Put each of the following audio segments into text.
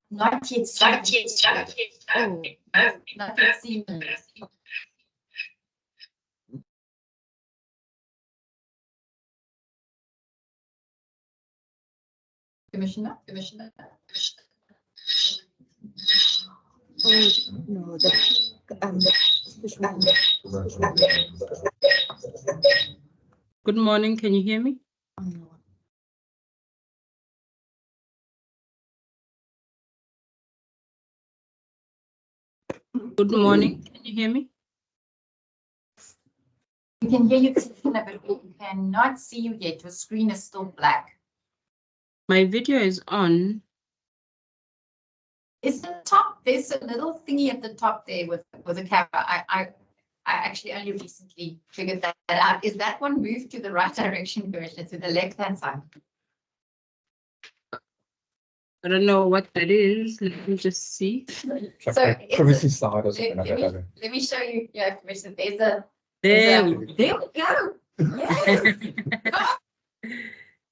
Not yet. Not yet. Oh, not yet seen. Commissioner. Oh, no, Good morning. Can you hear me? Good morning. Can you hear me? We can hear you, Commissioner, but we cannot see you yet. Your screen is still black. My video is on. It's the top. There's a little thingy at the top there with a camera. I actually only recently figured that out. Is that one moved to the right direction, Commissioner, to the left-hand side? I don't know what that is. Let me just see. So privacy side or something let, like let, that. me, let me show you. Yeah, Commissioner. There There. we go. Yes.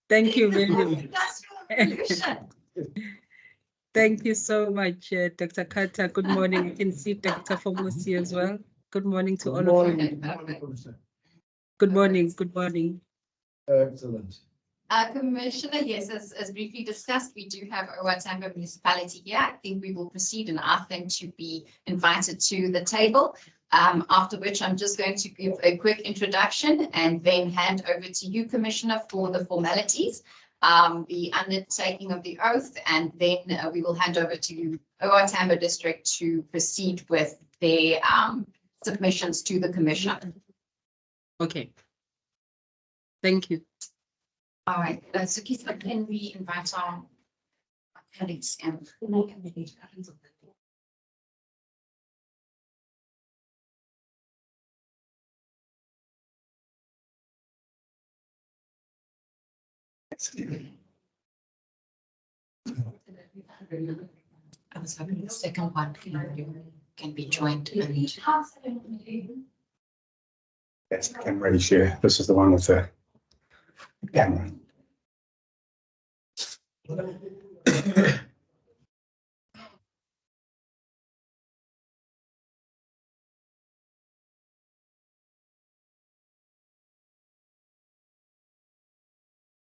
Thank you very much. Industrial revolution. Thank you so much, Dr. Carter. Good morning. You can see Dr. Fomusi as well. Good morning to all of you. Good morning. Good morning. Excellent. Commissioner, yes, as briefly discussed, we do have our Tambo Municipality here. I think we will proceed and ask them to be invited to the table. After which I'm just going to give a quick introduction and then hand over to you, Commissioner, for the formalities, the undertaking of the oath, and then we will hand over to OR Tambo District to proceed with their submissions to the Commissioner. Okay. Thank you. All right, so Keith, can we invite our colleagues and I was hoping the second one can be joined. Yes, I can already share. This is the one with the camera.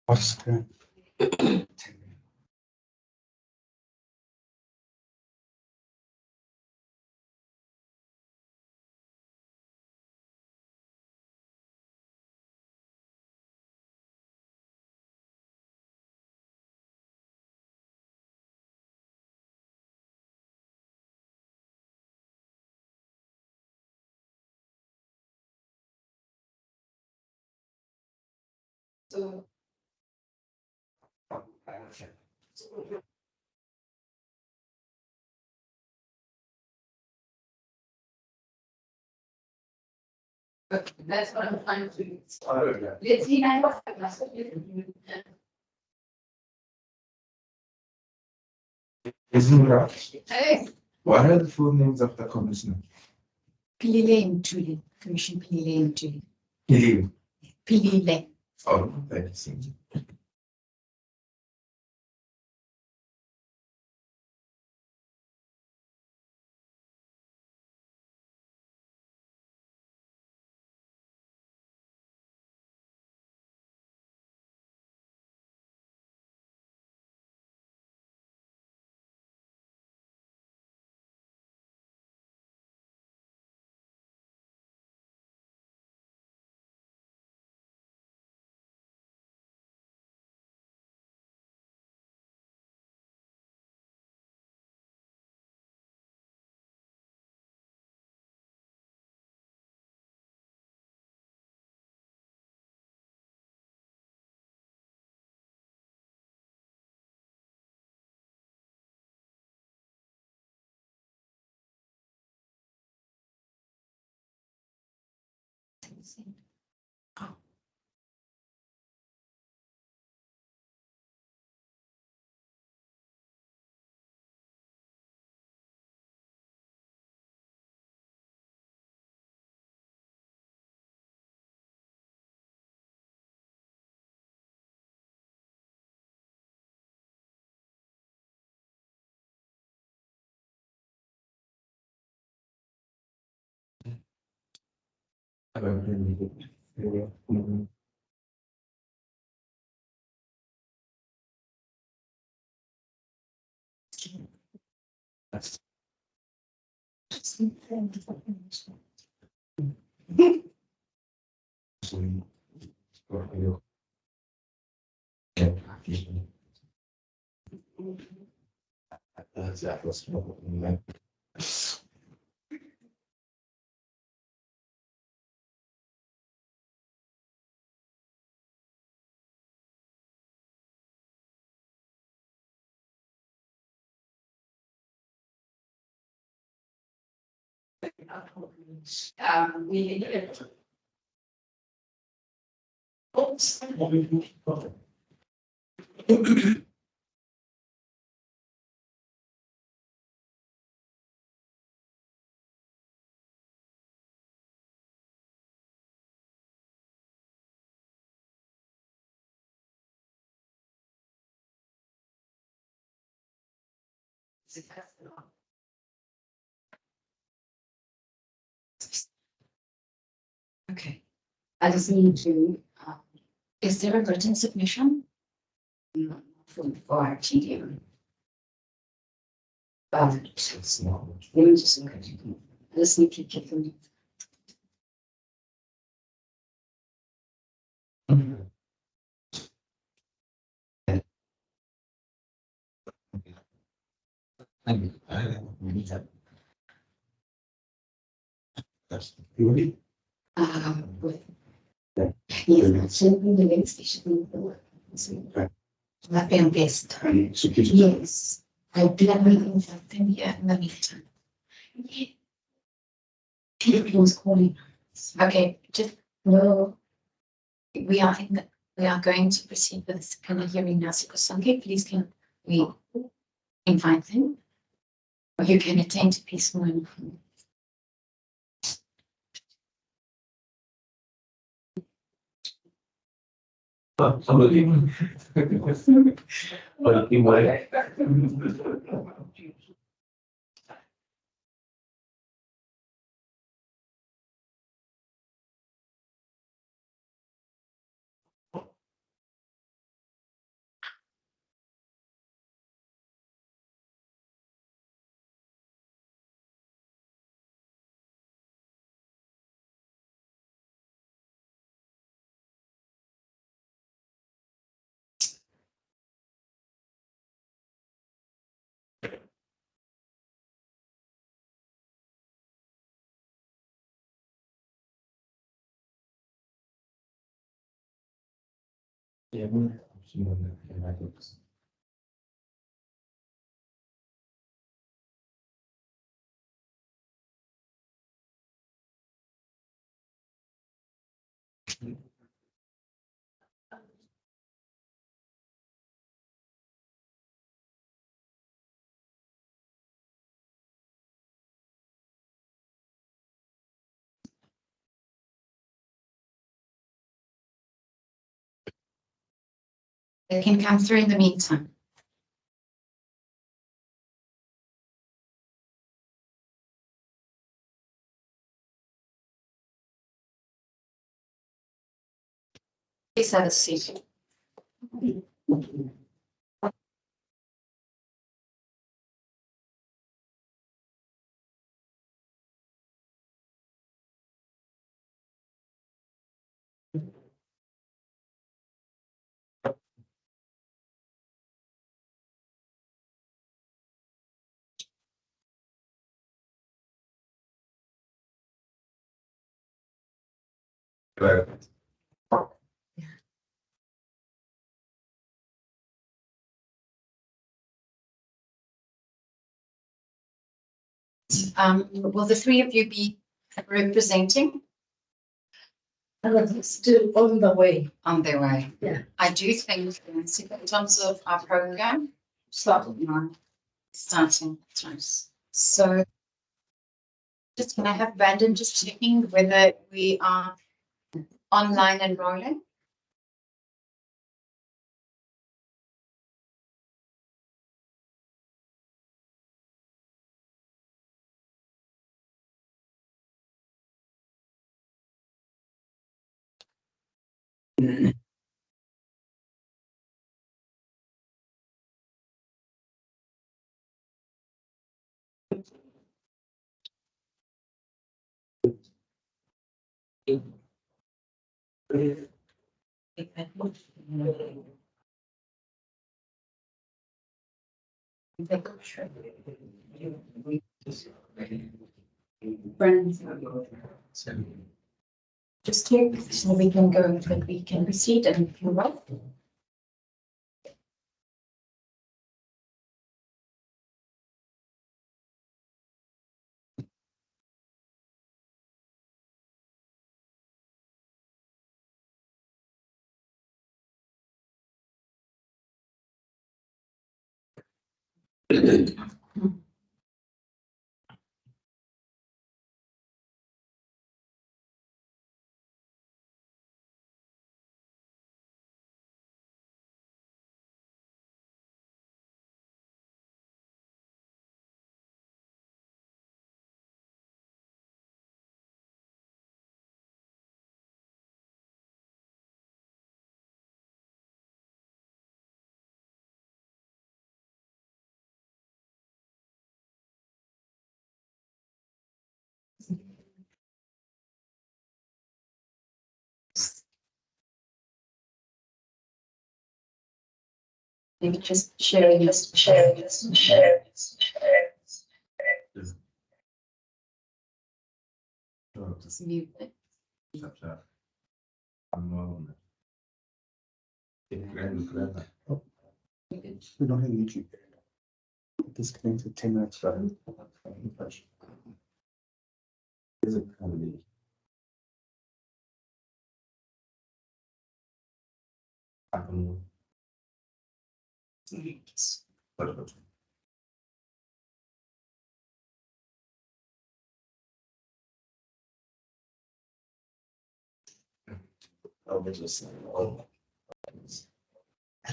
What's the So that's what I'm trying to. Let's see now. Hey, What are the full names of the commissioner? Pilile Mtuli, Commission Pilile Mtuli. Pilile. Pilile. Oh, thank you. Okay, I just need to, is there a written submission? For our TDM. Let me just look at it. I just need to check them. With. Yes, send me the links, they should be the one. That been best. Yes, I did everything something here in the meantime. Yeah. People was calling. Okay, just no. We are going to proceed with this kind of hearing now. So Sanjay, please can we invite them? Or you can attend to peaceful and they can come through in the meantime. Please have a seat. Will the three of you be representing? Still on the way. On their way. Yeah. I do think in terms of our program, starting times. So just can I have Brandon just checking whether we are online and rolling? Friends, just here, so we can go, but we can proceed and if you're right. Maybe just sharing this. Just mute it. We don't have YouTube. Disconnected 10 minutes. Is it comedy? I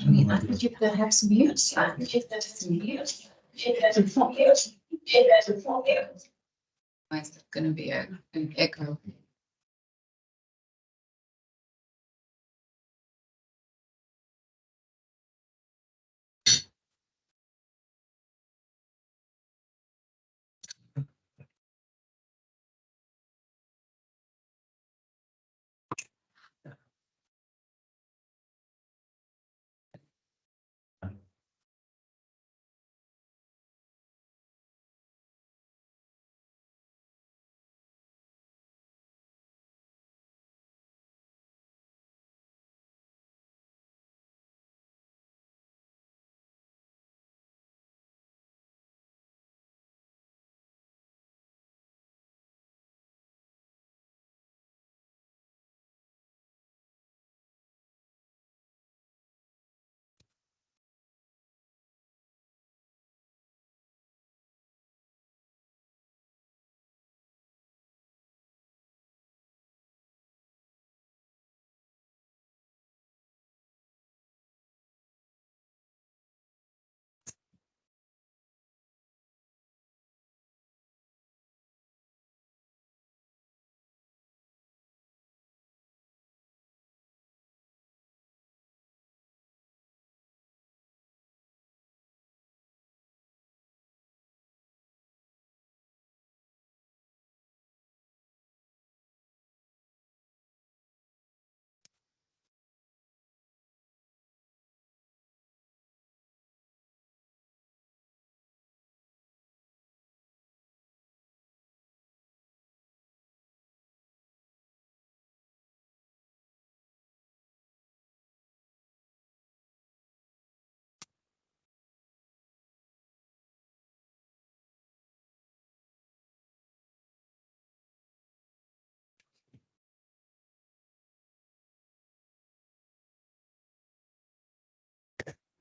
mean, I think you could have some mute. I think you could have some mute. Why is that going to be an echo?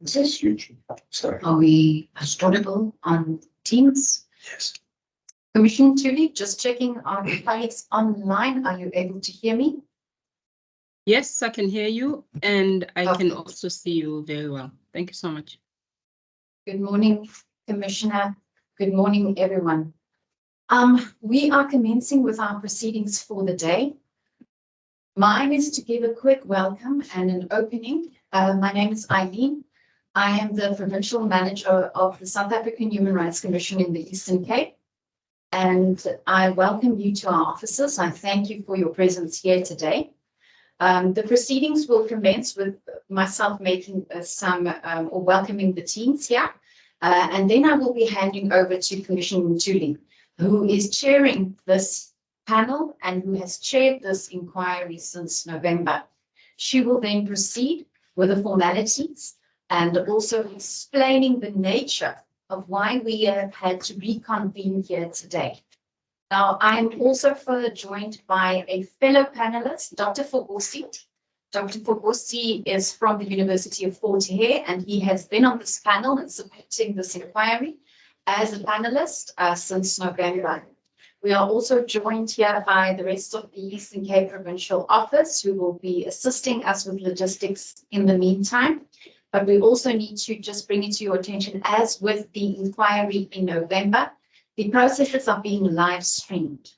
This is huge. Sorry. Are we audible on Teams? Yes. Commissioner Tuli, just checking on the colleagues online. Are you able to hear me? Yes, I can hear you, and I can Perfect. also see you very well. Thank you so much. Good morning, Commissioner. Good morning, everyone. We are commencing with our proceedings for the day. Mine is to give a quick welcome and an opening. My name is Eileen. I am the Provincial Manager of the South African Human Rights Commission in the Eastern Cape. And I welcome you to our offices. I thank you for your presence here today. The proceedings will commence with myself making or welcoming the teams here. And then I will be handing over to Commissioner Ntuli, who is chairing this panel and who has chaired this inquiry since November. She will then proceed with the formalities and also explaining the nature of why we have had to reconvene here today. Now, I'm also further joined by a fellow panelist, Dr. Fogosi. Dr. Fogosi is from the University of Fort Hare, and he has been on this panel and supporting this inquiry as a panelist since November. We are also joined here by the rest of the Eastern Cape Provincial Office, who will be assisting us with logistics in the meantime. But we also need to just bring it to your attention, as with the inquiry in November, the processes are being live streamed.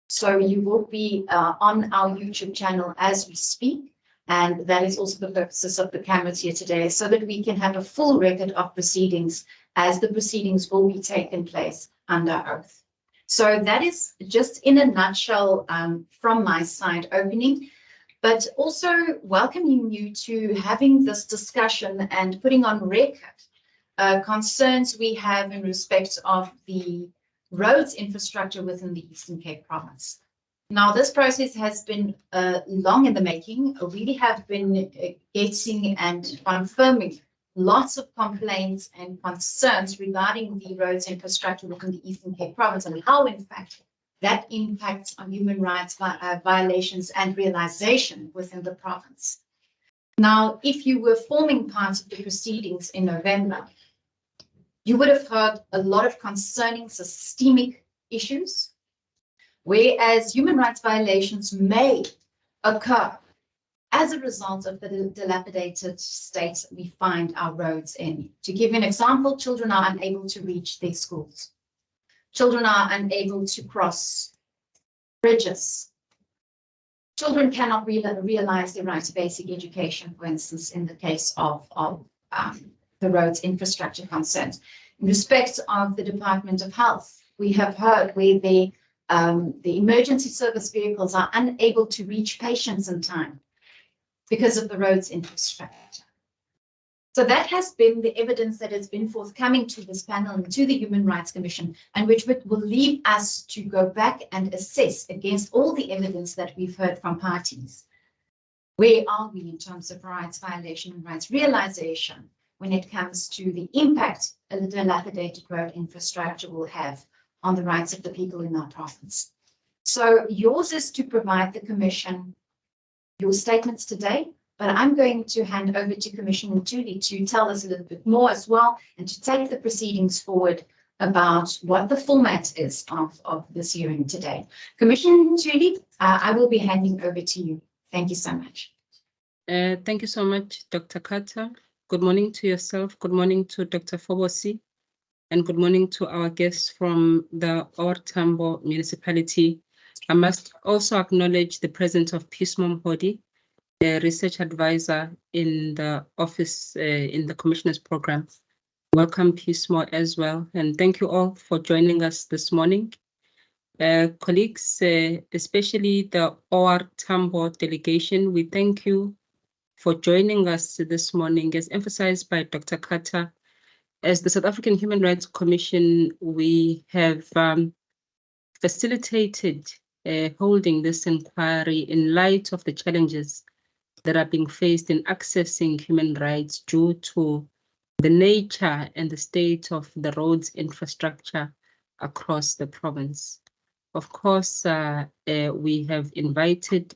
So you will be on our YouTube channel as we speak. And that is also the purposes of the cameras here today, so that we can have a full record of proceedings as the proceedings will be taking place under oath. So that is just in a nutshell from my side opening. But also welcoming you to having this discussion and putting on record concerns we have in respect of the roads infrastructure within the Eastern Cape province. Now, this process has been long in the making. We have been getting and confirming lots of complaints and concerns regarding the roads infrastructure within the Eastern Cape province and how, in fact, that impacts on human rights violations and realization within the province. Now, if you were forming part of the proceedings in November, you would have heard a lot of concerning systemic issues, whereas human rights violations may occur as a result of the dilapidated state we find our roads in. To give you an example, children are unable to reach their schools. Children are unable to cross bridges. Children cannot realize their right to basic education, for instance, in the case of the roads infrastructure concerns. In respect of the Department of Health, we have heard where the emergency service vehicles are unable to reach patients in time because of the roads infrastructure. So that has been the evidence that has been forthcoming to this panel and to the Human Rights Commission, and which will lead us to go back and assess against all the evidence that we've heard from parties. Where are we in terms of rights violation and rights realization when it comes to the impact a dilapidated road infrastructure will have on the rights of the people in our province? So yours is to provide the Commission your statements today, but I'm going to hand over to Commissioner Ntuli to tell us a little bit more as well, and to take the proceedings forward about what the format is of this hearing today. Commissioner Ntuli, I will be handing over to you. Thank you so much. Thank you so much, Dr. Carter. Good morning to yourself. Good morning to Dr. Fogosi. And good morning to our guests from the Tambo Municipality. I must also acknowledge the presence of Pismo Mhodi, a research advisor in the office in the Commissioner's program. Welcome, Pismo, as well. And thank you all for joining us this morning. Colleagues, especially the Tambo delegation, we thank you for joining us this morning. As emphasized by Dr. Carter, as the South African Human Rights Commission, we have facilitated holding this inquiry in light of the challenges that are being faced in accessing human rights due to the nature and the state of the roads infrastructure across the province. Of course, we have invited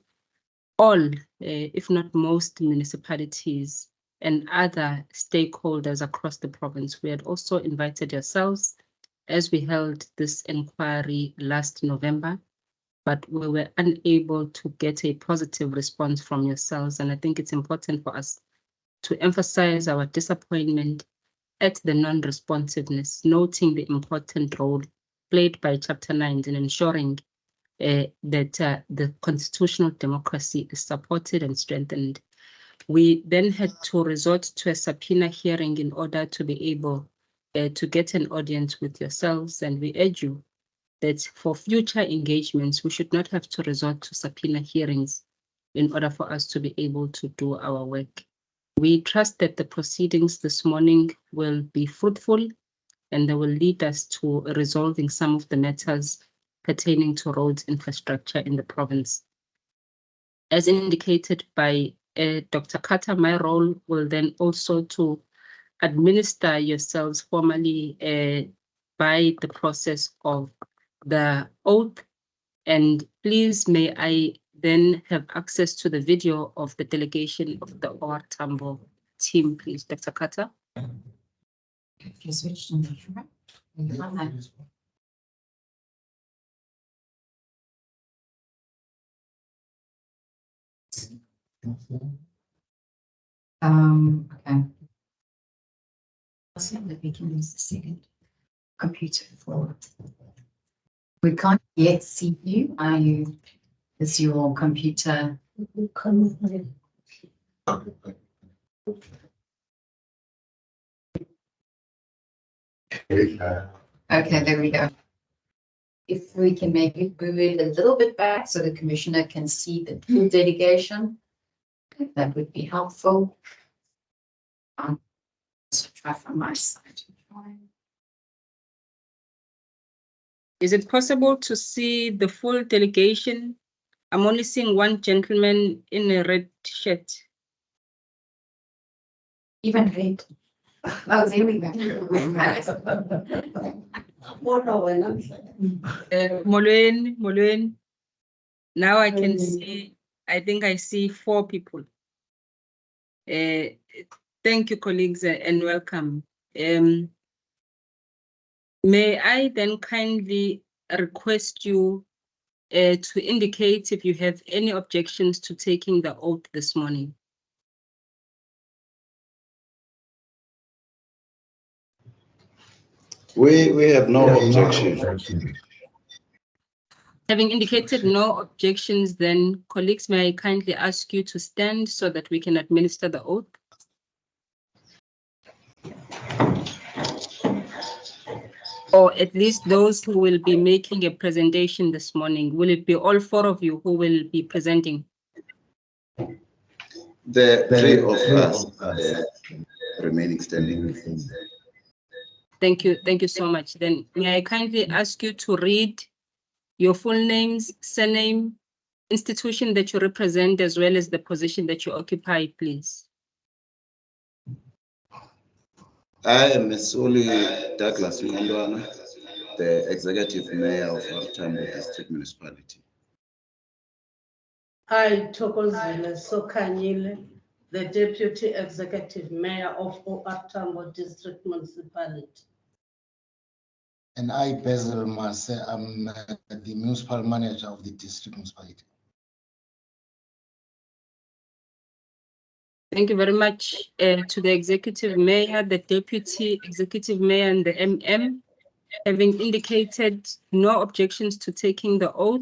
all, if not most, municipalities and other stakeholders across the province. We had also invited yourselves as we held this inquiry last November, but we were unable to get a positive response from yourselves. And I think it's important for us to emphasize our disappointment at the non-responsiveness, noting the important role played by Chapter 9 in ensuring that the constitutional democracy is supported and strengthened. We then had to resort to a subpoena hearing in order to be able to get an audience with yourselves, and we urge you that for future engagements, we should not have to resort to subpoena hearings in order for us to be able to do our work. We trust that the proceedings this morning will be fruitful and they will lead us to resolving some of the matters pertaining to roads infrastructure in the province. As indicated by Dr. Carter, my role will then also to administer yourselves formally by the process of the oath. And please, may I then have access to the video of the delegation of the OR Tambo team, please, Dr. Carter. Okay. I'll see that we can use the second computer for. We can't yet see you. Are you? Is your computer? Okay, there we go. If we can maybe move it a little bit back so the commissioner can see the full delegation, that would be helpful. Let's try from my side. Is it possible to see the full delegation? I'm only seeing one gentleman in a red shirt. Even red. Oh, there we go. Molweni. Now I can see, I think I see 4 people. Thank you, colleagues, and welcome. May I then kindly request you to indicate if you have any objections to taking the oath this morning? We have no objection. Having indicated no objections, then colleagues, may I kindly ask you to stand so that we can administer the oath? Or at least those who will be making a presentation this morning. Will it be all 4 of you who will be presenting? The 3 of us remaining standing. Thank you so much. Then may I kindly ask you to read your full names, surname, institution that you represent, as well as the position that you occupy, please. I am Mesuli Douglas Mondwana, the Executive Mayor of our Tambo District Municipality. I, Thokozile Sokanyile, the Deputy Executive Mayor of OR Tambo District Municipality. And I, Basil Mase, I'm the Municipal Manager of the District Municipality. Thank you very much to the Executive Mayor, the Deputy Executive Mayor, and the MM. Having indicated no objections to taking the oath,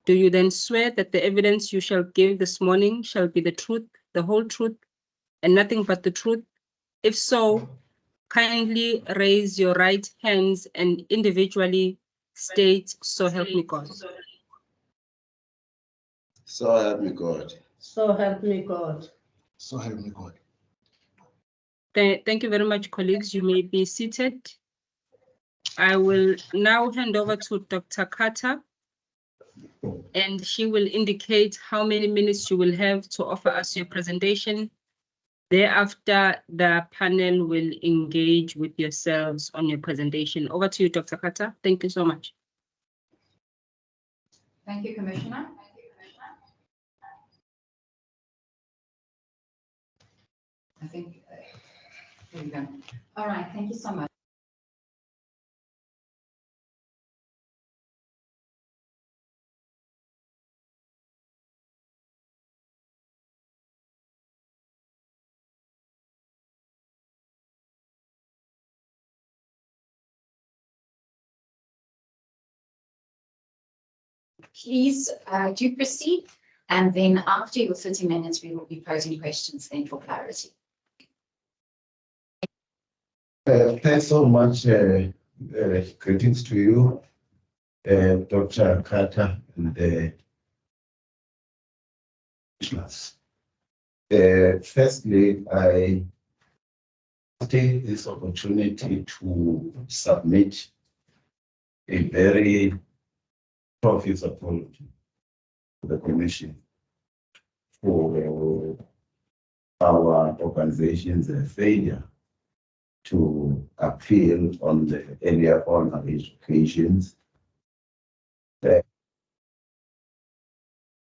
do you then swear that the evidence you shall give this morning shall be the truth, the whole truth, and nothing but the truth? If so, kindly raise your right hands and individually state, "So help me God." So help me God. So help me God. So help me God. Thank you very much, colleagues. You may be seated. I will now hand over to Dr. Carter, and she will indicate how many minutes you will have to offer us your presentation. Thereafter, the panel will engage with yourselves on your presentation. Over to you, Dr. Carter. Thank you so much. Thank you, Commissioner. I think, there we go. All right, thank you so much. please do proceed. And then after your 30 minutes, we will be posing questions then for clarity. Thanks so much. Greetings to you, Dr. Carter and the class. Firstly, I take this opportunity to submit a very profuse apology to the Commission for our organization's failure to appeal on the earlier on occasions.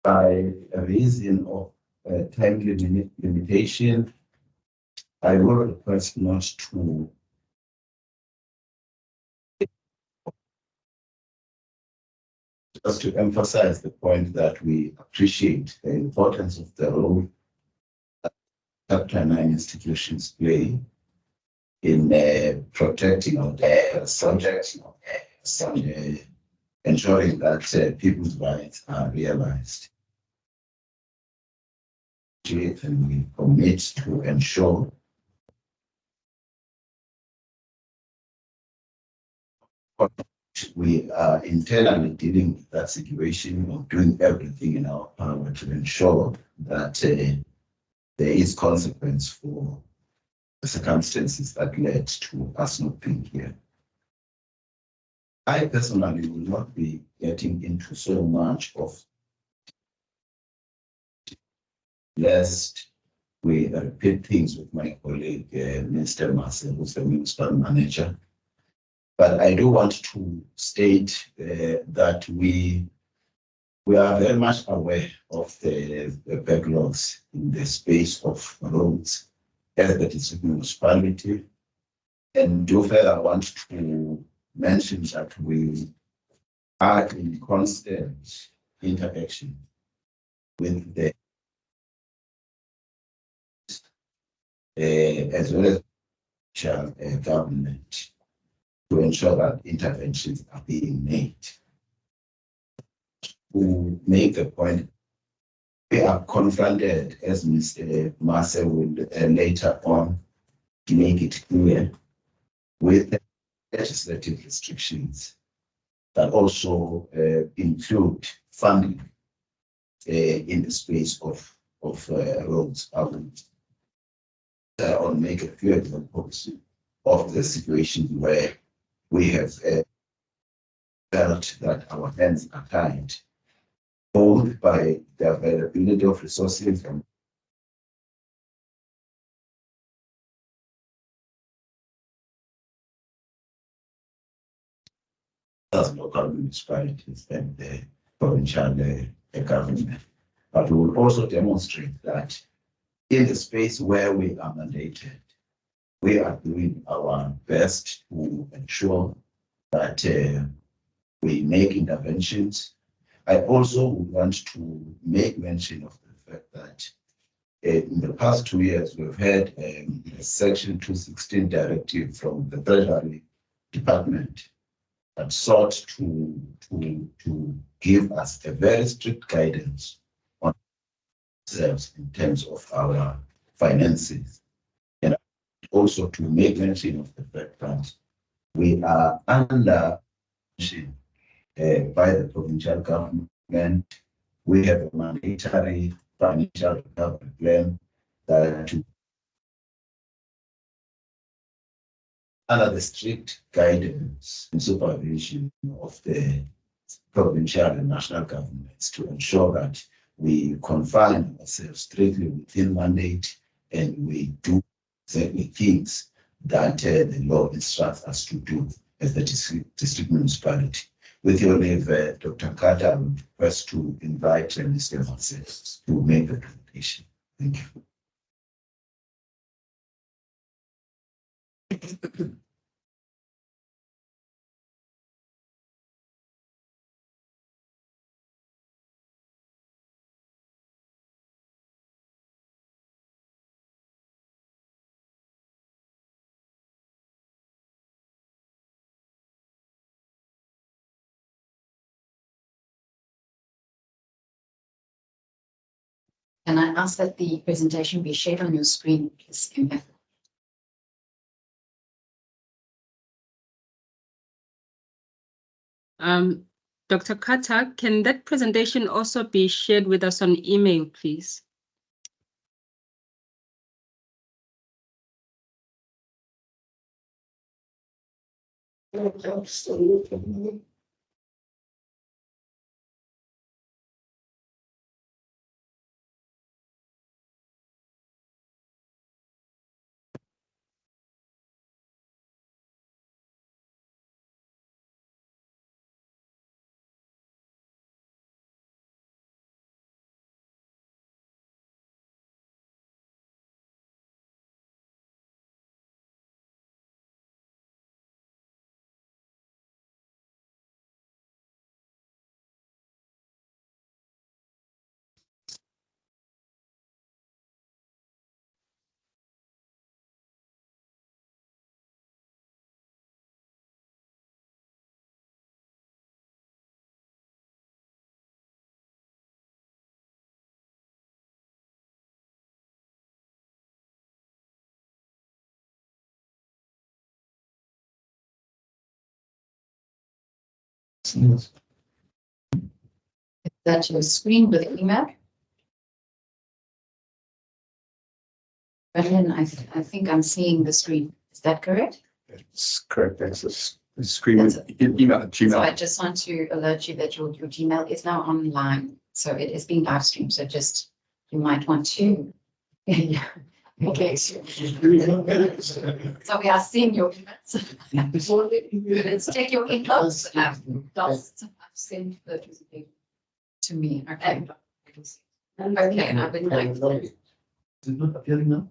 By reason of time limitation, I will request not to just to emphasize the point that we appreciate the importance of the role that Chapter 9 institutions play in protecting our subjects and ensuring that people's rights are realized. And we commit to ensure we are internally dealing with that situation of doing everything in our power to ensure that there is consequence for the circumstances that led to us not being here. I personally will not be getting into so much of lest we repeat things with my colleague, Mr. Marcel, who's the municipal manager. But I do want to state that we are very much aware of the backlogs in the space of roads as the district municipality. And do further want to mention that we are in constant interaction with the as well as government to ensure that interventions are being made. To make the point, we are confronted, as Mr. Marcel will later on make it clear, with legislative restrictions that also include funding in the space of roads. I will make a few examples of the situation where we have felt that our hands are tied, both by the availability of resources and as local municipalities and the provincial government. But we will also demonstrate that in the space where we are mandated, we are doing our best to ensure that we make interventions. I also want to make mention of the fact that in the past 2 years, we've had a Section 216 directive from the Treasury Department that sought to give us a very strict guidance on ourselves in terms of our finances. And also to make mention of the fact that we are under by the provincial government. We have a mandatory financial recovery plan that under the strict guidance and supervision of the provincial and national governments to ensure that we confine ourselves strictly within mandate and we do exactly things that the law instructs us to do as the district municipality. With your leave, Dr. Carter, I would request to invite Mr. Marcel to make the presentation. Thank you. Can I ask that the presentation be shared on your screen, please, MF? Dr. Carter, can that presentation also be shared with us on email, please? That's your screen with email. Brendan, I think I'm seeing the screen. Is that correct? That's correct. That's the screen with email at Gmail. So I just want to alert you that your Gmail is now online. So it is being live streamed. So just, you might want to. Okay. So we are seeing your emails. Let's check your inbox. I've sent the to me. Okay. Okay, I would like to. Is it not appearing now?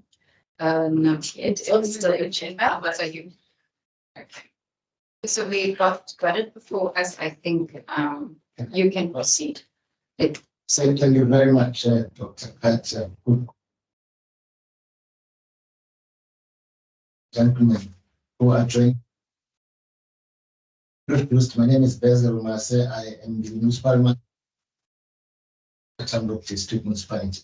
Not yet. It's still in Gmail, but are you? Okay. So we got it before us. I think you can proceed. So thank you very much, Dr. Pat. Good gentlemen who are joining. My name is Basil Mase. I am the municipal manager at Tambo District Municipality.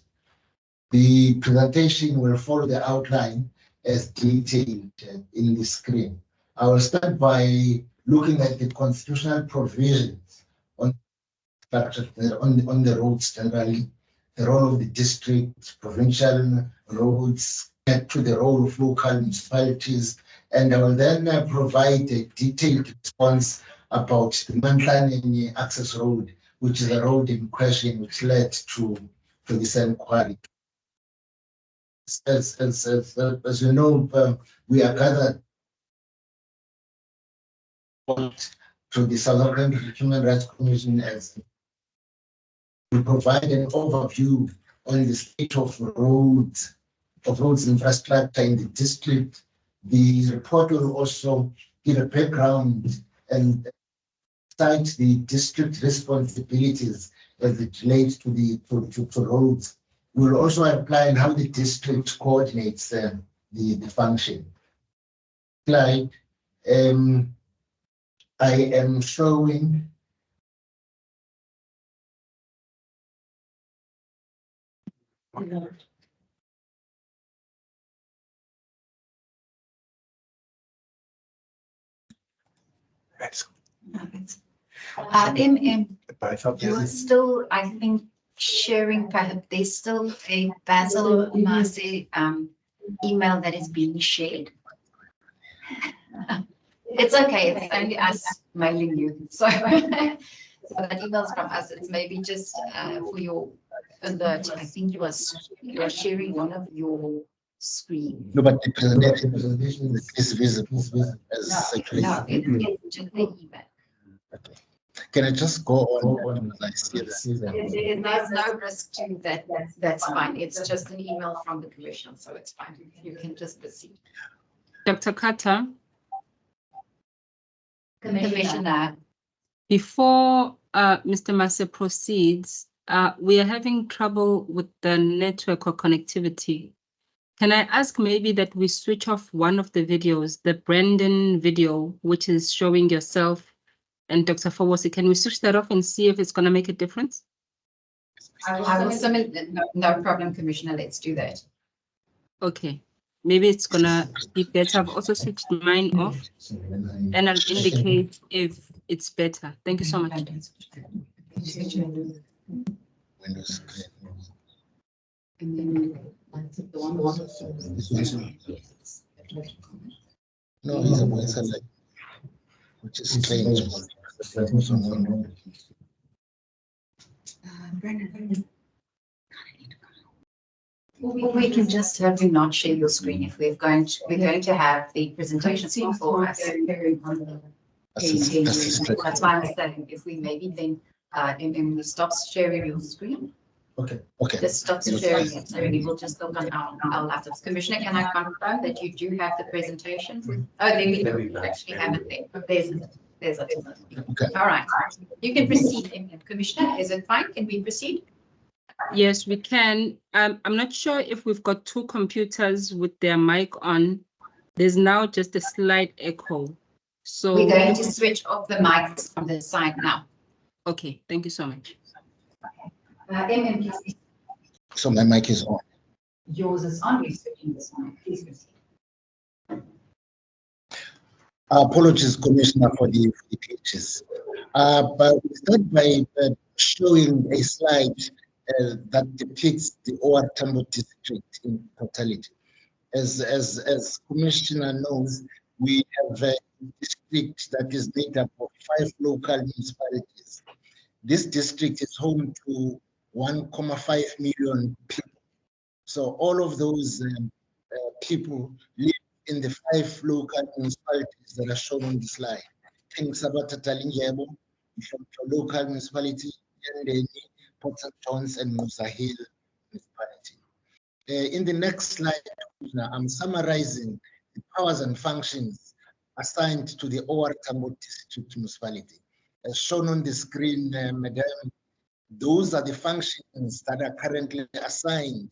The presentation will follow the outline as detailed in the screen. I will start by looking at the constitutional provisions on the roads generally, the role of the district, provincial roads, to the role of local municipalities, and I will then provide a detailed response about the Mantlane Access Road, which is a road in question which led to this inquiry. As you know, we are gathered to the South African Human Rights Commission as we provide an overview on the state of roads infrastructure in the district. The report will also give a background and cite the district responsibilities as it relates to roads. We'll also outline how the district coordinates the function. Slide. I am showing You are still, I think, sharing, perhaps there's still a Basil Mase email that is being shared. It's okay, it's only us mailing you. So, so that email's from us. It's maybe just for your alert. I think you are sharing one of your screen. no, but the presentation is visible as No, it's just the email. Okay. Can I just go on as I see this? There's no risk to that. That's fine. It's just an email from the commission, so it's fine. You can just proceed. Dr. Carter, Commissioner. before Mr. Mase proceeds, we are having trouble with the network or connectivity. Can I ask maybe that we switch off one of the videos, the Brendan video, which is showing yourself and Dr. Fowosi? Can we switch that off and see if it's going to make a difference? I will summon, no problem, Commissioner, let's do that. Okay, maybe it's gonna be better. I've also switched mine off and I'll indicate if it's better. Thank you so much. Windows. And then the one. No, it's a voice like, which is strange. Brandon. We can just have you not share your screen if we're going to have the presentation before us. That's my understanding. If we maybe then and we stop sharing your screen. Okay. Just stop sharing it. So we will just look on our laptops. Commissioner, can I confirm that you do have the presentation? Oh, there we go. We actually have it there. There's it. Okay. All right. You can proceed, Commissioner. Is it fine? Can we proceed? Yes, we can. I'm not sure if we've got two computers with their mic on. There's now just a slight echo. So we're going to switch off the mics on this side now. Okay, thank you so much. Please. So my mic is on. Yours is on. We're switching this one. Please proceed. Apologies, Commissioner, for the glitches. But we start by showing a slide that depicts the OR Tambo district in totality. As Commissioner knows, we have a district that is made up of 5 local municipalities. This district is home to 1.5 million people. So all of those people live in the 5 local municipalities that are shown on the slide. King Sabata Talingebo, local municipality, Yandeni, Port St. John's, and Musa Hill municipality. In the next slide, I'm summarizing the powers and functions assigned to the OR Tambo District Municipality. As shown on the screen, Madam, those are the functions that are currently assigned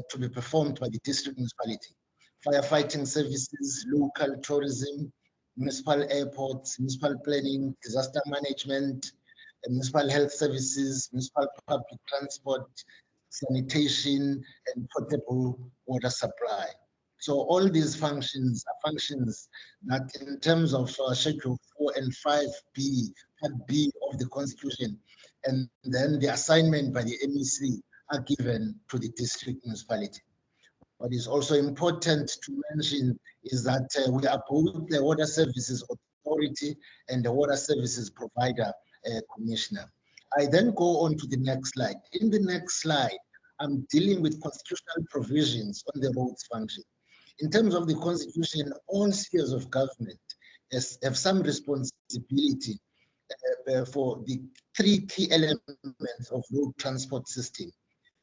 to be performed by the district municipality. Firefighting services, local tourism, municipal airports, municipal planning, disaster management, municipal health services, municipal public transport, sanitation, and potable water supply. So all these functions are functions that in terms of Schedule 4 and 5B, Part B of the Constitution, and then the assignment by the MEC are given to the district municipality. What is also important to mention is that we are both the Water Services Authority and the Water Services Provider Commissioner. I then go on to the next slide. In the next slide, I'm dealing with constitutional provisions on the roads function. In terms of the Constitution, all spheres of government have some responsibility for the 3 key elements of road transport system: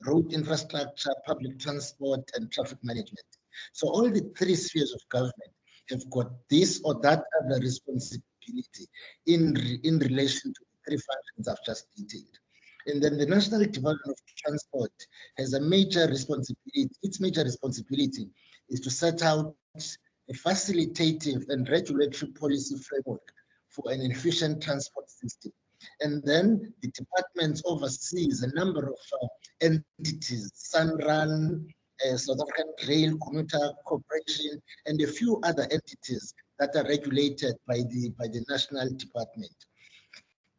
road infrastructure, public transport, and traffic management. So all the 3 spheres of government have got this or that other responsibility in relation to the 3 functions I've just detailed. And then the National Department of Transport has a major responsibility. Its major responsibility is to set out a facilitative and regulatory policy framework for an efficient transport system. And then the department oversees a number of entities: Sunrun, South African Rail Commuter Corporation, and a few other entities that are regulated by the national department.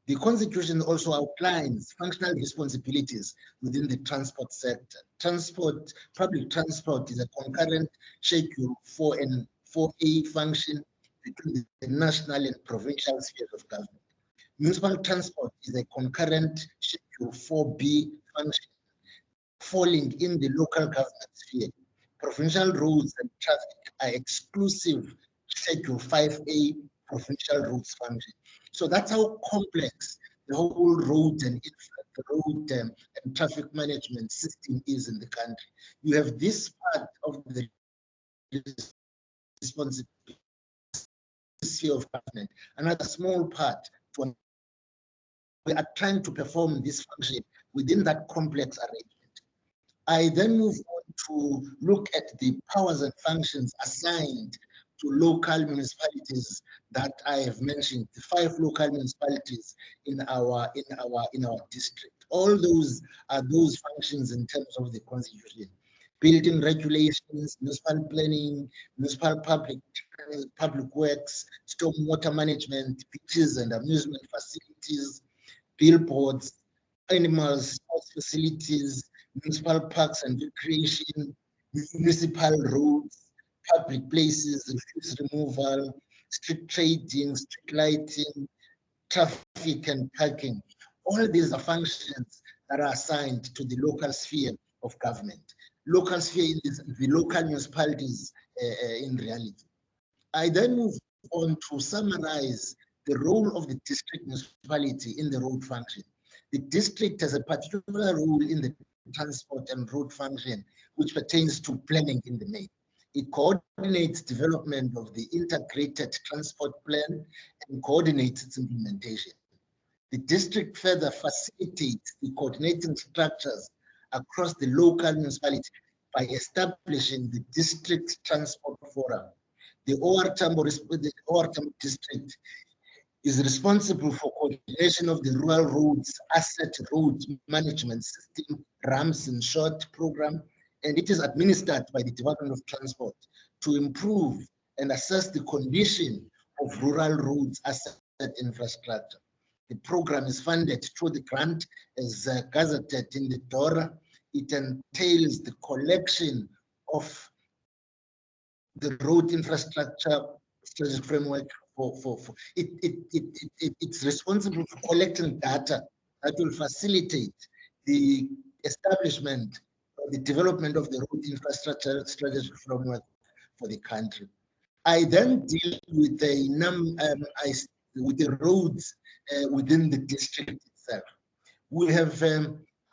The Constitution also outlines functional responsibilities within the transport sector. Public transport is a concurrent Schedule 4 and 4A function between the national and provincial spheres of government. Municipal transport is a concurrent Schedule 4B function falling in the local government sphere. Provincial roads and traffic are exclusive Schedule 5A provincial roads function. So that's how complex the whole road and traffic management system is in the country. You have this part of the responsibility sphere of government, another small part. We are trying to perform this function within that complex arrangement. I then move on to look at the powers and functions assigned to local municipalities that I have mentioned, the 5 local municipalities in our district. All those are those functions in terms of the constitution. Building regulations, municipal planning, municipal public works, stormwater management, beaches and amusement facilities, billboards, animals, sports facilities, municipal parks and recreation, municipal roads, public places, refuse removal, street trading, street lighting, traffic and parking. All these are functions that are assigned to the local sphere of government. Local sphere is the local municipalities in reality. I then move on to summarize the role of the district municipality in the road function. The district has a particular role in the transport and road function, which pertains to planning in the main. It coordinates development of the integrated transport plan and coordinates its implementation. The district further facilitates the coordinating structures across the local municipality by establishing the district transport forum. The Tambo district is responsible for coordination of the rural roads, asset road management system, RAMS in short program, and it is administered by the Department of Transport to improve and assess the condition of rural roads asset infrastructure. The program is funded through the grant as gazetted in the DORA. It entails the collection of the road infrastructure strategic framework it's responsible for collecting data that will facilitate the establishment or the development of the road infrastructure strategic framework for the country. I then deal with the roads within the district itself. We have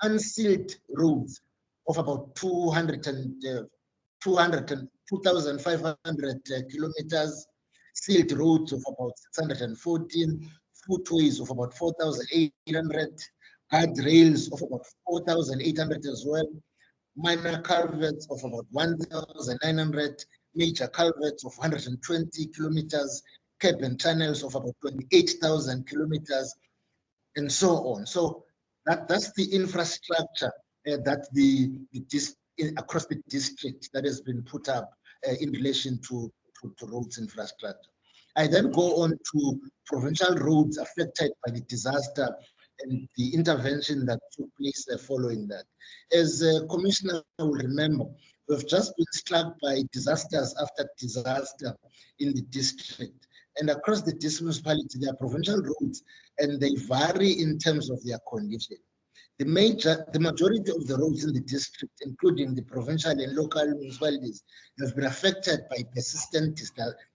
unsealed roads of about 2,500 kilometers, sealed roads of about 614, footways of about 4,800, guardrails of about 4,800 as well, minor culverts of about 1,900, major culverts of 120 kilometers, curb and channels of about 28,000 kilometers, and so on. So that's the infrastructure that across the district that has been put up in relation to roads infrastructure. I then go on to provincial roads affected by the disaster and the intervention that took place following that. As Commissioner will remember, we've just been struck by disasters after disaster in the district. And across the district municipality, there are provincial roads, and they vary in terms of their condition. The majority of the roads in the district, including the provincial and local municipalities, have been affected by persistent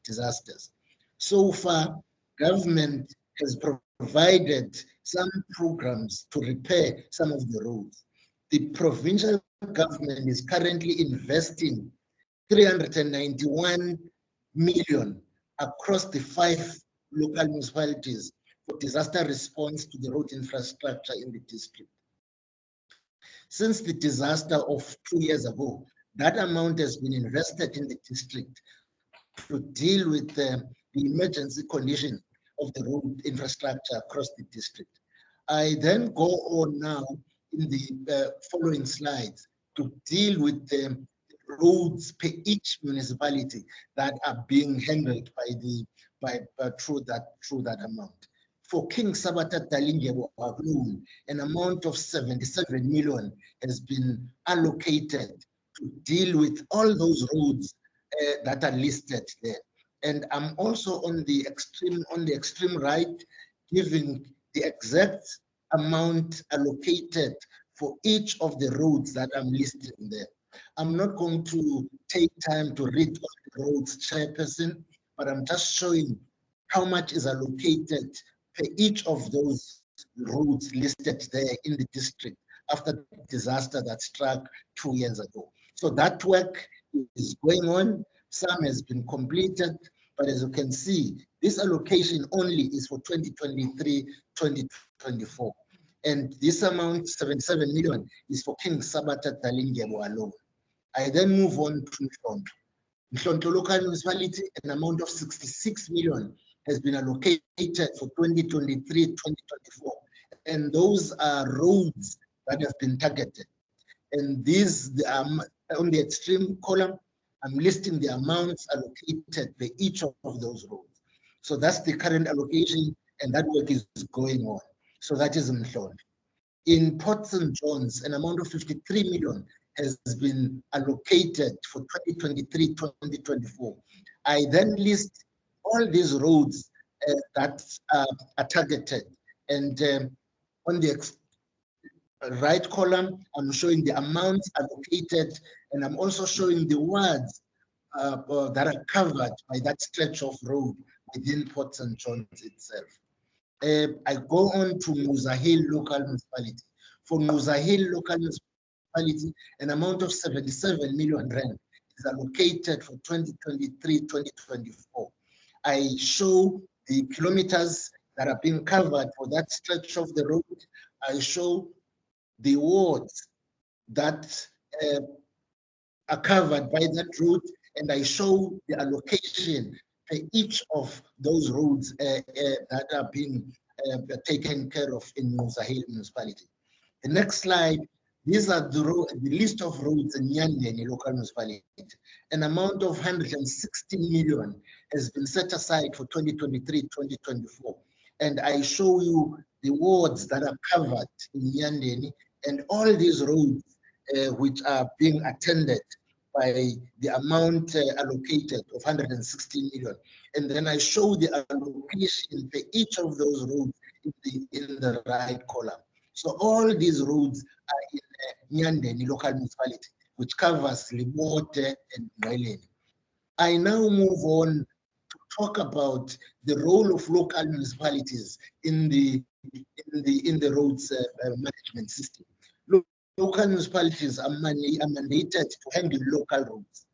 disasters. So far, government has provided some programs to repair some of the roads. The provincial government is currently investing 391 million across the 5 local municipalities for disaster response to the road infrastructure in the district. Since the disaster of 2 years ago, that amount has been invested in the district to deal with the emergency condition of the road infrastructure across the district. I then go on now in the following slides to deal with the roads per each municipality that are being handled through that amount. For King Sabata Dalindyebo alone, an amount of 77 million has been allocated to deal with all those roads that are listed there. And I'm also on the extreme right, giving the exact amount allocated for each of the roads that I'm listing there. I'm not going to take time to read all the roads, Chairperson, but I'm just showing how much is allocated per each of those roads listed there in the district after the disaster that struck 2 years ago. So that work is going on. Some has been completed, but as you can see, this allocation only is for 2023-2024. And this amount, 77 million, is for King Sabata Dalindyebo alone. I then move on to Mhlonto. Mhlonto local municipality, an amount of 66 million has been allocated for 2023-2024. and those are roads that have been targeted. And these, on the extreme column, I'm listing the amounts allocated for each of those roads. So that's the current allocation, and that work is going on. So that is Mhlongo. In Port St. John's, an amount of 53 million has been allocated for 2023-2024. I then list all these roads that are targeted. And on the right column, I'm showing the amounts allocated, and I'm also showing the wards that are covered by that stretch of road within Port St. John's itself. I go on to Muzahil local municipality. For Muzahil local municipality, an amount of 77 million rand is allocated for 2023-2024. I show the kilometers that are being covered for that stretch of the road. I show the wards that are covered by that road, and I show the allocation for each of those roads that are being taken care of in Muzahil municipality. The next slide, these are the list of roads in Nyandeni local municipality. An amount of 160 million has been set aside for 2023-2024. And I show you the wards that are covered in Nyandeni and all these roads which are being attended by the amount allocated of 116 million. And then I show the allocation for each of those roads in the right column. So all these roads are in Nyandeni local municipality, which covers Libote and Mweleni. I now move on to talk about the role of local municipalities in the roads management system. Local municipalities are mandated to handle local roads.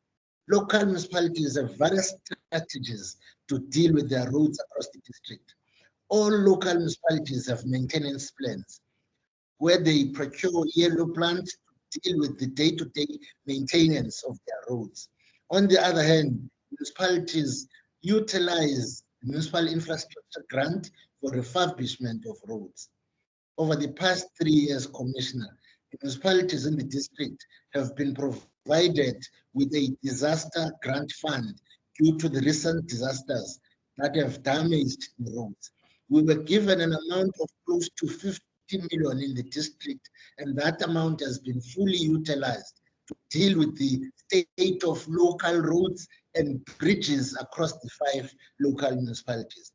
Local municipalities have various strategies to deal with their roads across the district. All local municipalities have maintenance plans where they procure yellow plants to deal with the day-to-day maintenance of their roads. On the other hand, municipalities utilize the municipal infrastructure grant for refurbishment of roads. Over the past 3 years, Commissioner, municipalities in the district have been provided with a disaster grant fund due to the recent disasters that have damaged the roads. We were given an amount of close to 50 million in the district, and that amount has been fully utilized to deal with the state of local roads and bridges across the 5 local municipalities.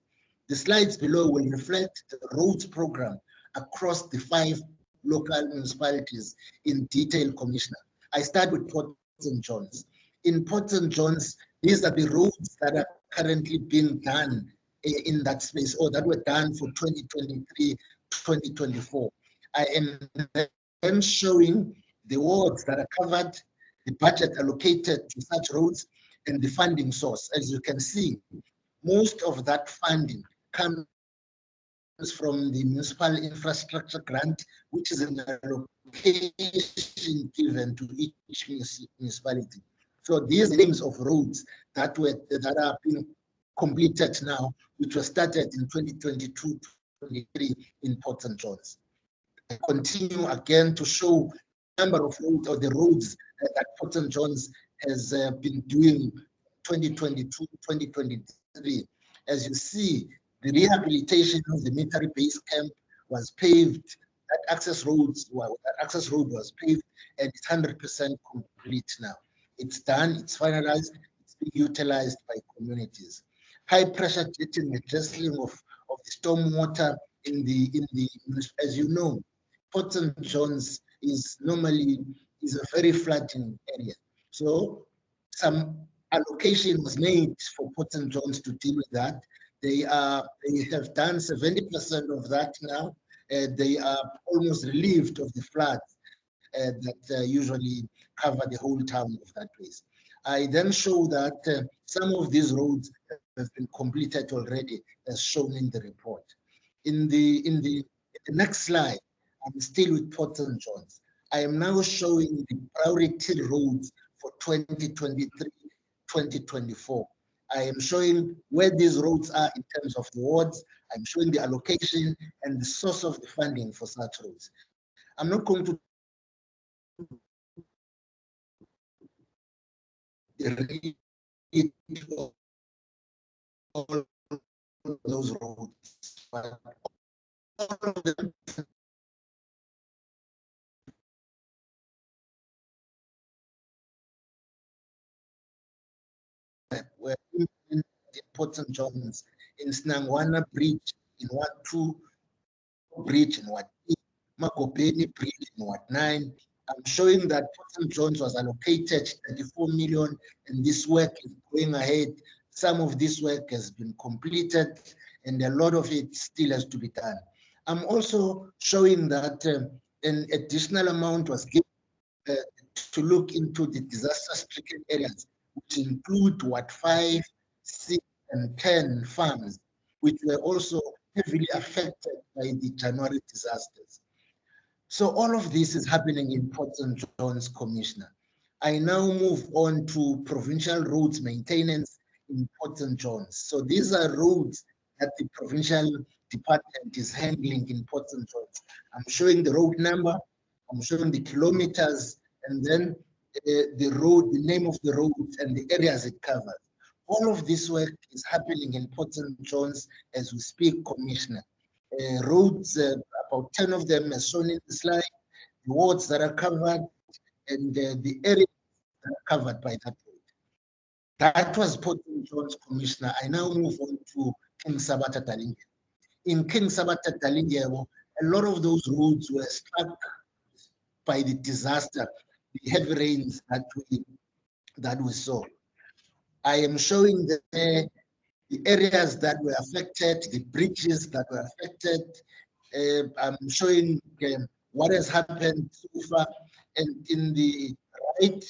The slides below will reflect the roads program across the 5 local municipalities in detail, Commissioner. I start with Port St. John's. In Port St. John's, these are the roads that are currently being done in that space, or that were done for 2023-2024. I am then showing the wards that are covered, the budget allocated to such roads, and the funding source. As you can see, most of that funding comes from the municipal infrastructure grant, which is an allocation given to each municipality. So these names of roads that are being completed now, which were started in 2022-23 in Port St. John's. I continue again to show number of roads, or the roads that Port St. John's has been doing 2022-2023. As you see, the rehabilitation of the military base camp was paved. That access road was paved, and it's 100% complete now. It's done, it's finalized, it's being utilized by communities. High pressure jetting and dredging of the stormwater in the as you know, Port St. John's is normally a very flooding area. So some allocation was made for Port St. John's to deal with that. They have done 70% of that now. They are almost relieved of the floods that usually cover the whole town of that place. I then show that some of these roads have been completed already, as shown in the report. In the next slide, I'm still with Port St. John's. I am now showing the priority roads for 2023-2024. I am showing where these roads are in terms of the wards. I'm showing the allocation and the source of the funding for such roads. I'm not going to read all those roads, but all of them were in the important joints in Snangwana Bridge in Ward 2, Bridge in Ward 8, Makopeni Bridge in Ward 9. I'm showing that Port Jones was allocated 34 million, and this work is going ahead. Some of this work has been completed, and a lot of it still has to be done. I'm also showing that an additional amount was given to look into the disaster-stricken areas, which include Ward 5, 6, and 10 farms, which were also heavily affected by the January disasters. So all of this is happening in Port St. John's, Commissioner. I now move on to provincial roads maintenance in Port St. John's. So these are roads that the provincial department is handling in Port St. John's. I'm showing the road number, I'm showing the kilometers, and then the road, the name of the road, and the areas it covers. All of this work is happening in Port St. John's as we speak, Commissioner. Roads, about 10 of them as shown in the slide, the wards that are covered, and the areas that are covered by that road. That was Port St. John's, Commissioner. I now move on to King Sabata Talinge. In King Sabata Talinge, a lot of those roads were struck by the disaster, the heavy rains that we saw. I am showing the areas that were affected, the bridges that were affected. I'm showing what has happened so far, and in the right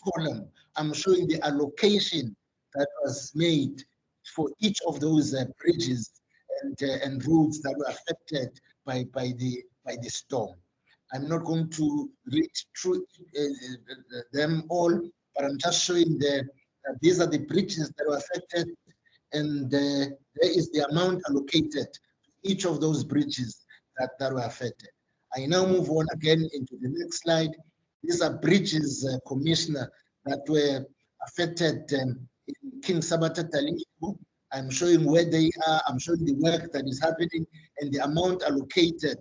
column, I'm showing the allocation that was made for each of those bridges and roads that were affected by the storm. I'm not going to read through them all, but I'm just showing these are the bridges that were affected, and there is the amount allocated to each of those bridges that were affected. I now move on again into the next slide. These are bridges, Commissioner, that were affected in King Sabata Talinge. I'm showing where they are, I'm showing the work that is happening and the amount allocated.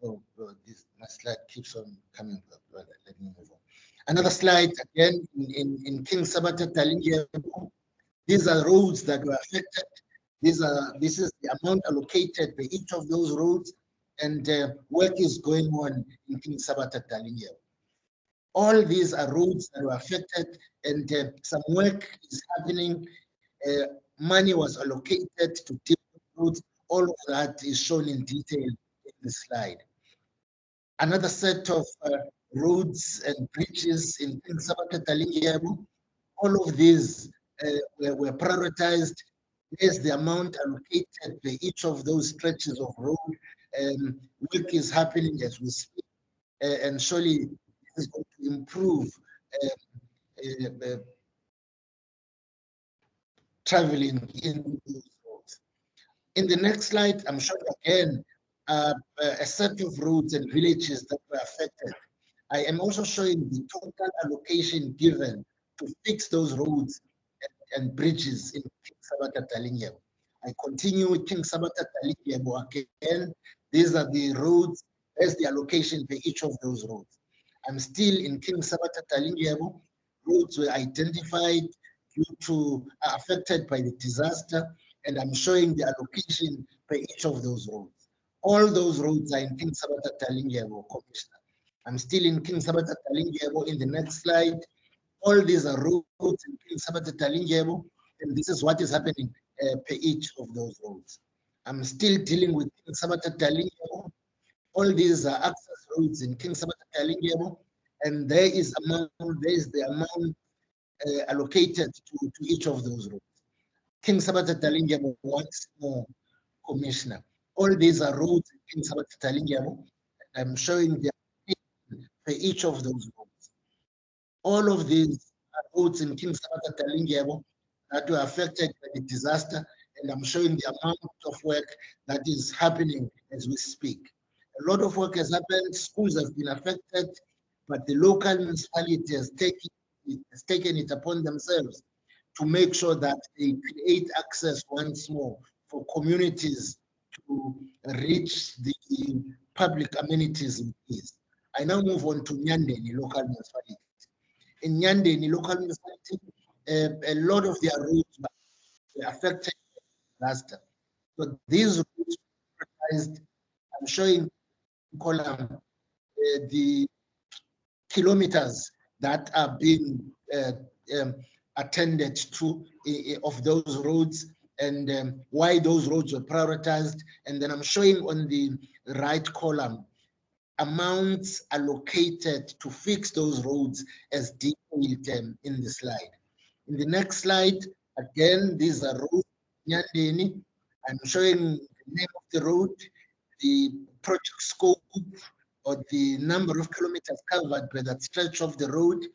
My slide keeps on coming. Let me move on. Another slide again in King Sabata Talinge. These are roads that were affected. This is the amount allocated by each of those roads, and work is going on in King Sabata Talinge. All these are roads that were affected, and some work is happening. Money was allocated to different roads. All of that is shown in detail in the slide. Another set of roads and bridges in King Sabata Talinge. All of these were prioritized. There's the amount allocated by each of those stretches of road. Work is happening as we speak, and surely this is going to improve traveling in those roads. In the next slide, I'm showing again a set of roads and villages that were affected. I am also showing the total allocation given to fix those roads and bridges in King Sabata Talinge. I continue with King Sabata Talinge again. These are the roads, there's the allocation for each of those roads. I'm still in King Sabata Talinge. Roads were identified due to affected by the disaster, and I'm showing the allocation for each of those roads. All those roads are in King Sabata Talinge, Commissioner. I'm still in King Sabata Talinge in the next slide. All these are roads in King Sabata Talinge, and this is what is happening per each of those roads. I'm still dealing with King Sabata Talinge. All these are access roads in King Sabata Talinge, and there is the amount allocated to each of those roads. King Sabata Talinge once more, Commissioner. All these are roads in King Sabata Talinge. I'm showing the for each of those roads. All of these are roads in King Sabata Talinge that were affected by the disaster, and I'm showing the amount of work that is happening as we speak. A lot of work has happened, schools have been affected, but the local municipality has taken it upon themselves to make sure that they create access once more for communities to reach the public amenities in peace. I now move on to Nyandeni local municipality. In Nyandeni local municipality, a lot of their roads were affected by disaster. So these roads were prioritized. I'm showing in column the kilometers that are being attended to of those roads, and why those roads were prioritized. And then I'm showing on the right column amounts allocated to fix those roads as detailed in the slide. In the next slide, again, these are roads. Nyandeni. I'm showing the name of the road, the project scope, or the number of kilometers covered by that stretch of the road,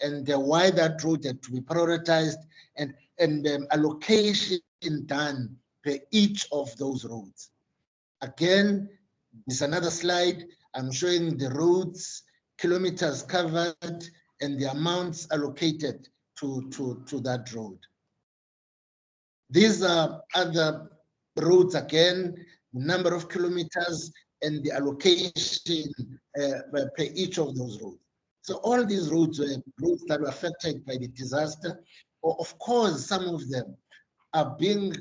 and why that road had to be prioritized, and allocation done per each of those roads. Again, this another slide. I'm showing the roads, kilometers covered, and the amounts allocated to that road. These are other roads again, the number of kilometers and the allocation per each of those roads. So all these roads were roads that were affected by the disaster. Of course, some of them are being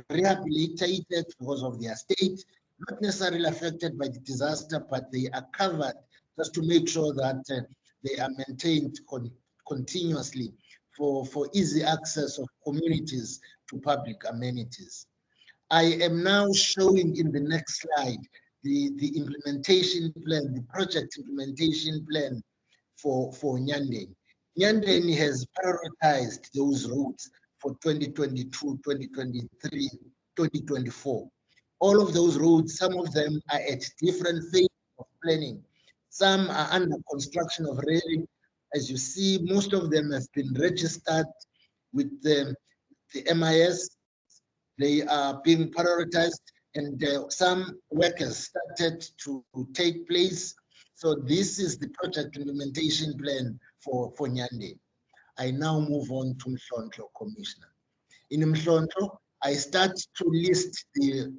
rehabilitated because of their state, not necessarily affected by the disaster, but they are covered just to make sure that they are maintained continuously for easy access of communities to public amenities. I am now showing in the next slide the implementation plan, the project implementation plan for Nyandeni. Nyandeni has prioritized those routes for 2022, 2023, 2024. All of those roads, some of them are at different phases of planning. Some are under construction of already. As you see, most of them have been registered with the MIS. They are being prioritized, and some work has started to take place. So this is the project implementation plan for Nyandeni. I now move on to Mhlonhlo, Commissioner. In Mhlonhlo, I start to list a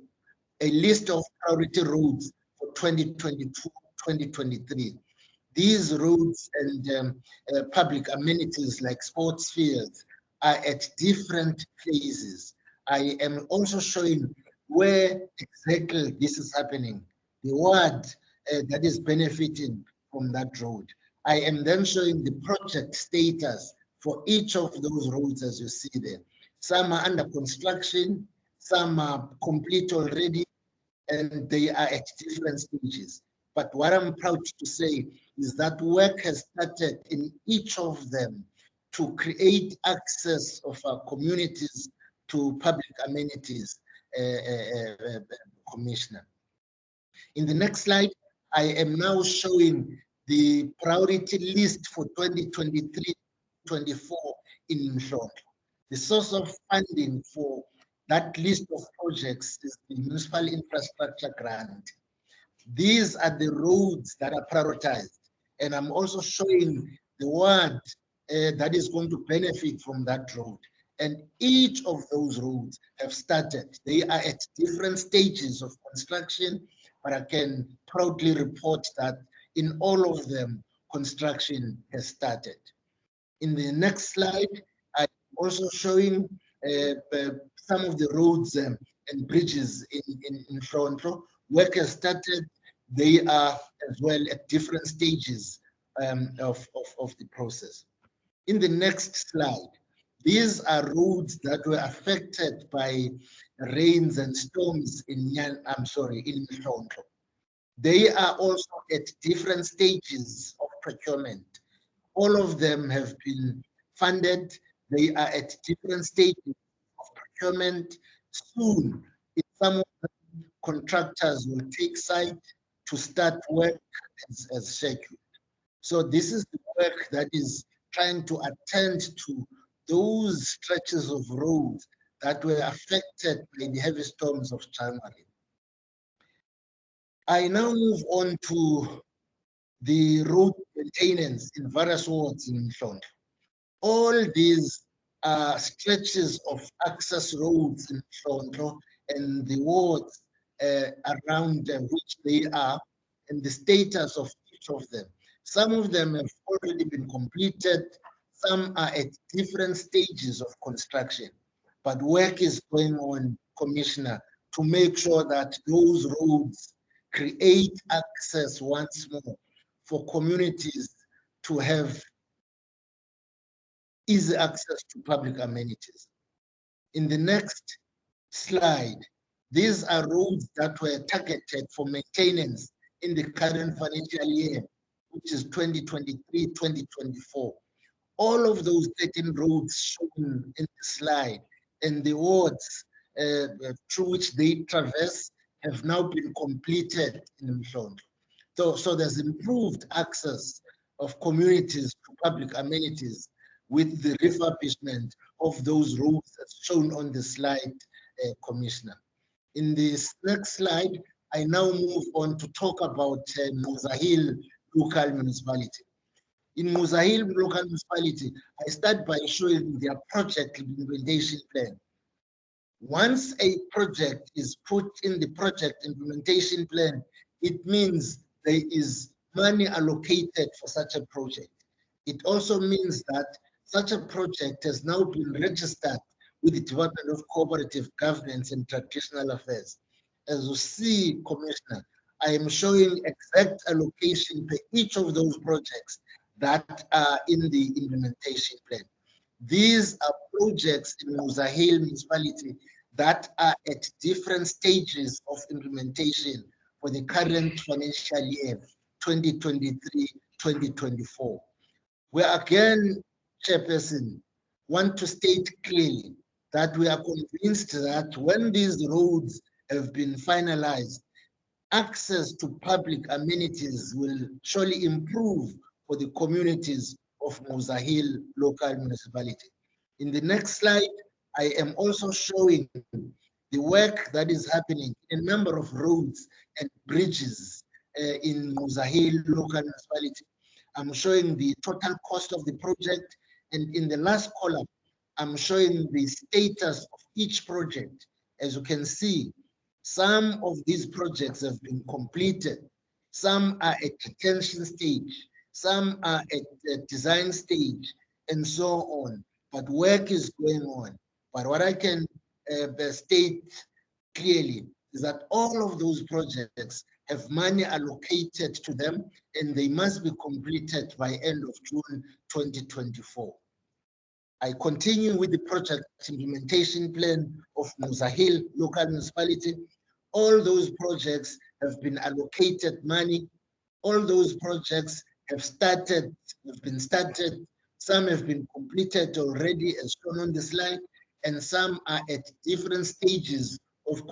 list of priority roads for 2022-2023. These roads and public amenities like sports fields are at different phases. I am also showing where exactly this is happening, the ward that is benefiting from that road. I am then showing the project status for each of those roads as you see there. Some are under construction, some are complete already, and they are at different stages. But what I'm proud to say is that work has started in each of them to create access of our communities to public amenities, Commissioner. In the next slide, I am now showing the priority list for 2023-24 in Mhlonhlo. The source of funding for that list of projects is the Municipal Infrastructure Grant. These are the roads that are prioritized, and I'm also showing the ward that is going to benefit from that road. And each of those roads have started. They are at different stages of construction, but I can proudly report that in all of them, construction has started. In the next slide, I'm also showing some of the roads and bridges in Mhlonhlo. Work has started. They are as well at different stages of the process. In the next slide, these are roads that were affected by rains and storms in Mhlonhlo. They are also at different stages of procurement. All of them have been funded. They are at different stages of procurement. Soon, some of them, contractors will take site to start work as scheduled. So this is the work that is trying to attend to those stretches of roads that were affected by the heavy storms of January. I now move on to the road maintenance in various wards in Mhlongo. All these stretches of access roads in Mhlongo and the wards around which they are, and the status of each of them. Some of them have already been completed, some are at different stages of construction, but work is going on, Commissioner, to make sure that those roads create access once more for communities to have easy access to public amenities. In the next slide, these are roads that were targeted for maintenance in the current financial year, which is 2023-2024. All of those 13 roads shown in the slide and the wards through which they traverse have now been completed in Mhlongo. So there's improved access of communities to public amenities with the refurbishment of those roads as shown on the slide, Commissioner. In this next slide, I now move on to talk about Muzahil local municipality. In Muzahil local municipality, I start by showing their project implementation plan. Once a project is put in the project implementation plan, it means there is money allocated for such a project. It also means that such a project has now been registered with the Department of Cooperative Governance and Traditional Affairs. As you see, Commissioner, I am showing exact allocation for each of those projects that are in the implementation plan. These are projects in Muzahil municipality that are at different stages of implementation for the current financial year, 2023-2024. We again, Chairperson, want to state clearly that we are convinced that when these roads have been finalized, access to public amenities will surely improve for the communities of Muzahil local municipality. In the next slide, I am also showing the work that is happening in a number of roads and bridges in Muzahil local municipality. I'm showing the total cost of the project, and in the last column, I'm showing the status of each project. As you can see, some of these projects have been completed. Some are at detention stage. Some are at the design stage, and so on. But work is going on. But what I can state clearly is that all of those projects have money allocated to them, and they must be completed by end of June 2024. I continue with the project implementation plan of Muzahil local municipality. All those projects have been allocated money. All those projects have been started. Some have been completed already as shown on the slide, and some are at different stages of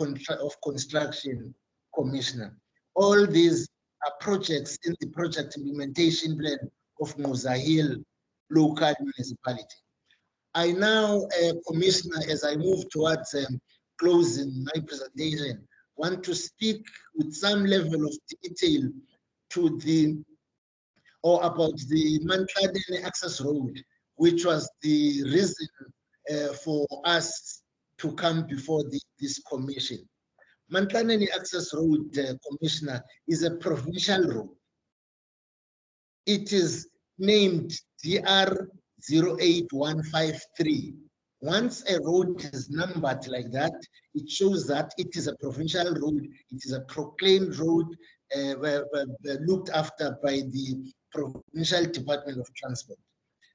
construction, Commissioner. All these are projects in the project implementation plan of Muzahil local municipality. I now, Commissioner, as I move towards closing my presentation, want to speak with some level of detail to about the Mantlane Access Road, which was the reason for us to come before this commission. Mantlane Access Road, Commissioner, is a provincial road. It is named DR 08153. Once a road is numbered like that, it shows that it is a provincial road. It is a proclaimed road looked after by the Provincial Department of Transport.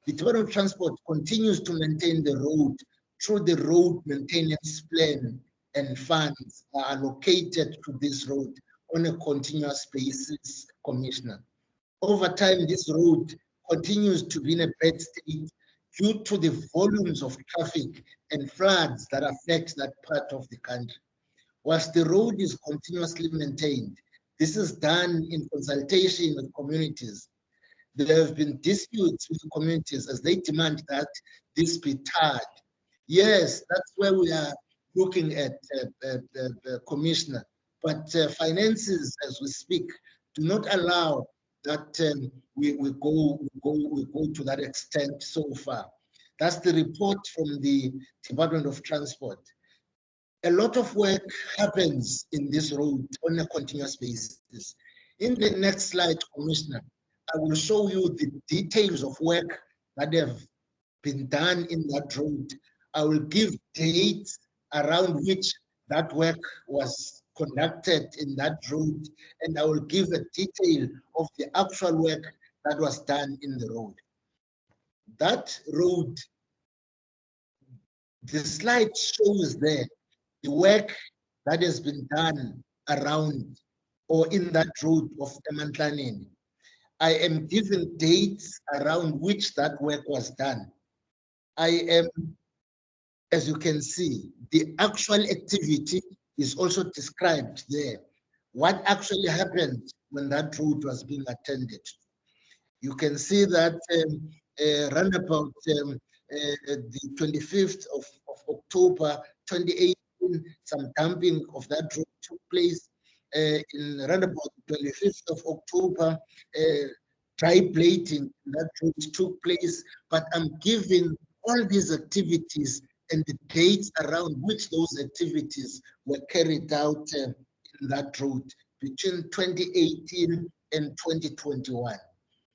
The Department of Transport continues to maintain the road through the road maintenance plan, and funds are allocated to this road on a continuous basis, Commissioner. Over time, this road continues to be in a bad state due to the volumes of traffic and floods that affect that part of the country. Whilst the road is continuously maintained, this is done in consultation with communities. There have been disputes with the communities as they demand that this be tarred. Yes, that's where we are looking at, Commissioner. But finances, as we speak, do not allow that we go to that extent so far. That's the report from the Department of Transport. A lot of work happens in this road on a continuous basis. In the next slide, Commissioner, I will show you the details of work that have been done in that road. I will give dates around which that work was conducted in that road, and I will give a detail of the actual work that was done in the road. That road, the slide shows there the work that has been done around or in that road of Emantlaneni. I am given dates around which that work was done. I am, as you can see, the actual activity is also described there. What actually happened when that road was being attended. You can see that round about the 25th of October 2018, some dumping of that road took place. In round about the 25th of October, dry plating that road took place. But I'm giving all these activities and the dates around which those activities were carried out in that road between 2018 and 2021.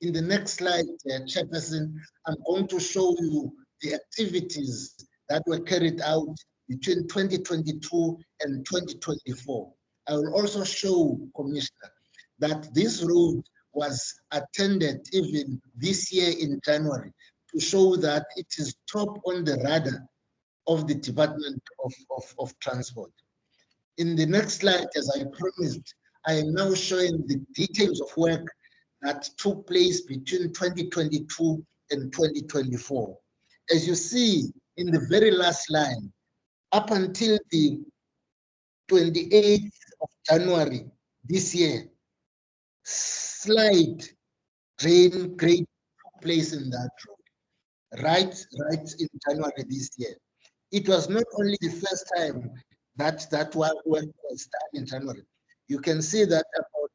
In the next slide, Chairperson, I'm going to show you the activities that were carried out between 2022 and 2024. I will also show, Commissioner, that this road was attended even this year in January to show that it is top on the radar of the Department of Transport. In the next slide, as I promised, I am now showing the details of work that took place between 2022 and 2024. As you see in the very last line, up until the 28th of January this year, slight drain grade took place in that road, right in January this year. It was not only the first time that work was done in January. You can see that about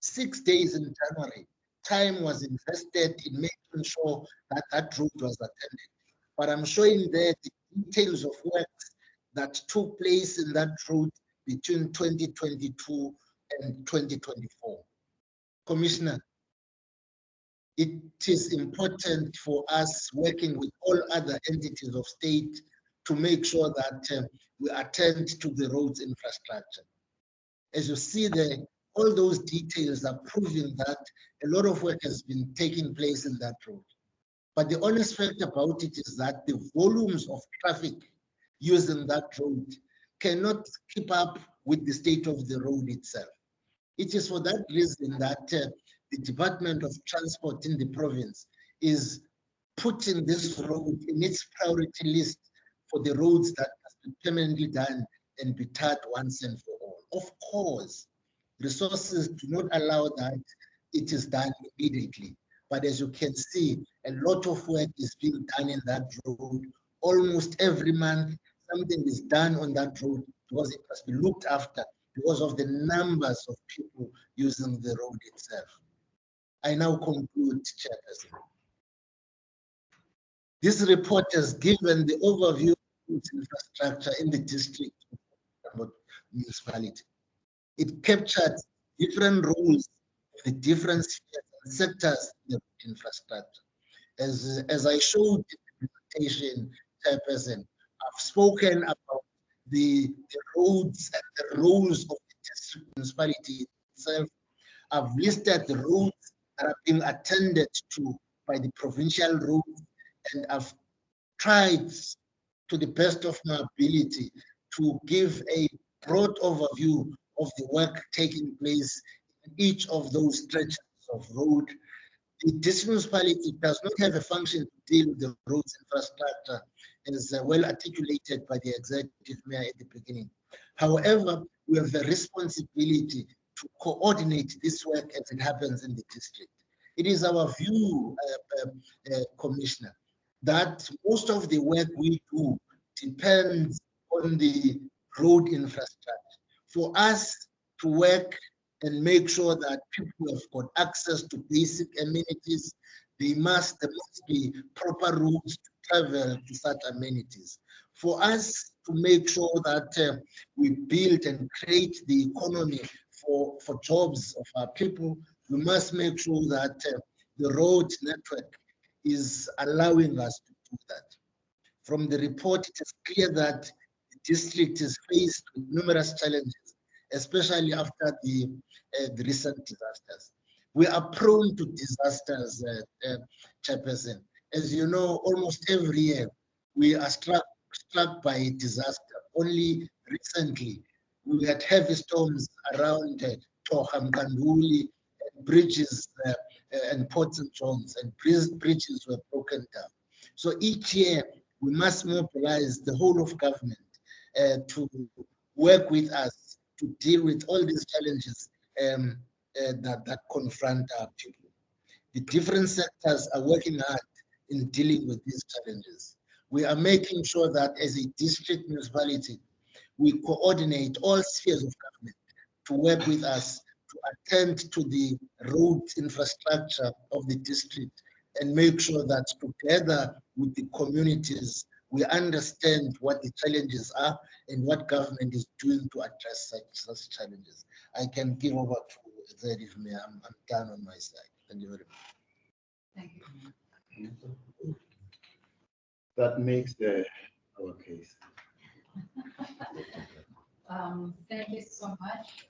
6 days in January, time was invested in making sure that that route was attended. But I'm showing there the details of works that took place in that route between 2022 and 2024. Commissioner, it is important for us working with all other entities of state to make sure that we attend to the roads infrastructure. As you see there, all those details are proving that a lot of work has been taking place in that road. But the honest fact about it is that the volumes of traffic using that road cannot keep up with the state of the road itself. It is for that reason that the Department of Transport in the province is putting this road in its priority list for the roads that must be permanently done and be tarred once and for all. Of course, resources do not allow that it is done immediately. But as you can see, a lot of work is being done in that road. Almost every month, something is done on that road because it must be looked after because of the numbers of people using the road itself. I now conclude, Chairperson. This report has given the overview of infrastructure in the district of municipality. It captured different roles in the different spheres and sectors in the infrastructure. As I showed in the presentation, Chairperson, I've spoken about the roads and the roles of the district municipality itself. I've listed the roads that are being attended to by the provincial roads, and I've tried to the best of my ability to give a broad overview of the work taking place in each of those stretches of road. The district municipality does not have a function to deal with the roads infrastructure, as well articulated by the executive mayor at the beginning. However, we have the responsibility to coordinate this work as it happens in the district. It is our view, Commissioner, that most of the work we do depends on the road infrastructure. For us to work and make sure that people have got access to basic amenities, there must be proper routes to travel to such amenities. For us to make sure that we build and create the economy for jobs of our people, we must make sure that the road network is allowing us to do that. From the report, it is clear that the district is faced with numerous challenges, especially after the recent disasters. We are prone to disasters, Chairperson. As you know, almost every year we are struck by a disaster. Only recently we had heavy storms around Toha, Mkanduli, bridges and ports and zones, and bridges were broken down. So each year we must mobilize the whole of government to work with us to deal with all these challenges that confront our people. The different sectors are working hard in dealing with these challenges. We are making sure that as a district municipality, we coordinate all spheres of government to work with us to attend to the road infrastructure of the district and make sure that together with the communities, we understand what the challenges are and what government is doing to address such challenges. I can give over to Zed if may. I'm done on my side. Thank you very much. Thank you. That makes our case. Thank you so much.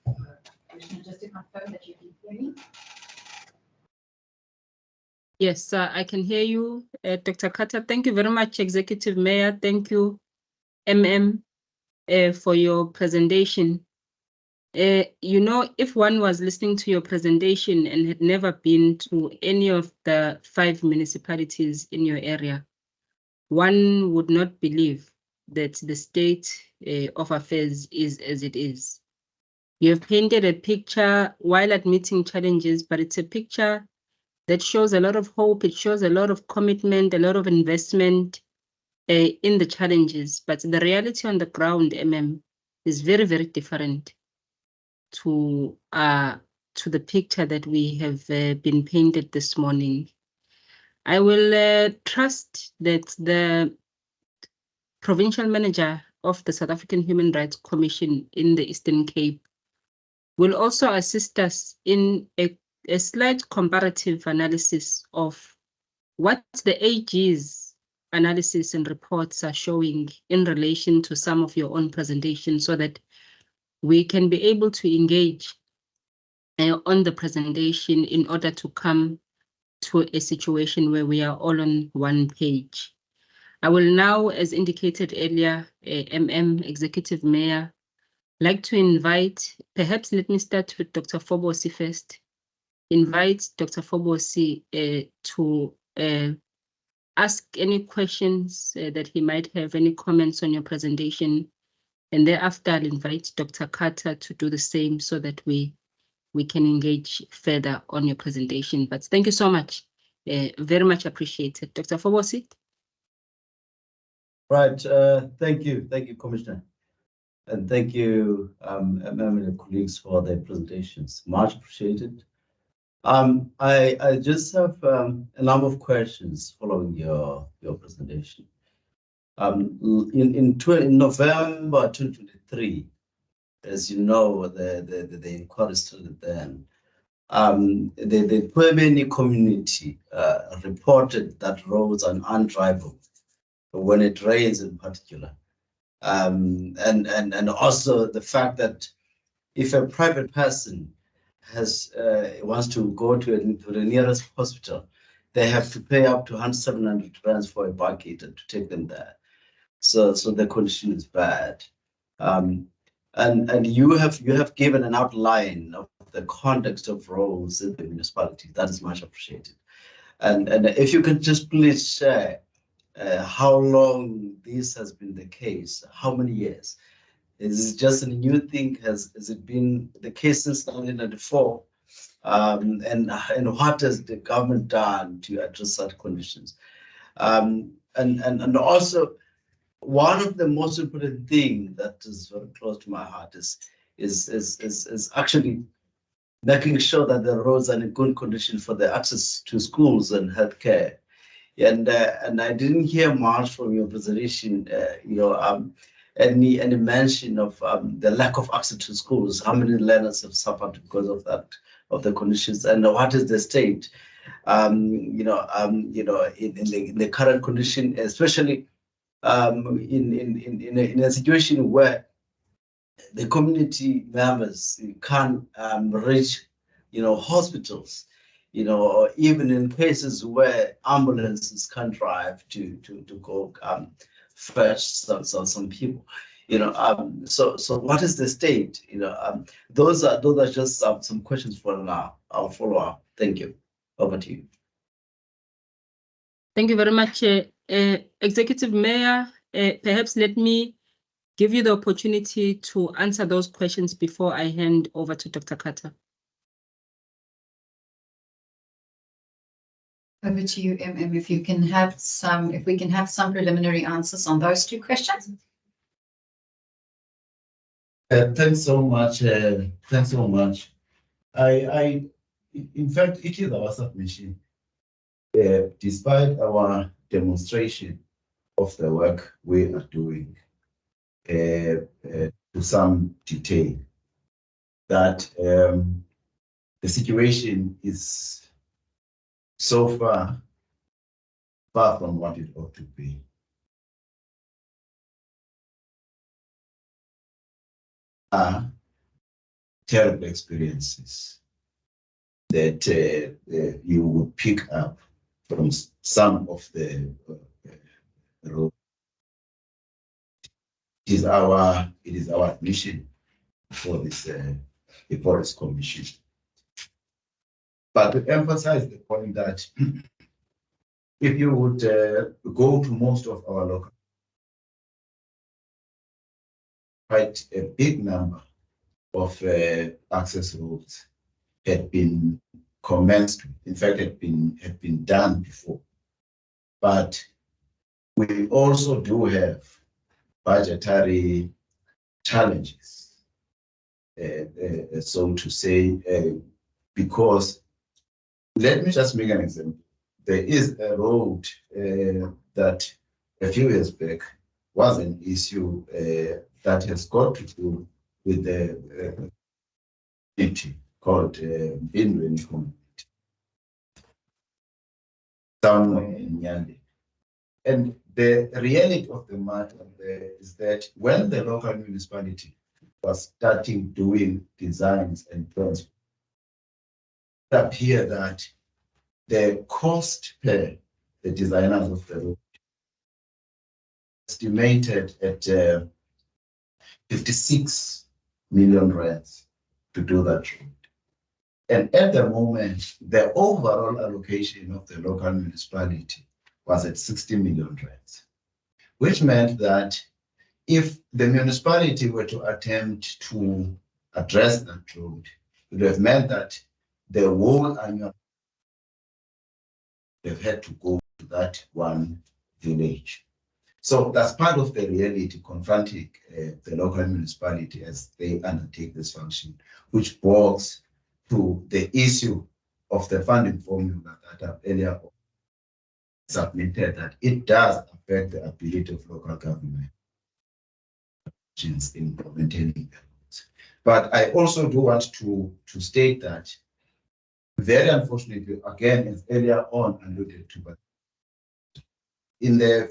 Commissioner, just to confirm that you can hear me. Yes, I can hear you, Dr. Carter. Thank you very much, Executive Mayor. Thank you, MM, for your presentation. You know, if one was listening to your presentation and had never been to any of the 5 municipalities in your area, one would not believe that the state of affairs is as it is. You have painted a picture while admitting challenges, but it's a picture that shows a lot of hope. It shows a lot of commitment, a lot of investment in the challenges. But the reality on the ground, MM, is very, very different to the picture that we have been painted this morning. I will trust that the provincial manager of the South African Human Rights Commission in the Eastern Cape will also assist us in a slight comparative analysis of what the AG's analysis and reports are showing in relation to some of your own presentations, so that we can be able to engage on the presentation in order to come to a situation where we are all on one page. I will now, as indicated earlier, MM, Executive Mayor, like to invite, perhaps let me start with Dr. Fobosi first. Invite Dr. Fobosi to ask any questions that he might have, any comments on your presentation. And thereafter, I'll invite Dr. Carter to do the same so that we can engage further on your presentation. But thank you so much. Very much appreciated. Dr. Fobosi. Right. Thank you, Commissioner. And thank you, and colleagues for their presentations. Much appreciated. I just have a number of questions following your presentation. In November 2023, as you know, the inquiry started then. The Puebeni community reported that roads are undrivable when it rains, in particular. And also the fact that if a private person wants to go to the nearest hospital, they have to pay up to 700 rands for a bucket to take them there. So the condition is bad. And you have given an outline of the context of roads in the municipality. That is much appreciated. And if you can just please share how long this has been the case, how many years? Is it just a new thing? Has it been the case since 1994? And what has the government done to address such conditions? And also, one of the most important things that is very close to my heart is actually making sure that the roads are in good condition for the access to schools and healthcare. And I didn't hear much from your presentation, any mention of the lack of access to schools. How many learners have suffered because of that, of the conditions, and what is the state? In the current condition, especially in a situation where the community members can't reach, hospitals, or even in cases where ambulances can't drive to go fetch some people, so what is the state? Those are just some questions for now. I'll follow up. Thank you. Over to you. Thank you very much, Executive Mayor. Perhaps let me give you the opportunity to answer those questions before I hand over to Dr. Carter. Over to you, if we can have some preliminary answers on those two questions. Thanks so much. Thanks so much. In fact, it is our submission. Despite our demonstration of the work we are doing, to some detail, that the situation is so far from what it ought to be. Terrible experiences that you would pick up from some of the roads. It is our mission for this commission. But to emphasize the point that if you would go to most of our local, quite a big number of access roads had been commenced. In fact, had been done before. But we also do have budgetary challenges, so to say, because let me just make an example. There is a road that a few years back was an issue that has got to do with the community called Binweni community, somewhere in Yande. And the reality of the matter is that when the local municipality was starting doing designs and plans, it appeared that the cost per the designers of the road estimated at 56 million rands to do that road. And at the moment, the overall allocation of the local municipality was at 60 million rands, which meant that if the municipality were to attempt to address that road, it would have meant that the whole annual would have had to go to that one village. So that's part of the reality confronting the local municipality as they undertake this function, which boils to the issue of the funding formula that I've earlier submitted, that it does affect the ability of local government in maintaining the roads. But I also do want to state that, very unfortunately, again, as earlier on alluded to, but in the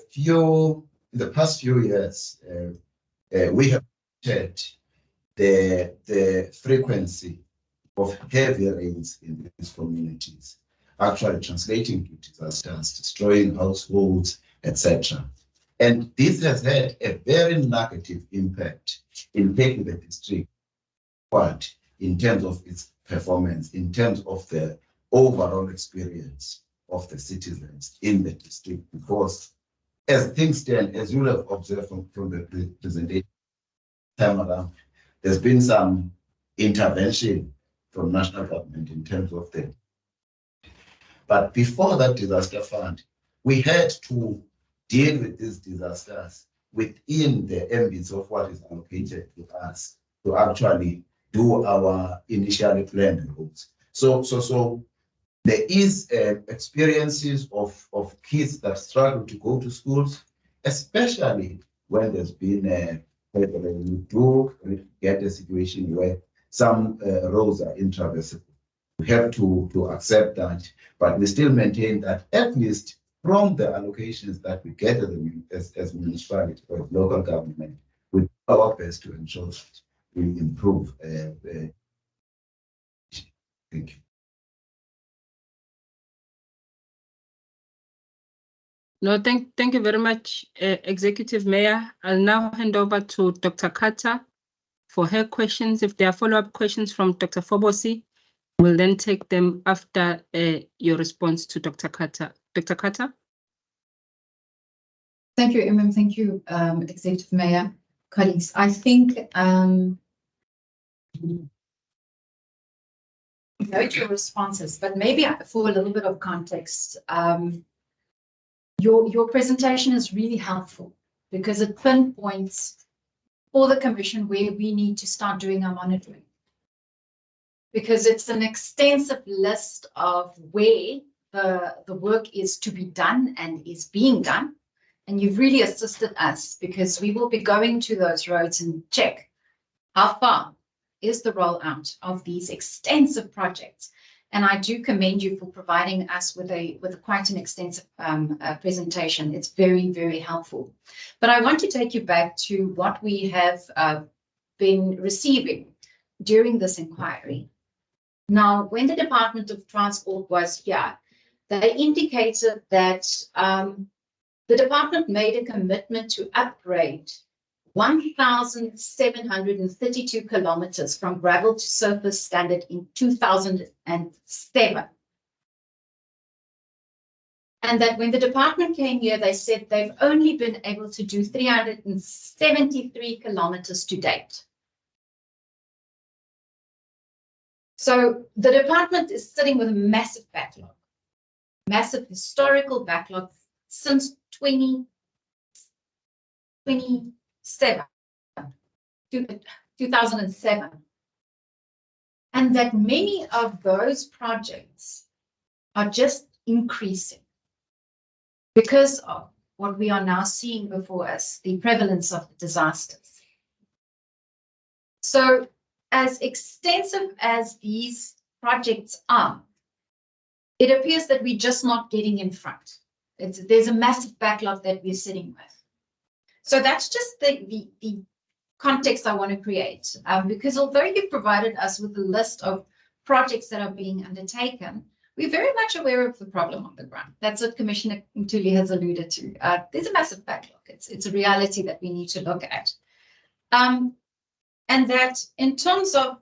past few years, we have had the frequency of heavy rains in these communities, actually translating to disasters, destroying households, etc. And this has had a very negative impact in taking the district forward in terms of its performance, in terms of the overall experience of the citizens in the district, because as things stand, as you have observed from the presentation time around, there's been some intervention from national government in terms of the. But before that disaster fund, we had to deal with these disasters within the ambits of what is allocated to us to actually do our initially planned routes. So there is experiences of kids that struggle to go to schools, especially when there's been we do get a situation where some roads are intraversible. We have to accept that, but we still maintain that at least from the allocations that we get as municipality or local government, we do our best to ensure that we improve. Thank you. No, thank you very much, Executive Mayor. I'll now hand over to Dr. Carter for her questions. If there are follow-up questions from Dr. Fobosi, we'll then take them after your response to Dr. Carter. Dr. Carter? Thank you, Imam. Thank you, Executive Mayor, colleagues. I think note your responses, but maybe for a little bit of context, your presentation is really helpful because it pinpoints for the Commission where we need to start doing our monitoring. Because it's an extensive list of where the work is to be done and is being done. And you've really assisted us because we will be going to those roads and check how far is the rollout of these extensive projects. And I do commend you for providing us with quite an extensive presentation. It's very, very helpful. But I want to take you back to what we have been receiving during this inquiry. Now, when the Department of Transport was here, they indicated that the department made a commitment to upgrade 1,732 kilometers from gravel to surface standard in 2007. And that when the department came here, they said they've only been able to do 373 kilometers to date. So the department is sitting with a massive backlog, massive historical backlog since 2007. And that many of those projects are just increasing because of what we are now seeing before us, the prevalence of the disasters. So as extensive as these projects are, it appears that we're just not getting in front. There's a massive backlog that we're sitting with. So that's just the context I want to create, because although you've provided us with a list of projects that are being undertaken, we're very much aware of the problem on the ground. That's what Commissioner Mtuli has alluded to. There's a massive backlog. It's a reality that we need to look at. And that in terms of,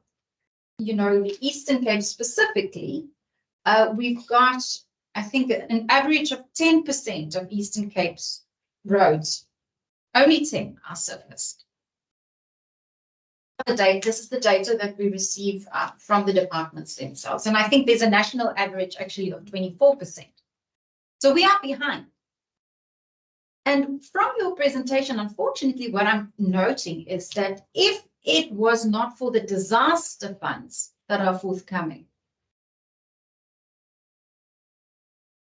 the Eastern Cape specifically, we've got, I think, an average of 10% of Eastern Cape's roads. Only 10 are surfaced. This is the data that we receive from the departments themselves. And I think there's a national average actually of 24%. So we are behind. And from your presentation, unfortunately, what I'm noting is that if it was not for the disaster funds that are forthcoming,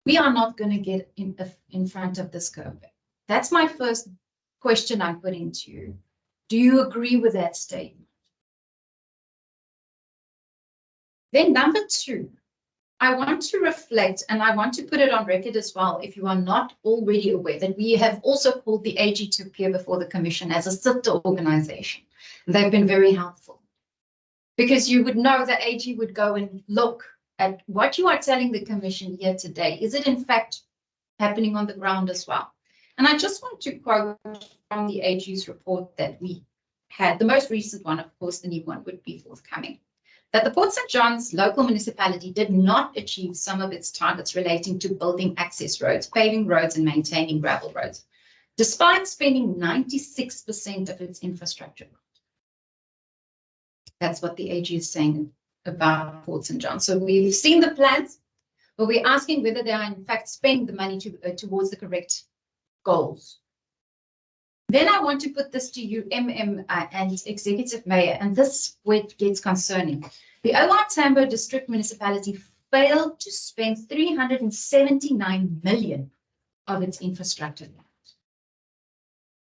we are not going to get in front of this curve. That's my first question I'm putting to you. Do you agree with that statement? Then number two, I want to reflect, and I want to put it on record as well, if you are not already aware, that we have also called the AG to appear before the Commission as a sister organization. They've been very helpful. Because you would know that AG would go and look at what you are telling the Commission here today. Is it in fact happening on the ground as well? And I just want to quote from the AG's report that we had. The most recent one, of course, the new one would be forthcoming. That the Port St. John's local municipality did not achieve some of its targets relating to building access roads, paving roads, and maintaining gravel roads, despite spending 96% of its infrastructure. That's what the AG is saying about Port St. John's. So we've seen the plans, but we're asking whether they are in fact spending the money towards the correct goals. Then I want to put this to you, and Executive Mayor, and this is where it gets concerning. The OR Tambo District Municipality failed to spend 379 million of its infrastructure land,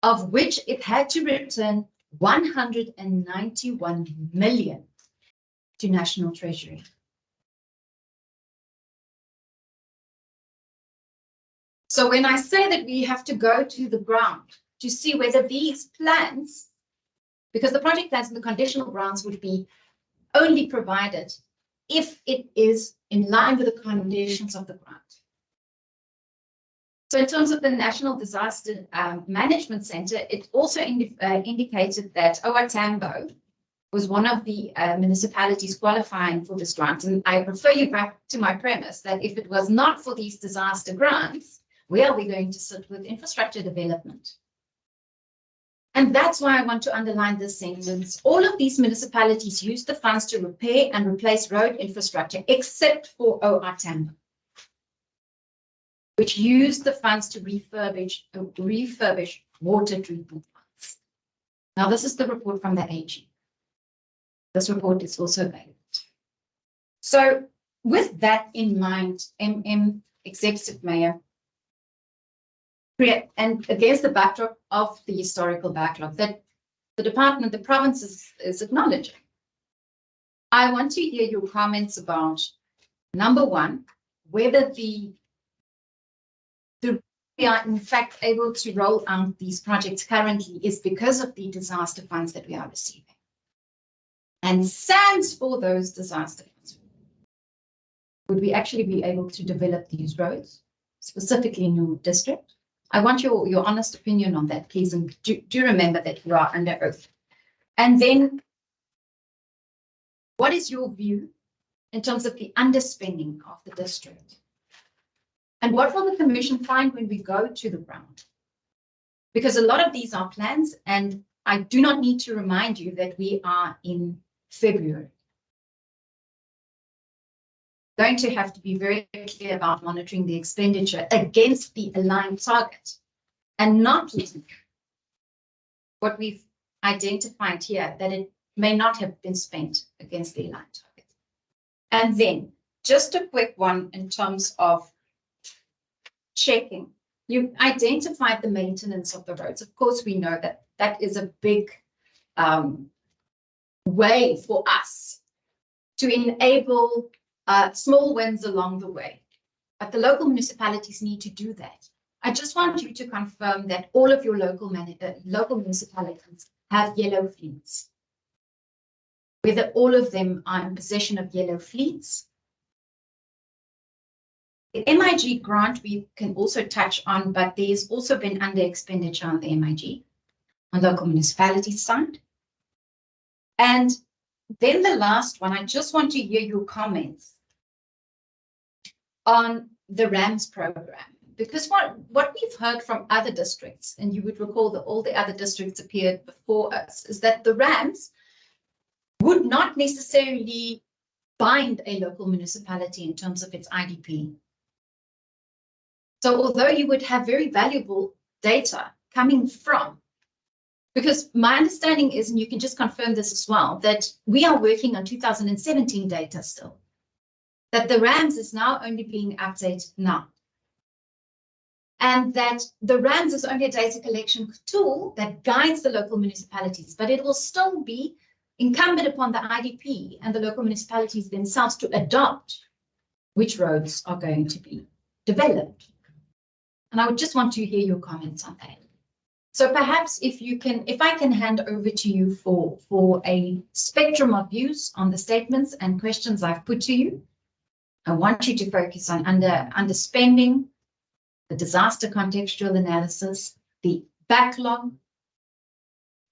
of which it had to return 191 million to National Treasury. So when I say that we have to go to the ground to see whether these plans, because the project plans and the conditional grants would be only provided if it is in line with the conditions of the grant. So in terms of the National Disaster Management Center, it also indicated that OR Tambo was one of the municipalities qualifying for this grant. And I refer you back to my premise that if it was not for these disaster grants, where are we going to sit with infrastructure development? And that's why I want to underline this sentence. All of these municipalities use the funds to repair and replace road infrastructure, except for OR Tambo, which used the funds to refurbish water treatment plants. Now, this is the report from the AG. This report is also available. So with that in mind, Executive Mayor, and against the backdrop of the historical backlog that the department, the province is acknowledging, I want to hear your comments about, number one, whether we are in fact able to roll out these projects currently is because of the disaster funds that we are receiving. And sans for those disaster funds, would we actually be able to develop these roads, specifically in your district? I want your honest opinion on that, please, and do remember that you are under oath. And then, what is your view in terms of the underspending of the district? And what will the Commission find when we go to the ground? Because a lot of these are plans, and I do not need to remind you that we are in February. Going to have to be very clear about monitoring the expenditure against the aligned target and not what we've identified here, that it may not have been spent against the aligned target. And then just a quick one in terms of checking. You identified the maintenance of the roads. Of course, we know that that is a big way for us to enable small wins along the way, but the local municipalities need to do that. I just want you to confirm that all of your local municipalities have yellow fleets, whether all of them are in possession of yellow fleets. The MIG grant we can also touch on, but there's also been under expenditure on the MIG on local municipalities side. And then the last one, I just want to hear your comments on the RAMS program, because what we've heard from other districts, and you would recall that all the other districts appeared before us, is that the RAMS would not necessarily bind a local municipality in terms of its IDP. So although you would have very valuable data coming from, because my understanding is, and you can just confirm this as well, that we are working on 2017 data still, that the RAMS is now only being updated now. And that the RAMS is only a data collection tool that guides the local municipalities, but it will still be incumbent upon the IDP and the local municipalities themselves to adopt which roads are going to be developed. And I would just want to hear your comments on that. So perhaps if I can hand over to you for a spectrum of views on the statements and questions I've put to you. I want you to focus on underspending, the disaster contextual analysis, the backlog,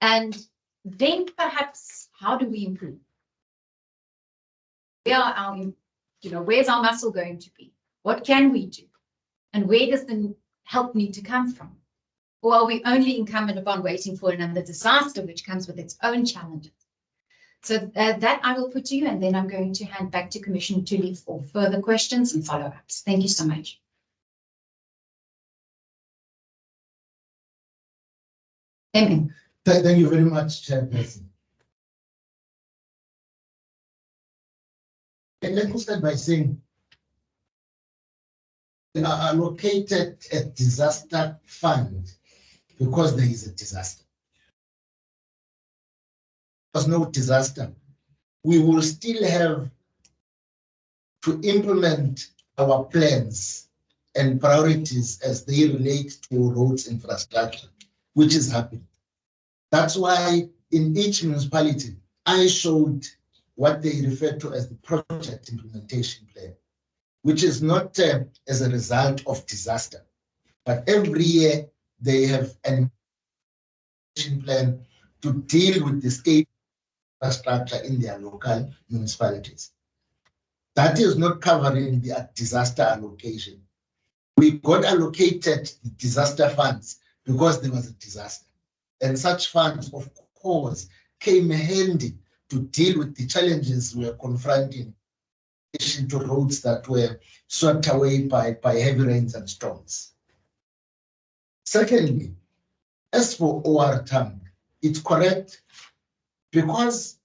and then perhaps how do we improve? Where's our muscle going to be? What can we do? And where does the help need to come from? Or are we only incumbent upon waiting for another disaster, which comes with its own challenges? So that I will put to you, and then I'm going to hand back to Commissioner Tuli for further questions and follow-ups. Thank you so much. Amen. Thank you very much, Chairperson. And let me start by saying we are allocated a disaster fund because there is a disaster. There's no disaster. We will still have to implement our plans and priorities as they relate to roads infrastructure, which is happening. That's why in each municipality, I showed what they refer to as the project implementation plan, which is not as a result of disaster, but every year they have an implementation plan to deal with the state infrastructure in their local municipalities. That is not covering the disaster allocation. We got allocated the disaster funds because there was a disaster. And such funds, of course, came handy to deal with the challenges we were confronting to roads that were swept away by heavy rains and storms. Secondly, as for OR Tambo, it's correct because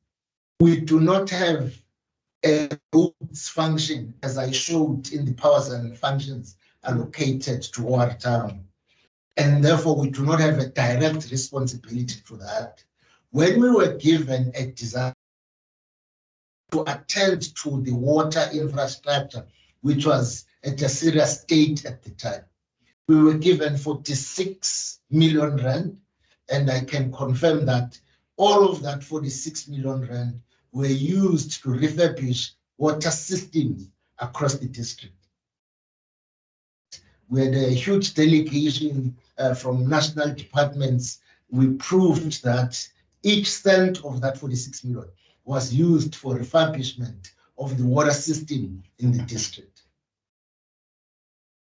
we do not have a roads function, as I showed in the powers and functions allocated to OR Tambo, and therefore we do not have a direct responsibility for that. When we were given a desire to attend to the water infrastructure, which was at a serious state at the time, we were given 46 million rand, and I can confirm that all of that 46 million rand were used to refurbish water systems across the district. We had a huge delegation from national departments. We proved that each cent of that 46 million was used for refurbishment of the water system in the district.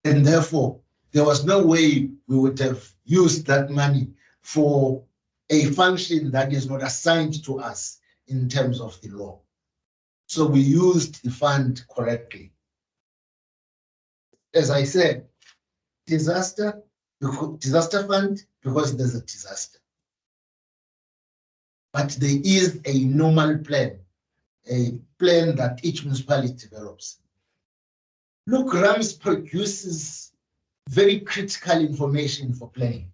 And therefore, there was no way we would have used that money for a function that is not assigned to us in terms of the law. So we used the fund correctly. As I said, disaster fund because there's a disaster. But there is a normal plan, a plan that each municipality develops. Look, RAMS produces very critical information for planning.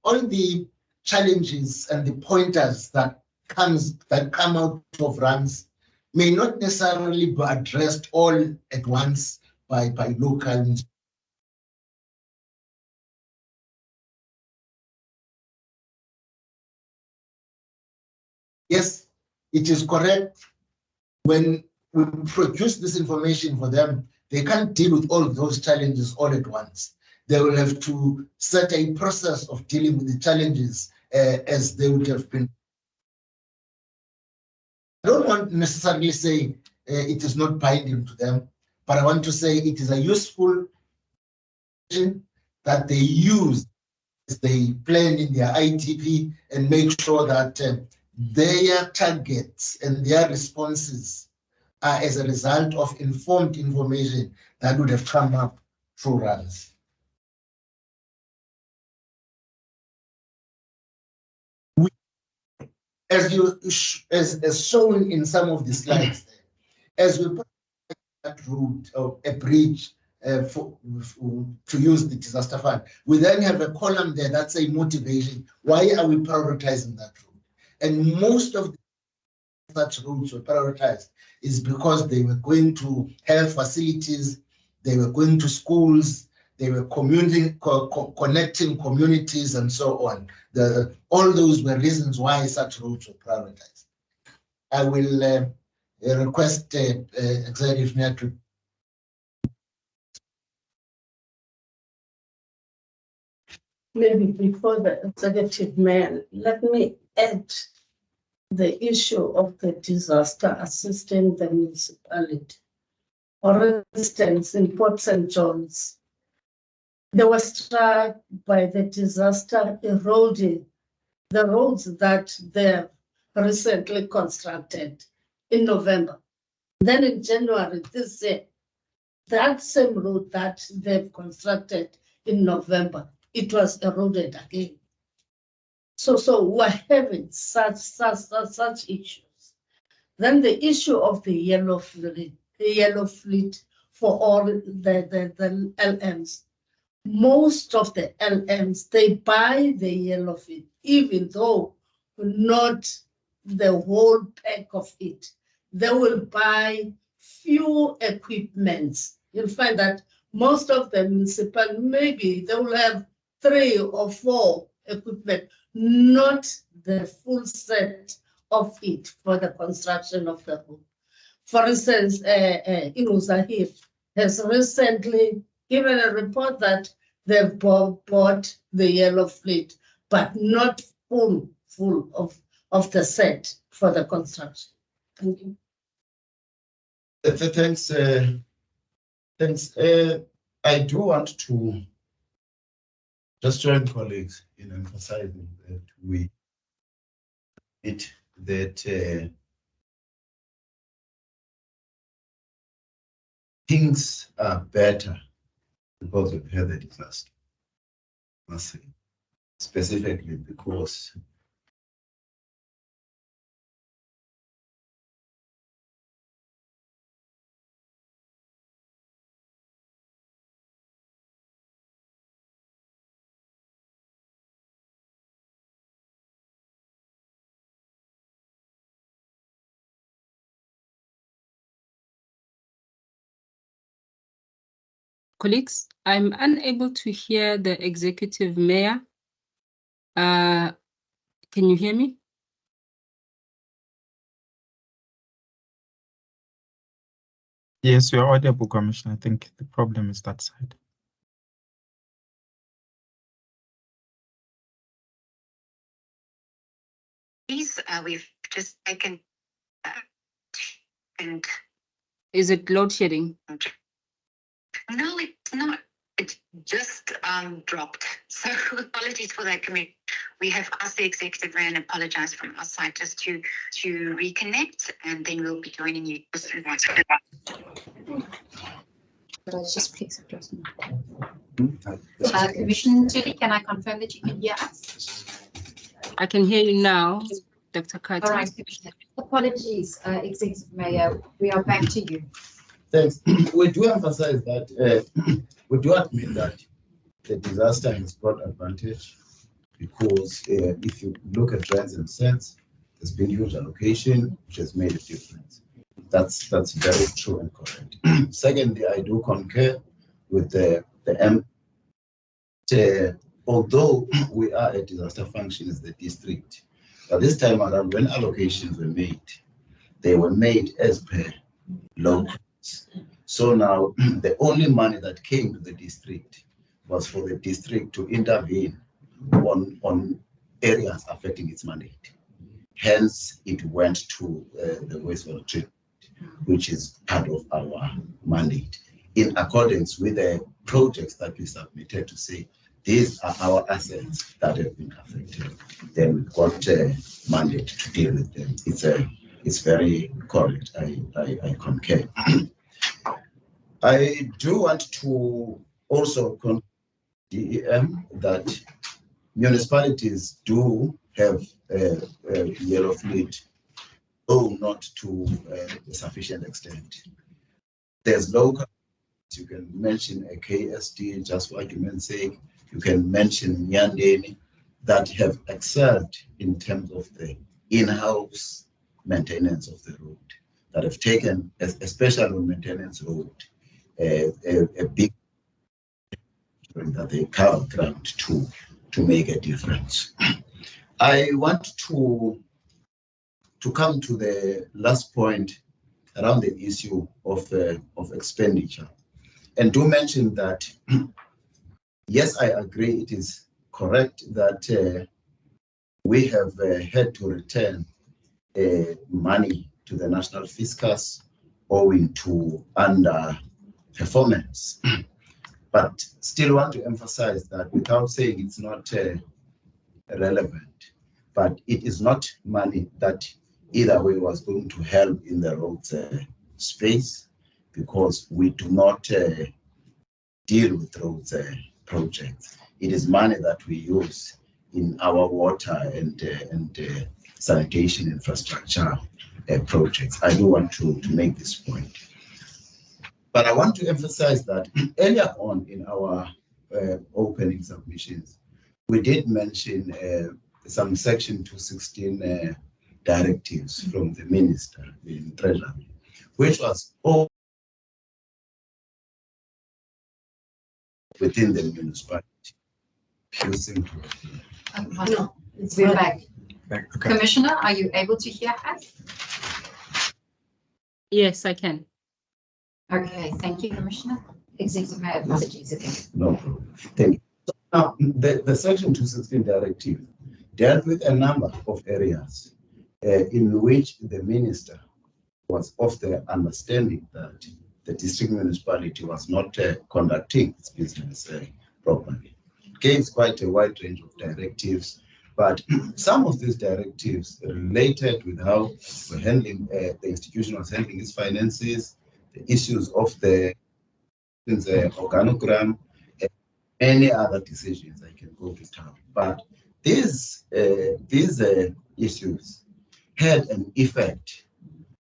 All the challenges and the pointers that come out of RAMS may not necessarily be addressed all at once by local. Yes, it is correct. When we produce this information for them, they can't deal with all of those challenges all at once. They will have to set a process of dealing with the challenges as they would have been. I don't want to necessarily say it is not binding to them, but I want to say it is a useful that they use as they plan in their ITP and make sure that their targets and their responses are as a result of informed information that would have come up through RAMS. As shown in some of the slides, as we put that route or a bridge to use the disaster fund, we then have a column there that's a motivation. Why are we prioritizing that route? And most of such routes were prioritized is because they were going to health facilities, they were going to schools, they were connecting communities and so on. All those were reasons why such routes were prioritized. I will request Executive Mayor to. Maybe before the Executive Mayor, let me add the issue of the disaster assisting the municipality. For instance, in Port St. John's, they were struck by the disaster eroding the roads that they recently constructed in November. Then in January this year, that same road that they've constructed in November it was eroded again. So we're having such issues. Then the issue of the yellow fleet for all the LMs. Most of the LMs, they buy the yellow fleet, even though not the whole pack of it. They will buy few equipments. You'll find that most of the municipal, maybe they will have 3 or 4 equipment, not the full set of it for the construction of the road. For instance, Inuzahir has recently given a report that they've bought the yellow fleet, but not full of the set for the construction. Thank you. Thanks. Thanks. I do want to just join colleagues in emphasizing that we admit that things are better because we've had the disaster. Specifically because Colleagues, I'm unable to hear the executive mayor. Can you hear me? Yes, you're audible, Commissioner. I think the problem is that side. Please, we've just taken and Is it load shedding? no, it's not. It just dropped. So apologies for that, Commissioner. We have asked the executive and apologize from our side just to reconnect, and then we'll be joining you. Just please address me. Commissioner Julie, can I confirm that you can hear us? I can hear you now, Dr. Carter. All right, Commissioner. Apologies, Executive Mayor. We are back to you. thanks. We do emphasize that we do admit that the disaster has brought advantage because if you look at trends and sets, there's been huge allocation, which has made a difference. That's very true and correct. Secondly, I do concur with the although we are a disaster function as the district, but this time around when allocations were made, they were made as per locals. So now the only money that came to the district was for the district to intervene on areas affecting its mandate. Hence, it went to the wastewater treatment, which is part of our mandate, in accordance with the projects that we submitted to say, these are our assets that have been affected. Then we've got a mandate to deal with them. It's very correct. I concur. I do want to also concur DEM that municipalities do have a yellow fleet, though not to a sufficient extent. There's local, you can mention a KSD, just for argument's sake. You can mention Nyandeni, that have excelled in terms of the in-house maintenance of the road, that have taken, especially on maintenance road, a big that they cover ground to make a difference. I want to come to the last point around the issue of expenditure, and do mention that yes, I agree, it is correct that we have had to return money to the national fiscus owing to underperformance. But still want to emphasize that without saying it's not relevant, but it is not money that either way was going to help in the roads space, because we do not deal with roads projects. It is money that we use in our water and sanitation infrastructure projects. I do want to make this point. But I want to emphasize that earlier on in our opening submissions, we did mention some Section 216 directives from the Minister in Treasury, which was all within the municipality. You seem to No, We're back. Okay. Commissioner, are you able to hear us? Yes, I can. Okay, thank you, Commissioner. Executive Mayor, apologies again. No problem. Thank you. So now, the Section 216 directive dealt with a number of areas in which the minister was of the understanding that the district municipality was not conducting its business properly. It gave quite a wide range of directives, but some of these directives related with how we're handling, the institution was handling its finances, the issues of the organogram, any other decisions I can go to town. But these issues had an effect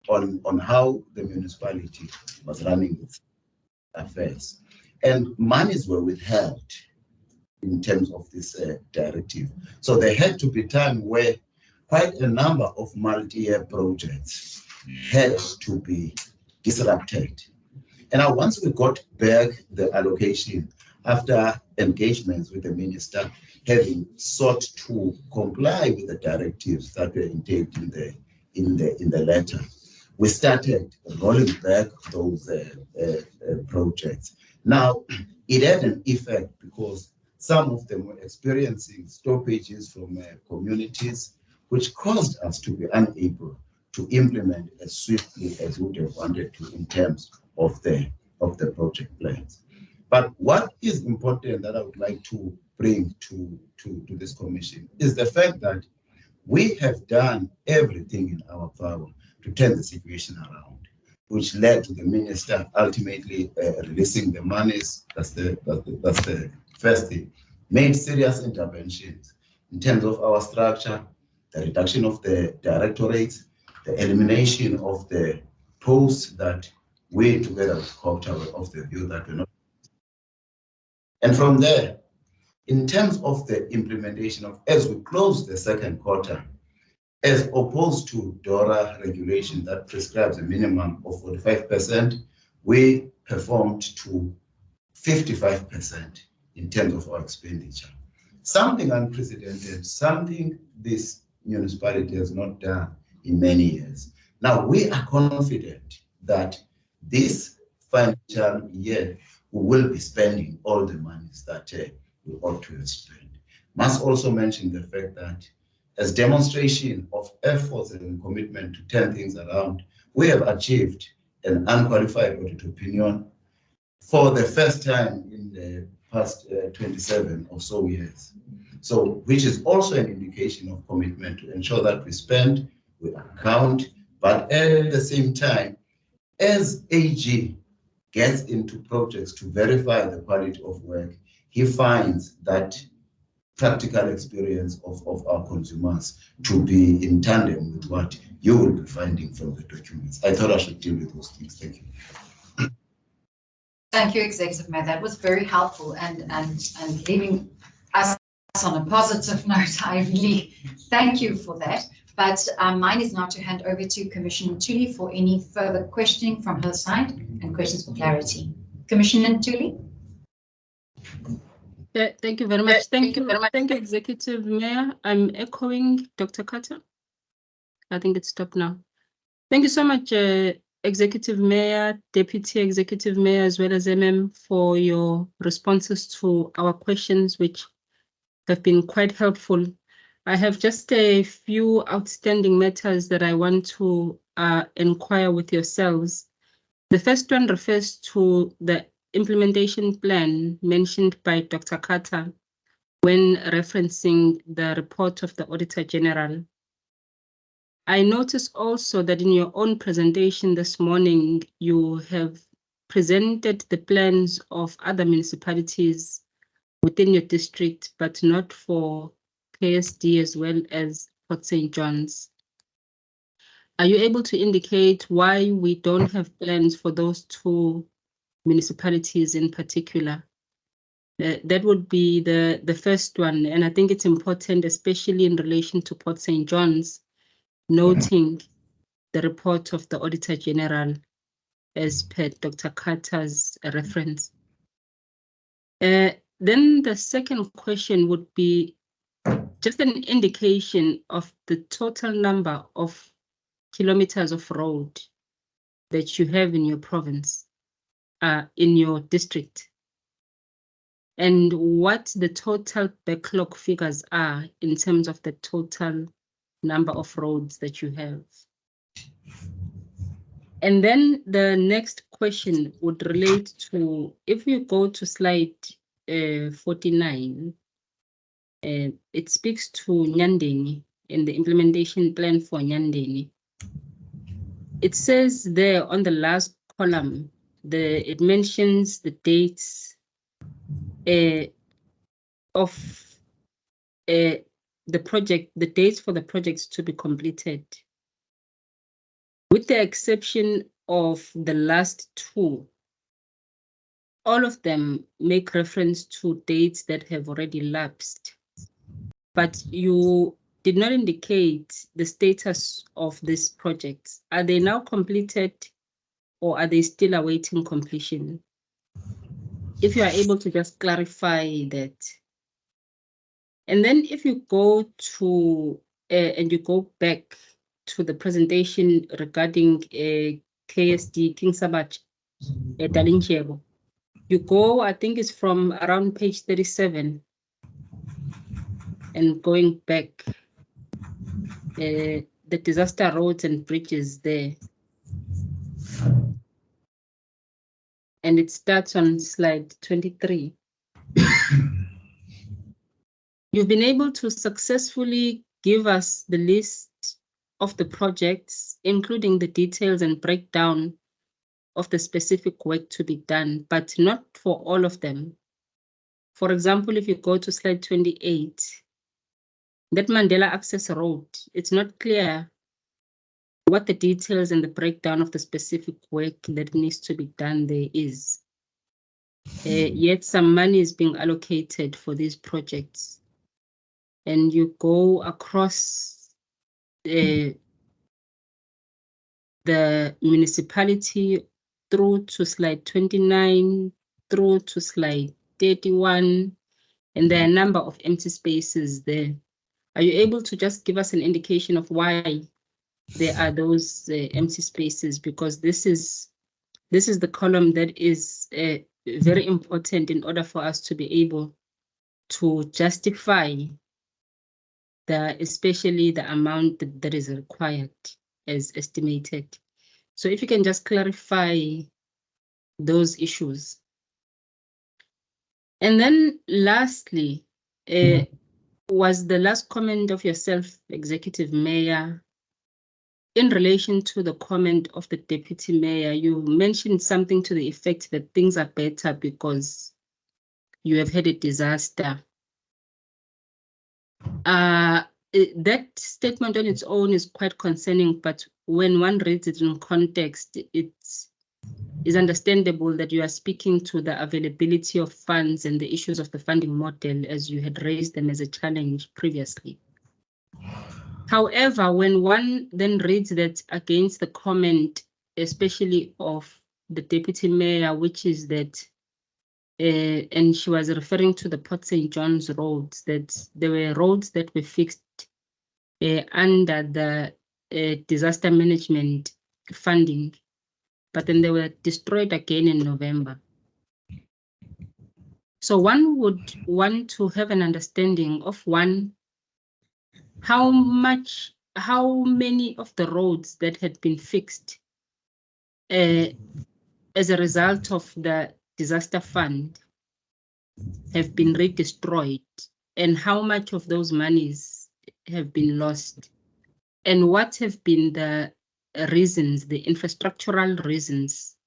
on how the municipality was running its affairs. And monies were withheld in terms of this directive. So there had to be time where quite a number of multi-year projects had to be disrupted. And now once we got back the allocation, after engagements with the minister, having sought to comply with the directives that were entailed in the letter, we started rolling back those projects. Now, it had an effect because some of them were experiencing stoppages from communities, which caused us to be unable to implement as swiftly as we would have wanted to in terms of the project plans. But what is important that I would like to bring to this commission is the fact that we have done everything in our power to turn the situation around, which led to the minister ultimately releasing the monies. That's the first thing. Made serious interventions in terms of our structure, the reduction of the directorates, the elimination of the posts that we together with COPTA were of the view that we're not. And from there, in terms of the implementation of, as we close the second quarter, as opposed to DORA regulation that prescribes a minimum of 45%, we performed to 55% in terms of our expenditure. Something unprecedented, something this municipality has not done in many years. Now, we are confident that this financial year, we will be spending all the monies that we ought to have spent. Must also mention the fact that as demonstration of efforts and commitment to turn things around, we have achieved an unqualified audit opinion for the first time in the past 27 or so years. So, which is also an indication of commitment to ensure that we spend, we account, but at the same time, as AG gets into projects to verify the quality of work, he finds that practical experience of our consumers to be in tandem with what you will be finding from the documents. I thought I should deal with those things. Thank you. Thank you, Executive Mayor. That was very helpful and leaving us on a positive note. I really thank you for that. But mine is now to hand over to Commissioner Ntuli for any further questioning from her side and questions for clarity. Commissioner Ntuli. Thank you very much. Thank you very much. Thank you, Executive Mayor. I'm echoing Dr. Carter. I think it's stopped now. Thank you so much, Executive Mayor, Deputy Executive Mayor, as well as MM, for your responses to our questions, which have been quite helpful. I have just a few outstanding matters that I want to inquire with yourselves. The first one refers to the implementation plan mentioned by Dr. Carter when referencing the report of the Auditor General. I noticed also that in your own presentation this morning, you have presented the plans of other municipalities within your district, but not for KSD as well as Port St. John's. Are you able to indicate why we don't have plans for those two municipalities in particular? That would be the first one. And I think it's important, especially in relation to Port St. John's, noting the report of the Auditor General as per Dr. Carter's reference. Then the second question would be just an indication of the total number of kilometers of road that you have in your province, in your district, and what the total backlog figures are in terms of the total number of roads that you have. And then the next question would relate to, if you go to slide 49, it speaks to Nyandeni and the implementation plan for Nyandeni. It says there on the last column, it mentions the dates of the project, the dates for the projects to be completed. With the exception of the last two, all of them make reference to dates that have already lapsed. But you did not indicate the status of these projects. Are they now completed or are they still awaiting completion? If you are able to just clarify that. And then if you go to, and you go back to the presentation regarding KSD, King Sabach, Dalinchego, you go, I think it's from around page 37 and going back, the disaster roads and bridges there. And it starts on slide 23. You've been able to successfully give us the list of the projects, including the details and breakdown of the specific work to be done, but not for all of them. For example, if you go to slide 28, that Mandela Access Road, it's not clear what the details and the breakdown of the specific work that needs to be done there is. Yet some money is being allocated for these projects. And you go across the municipality through to slide 29, through to slide 31, and there are a number of empty spaces there. Are you able to just give us an indication of why there are those empty spaces? Because this is the column that is very important in order for us to be able to justify especially the amount that is required as estimated. So if you can just clarify those issues. And then lastly, was the last comment of yourself, Executive Mayor, in relation to the comment of the Deputy Mayor. You mentioned something to the effect that things are better because you have had a disaster. That statement on its own is quite concerning, but when one reads it in context, it is understandable that you are speaking to the availability of funds and the issues of the funding model as you had raised them as a challenge previously. However, when one then reads that against the comment, especially of the Deputy Mayor, which is that, and she was referring to the Port St. John's roads, that there were roads that were fixed under the disaster management funding, but then they were destroyed again in November. So one would want to have an understanding of, one, how many of the roads that had been fixed as a result of the disaster fund have been redestroyed, and how much of those monies have been lost, and what have been the reasons, the infrastructural reasons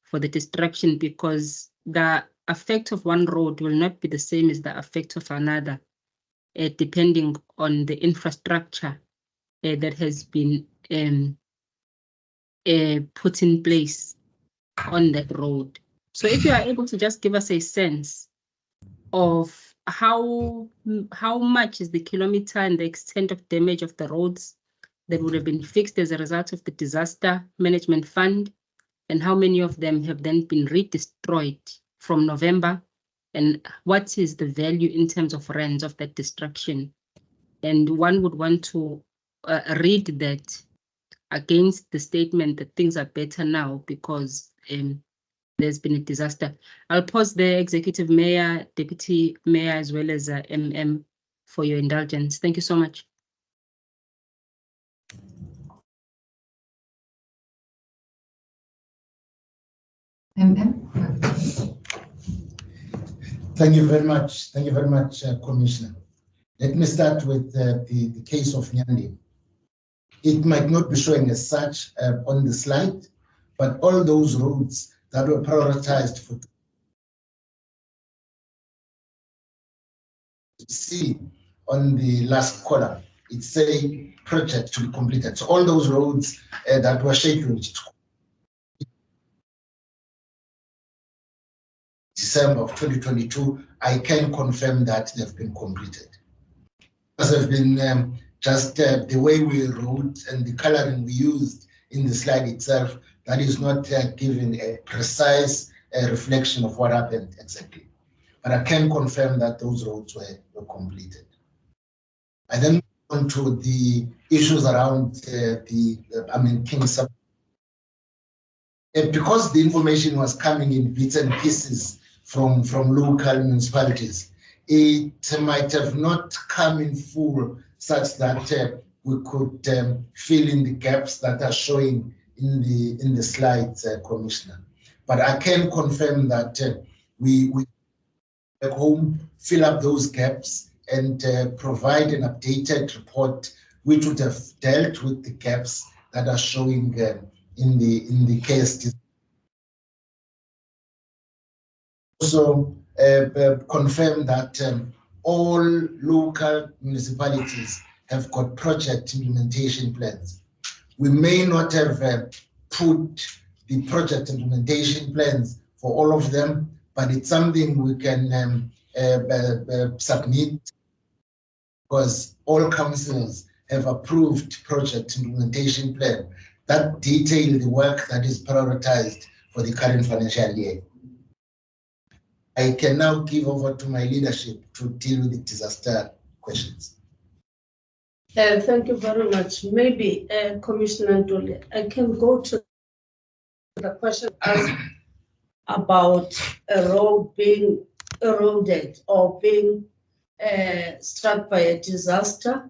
for the destruction, because the effect of one road will not be the same as the effect of another, depending on the infrastructure that has been put in place on that road. So if you are able to just give us a sense of how much is the kilometer and the extent of damage of the roads that would have been fixed as a result of the disaster management fund, and how many of them have then been redestroyed from November, and what is the value in terms of rands of that destruction. And one would want to read that against the statement that things are better now because there's been a disaster. I'll pause there, Executive Mayor, Deputy Mayor, as well as MM, for your indulgence. Thank you so much. Thank you very much. Thank you very much, Commissioner. Let me start with the case of Nyandi. It might not be showing as such on the slide, but all those roads that were prioritized for see on the last column, it's a project to be completed. So all those roads that were scheduled to December of 2022, I can confirm that they've been completed. As have been just the way we wrote and the coloring we used in the slide itself, that is not giving a precise reflection of what happened exactly. But I can confirm that those roads were completed. I then move on to the issues around King's. Because the information was coming in bits and pieces from local municipalities, it might have not come in full such that we could fill in the gaps that are showing in the slides, Commissioner. But I can confirm that we at home fill up those gaps and provide an updated report which would have dealt with the gaps that are showing in the case. Also confirm that all local municipalities have got project implementation plans. We may not have put the project implementation plans for all of them, but it's something we can submit because all councils have approved project implementation plan that detail the work that is prioritized for the current financial year. I can now give over to my leadership to deal with the disaster questions. Thank you very much. Maybe Commissioner Nduli, I can go to the question asked about a road being eroded or being struck by a disaster.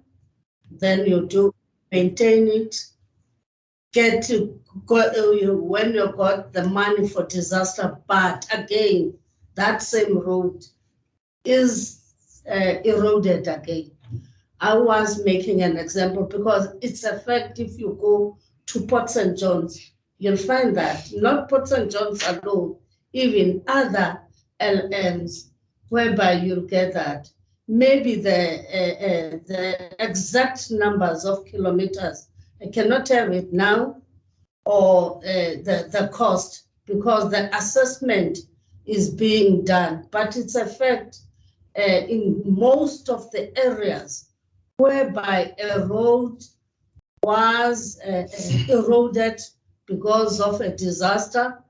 Then you do maintain it, when you got the money for disaster, but again, that same road is eroded again. I was making an example because it's a fact. If you go to Port St. John's, you'll find that not Port St. John's alone, even other LMs, whereby you'll get that maybe the exact numbers of kilometers, I cannot tell it now, or the cost, because the assessment is being done, but it's a fact in most of the areas whereby a road was eroded because of a disaster,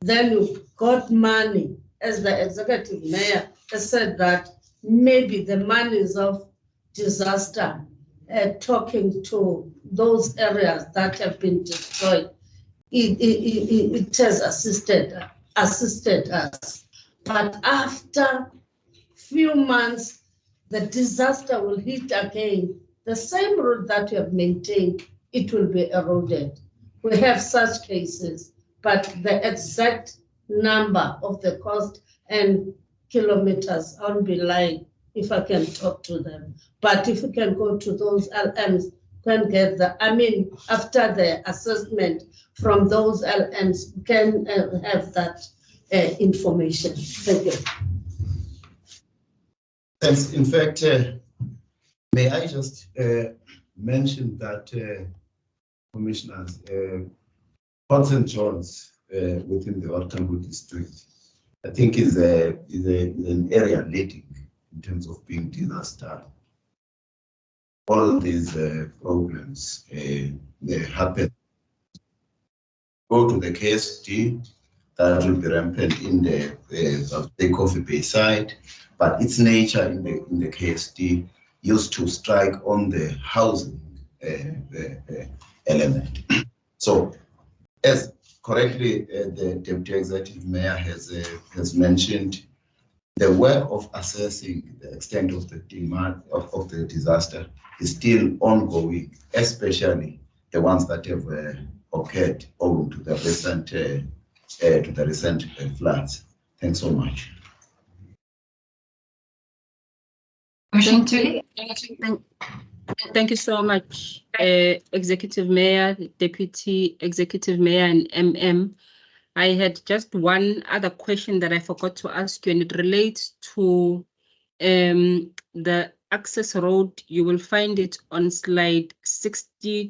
then you got money, as the executive mayor has said, that maybe the monies of disaster talking to those areas that have been destroyed, it has assisted us. But after few months, the disaster will hit again. The same road that you have maintained, it will be eroded. We have such cases, but the exact number of the cost and kilometers, I'll be lying if I can talk to them. But if you can go to those LMs, can get after the assessment from those LMs, can have that information. Thank you. Thanks. In fact, may I just mention that commissioners, Port St. John's within the Tambo district, I think is an area leading in terms of being disaster. All these problems they happen. Go to the KSD, that will be rampant in the Coffee Bay side, but its nature in the KSD used to strike on the housing element. So, as correctly the Deputy Executive Mayor has mentioned, the work of assessing the extent of the demand of the disaster is still ongoing, especially the ones that have occurred owing to the recent floods. Thanks so much. Thank you so much, Executive Mayor, Deputy Executive Mayor, and MM. I had just one other question that I forgot to ask you, and it relates to the access road. You will find it on slide 62.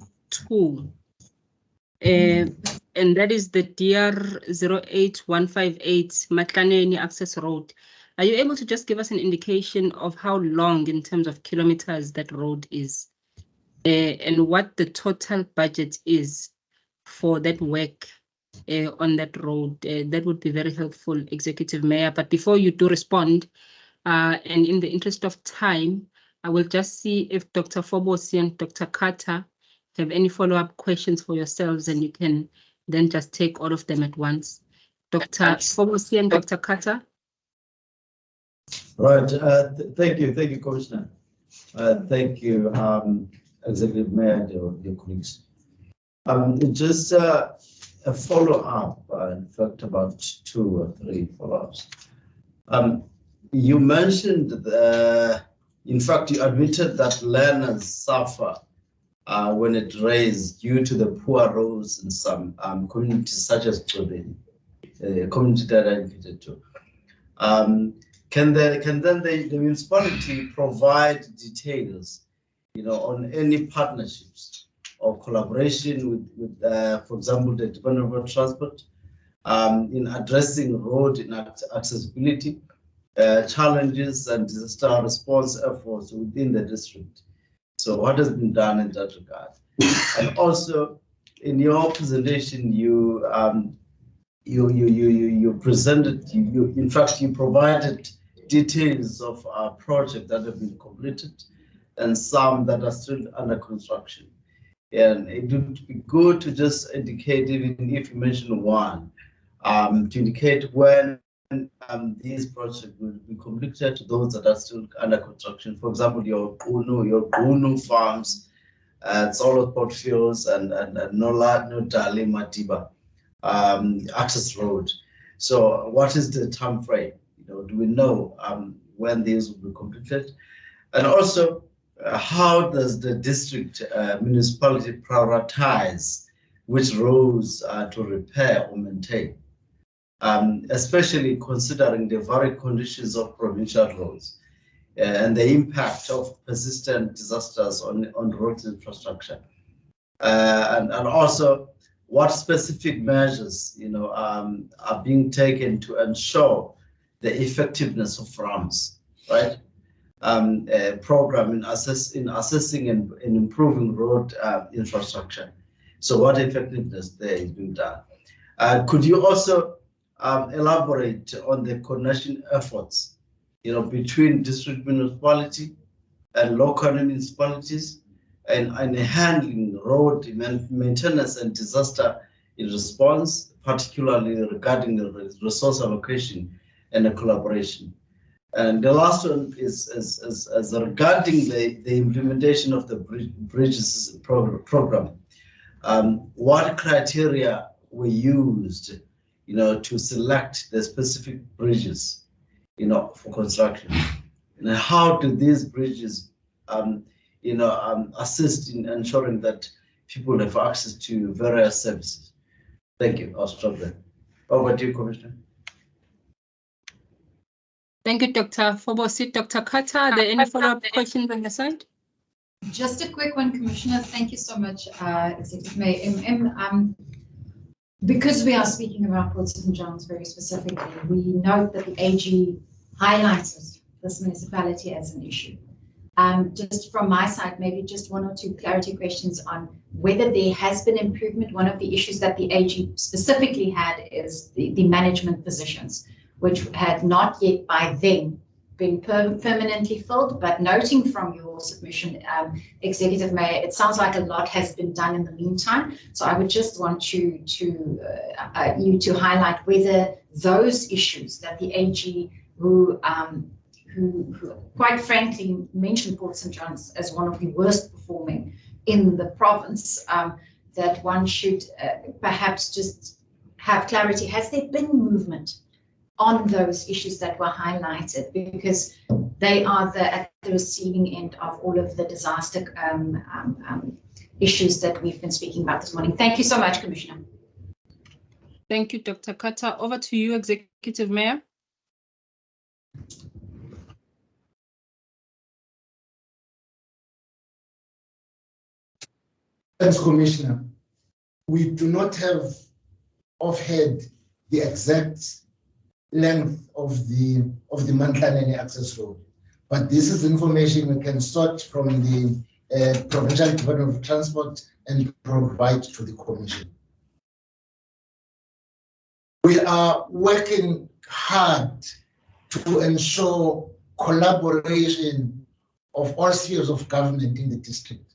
And that is the DR08158 Matlaneni access road. Are you able to just give us an indication of how long in terms of kilometers that road is, and what the total budget is for that work on that road? That would be very helpful, Executive Mayor. But before you do respond, and in the interest of time, I will just see if Dr. Fobosi and Dr. Carter have any follow-up questions for yourselves, and you can then just take all of them at once. Dr. Fobosi and Dr. Carter. Right. Thank you, Commissioner. Thank you, Executive Mayor and your colleagues. Just a follow-up, in fact, about 2 or 3 follow-ups. You mentioned, in fact, you admitted that learners suffer when it rains due to the poor roads in some communities such as Tobin, community that I indicated to. Can then the municipality provide details, on any partnerships or collaboration with for example, the Department of Transport in addressing road accessibility challenges and disaster response efforts within the district? So what has been done in that regard? And also, in your presentation, you presented, in fact, you provided details of projects that have been completed and some that are still under construction. And it would be good to just indicate, even if you mention one, to indicate when these projects will be completed to those that are still under construction. For example, your Gunu farms, Solo Portfields, and Nola Nodali Matiba access road. So what is the time frame? Do we know when these will be completed? And also, how does the district municipality prioritize which roads to repair or maintain? Especially considering the varied conditions of provincial roads and the impact of persistent disasters on road infrastructure. And also, what specific measures are being taken to ensure the effectiveness of RAMs, right? Program in assessing and improving road infrastructure. So what effectiveness there is being done? Could you also elaborate on the coordination efforts, between district municipality and local municipalities and handling road maintenance and disaster response, particularly regarding the resource allocation and the collaboration? And the last one is regarding the implementation of the bridges program. What criteria were used, to select the specific bridges, for construction? And how do these bridges, assist in ensuring that people have access to various services? Thank you. I'll stop there. Over to you, Commissioner. Thank you, Dr. Fobosi. Dr. Carter, are there any follow-up questions on your side? Just a quick one, Commissioner. Thank you so much, Executive Mayor. Because we are speaking about Port St. John's very specifically, we note that the AG highlighted this municipality as an issue. Just from my side, maybe just one or two clarity questions on whether there has been improvement. One of the issues that the AG specifically had is the management positions, which had not yet by then been permanently filled, but noting from your submission, Executive Mayor, it sounds like a lot has been done in the meantime. So I would just want you to highlight whether those issues that the AG, who quite frankly mentioned Port St. John's as one of the worst performing in the province, that one should perhaps just have clarity. Has there been movement on those issues that were highlighted, because they are at the receiving end of all of the disaster issues that we've been speaking about this morning? Thank you so much, Commissioner. Thank you, Dr. Carter. Over to you, Executive Mayor. Thanks, Commissioner. We do not have offhand the exact length of the Mantlhaneni access road, but this is information we can sort from the Provincial Department of Transport and provide to the Commission. We are working hard to ensure collaboration of all spheres of government in the district.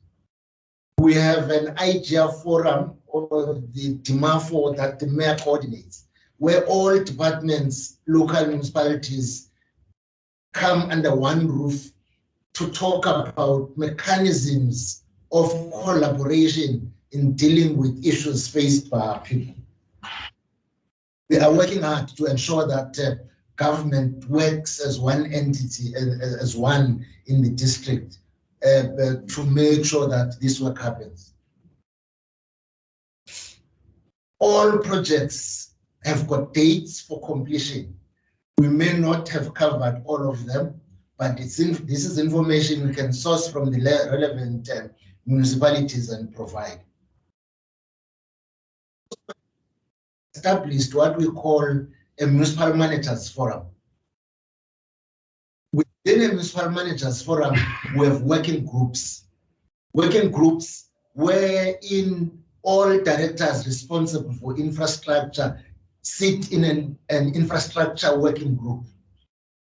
We have an IGR forum, or the DIMAFO, that the mayor coordinates, where all departments, local municipalities come under one roof to talk about mechanisms of collaboration in dealing with issues faced by our people. We are working hard to ensure that government works as one entity, as one in the district, to make sure that this work happens. All projects have got dates for completion. We may not have covered all of them, but this is information we can source from the relevant municipalities and provide. Established what we call a municipal managers forum. Within a municipal managers forum, we have working groups wherein all directors responsible for infrastructure sit in an infrastructure working group.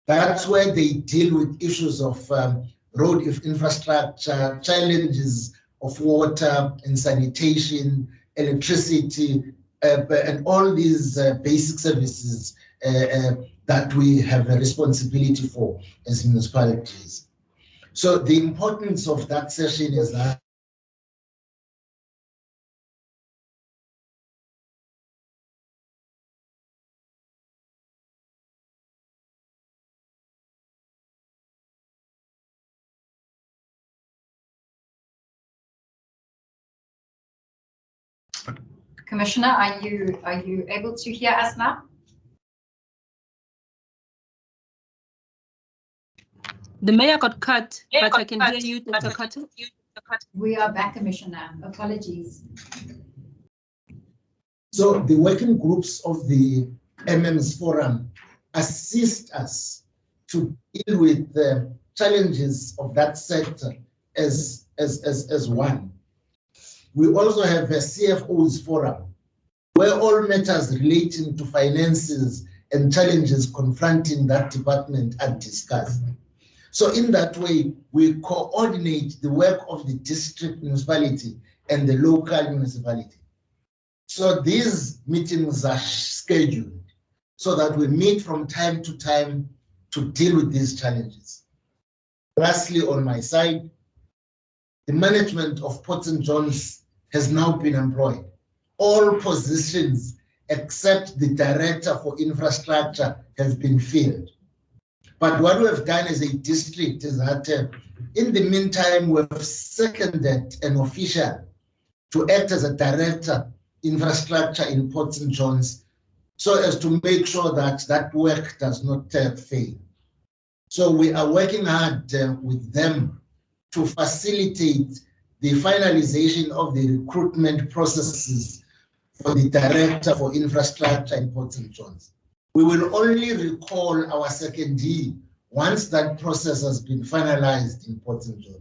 That's where they deal with issues of road infrastructure, challenges of water and sanitation, electricity, and all these basic services that we have a responsibility for as municipalities. So the importance of that session is that Commissioner, are you able to hear us now? The mayor got cut, but I can hear you, Dr. Carter. We are back, Commissioner. Apologies. So the working groups of the MM's forum assist us to deal with the challenges of that sector as one. We also have a CFO's forum, where all matters relating to finances and challenges confronting that department are discussed. So in that way, we coordinate the work of the district municipality and the local municipality. So these meetings are scheduled so that we meet from time to time to deal with these challenges. Lastly, on my side, the management of Port St. John's has now been employed. All positions except the director for infrastructure have been filled. But what we have done as a district is that in the meantime, we have seconded an official to act as a director infrastructure in Port St. John's, so as to make sure that that work does not fail. So we are working hard with them to facilitate the finalization of the recruitment processes for the Director for Infrastructure in Port St. John's. We will only recall our secondee once that process has been finalized in Port St. John's.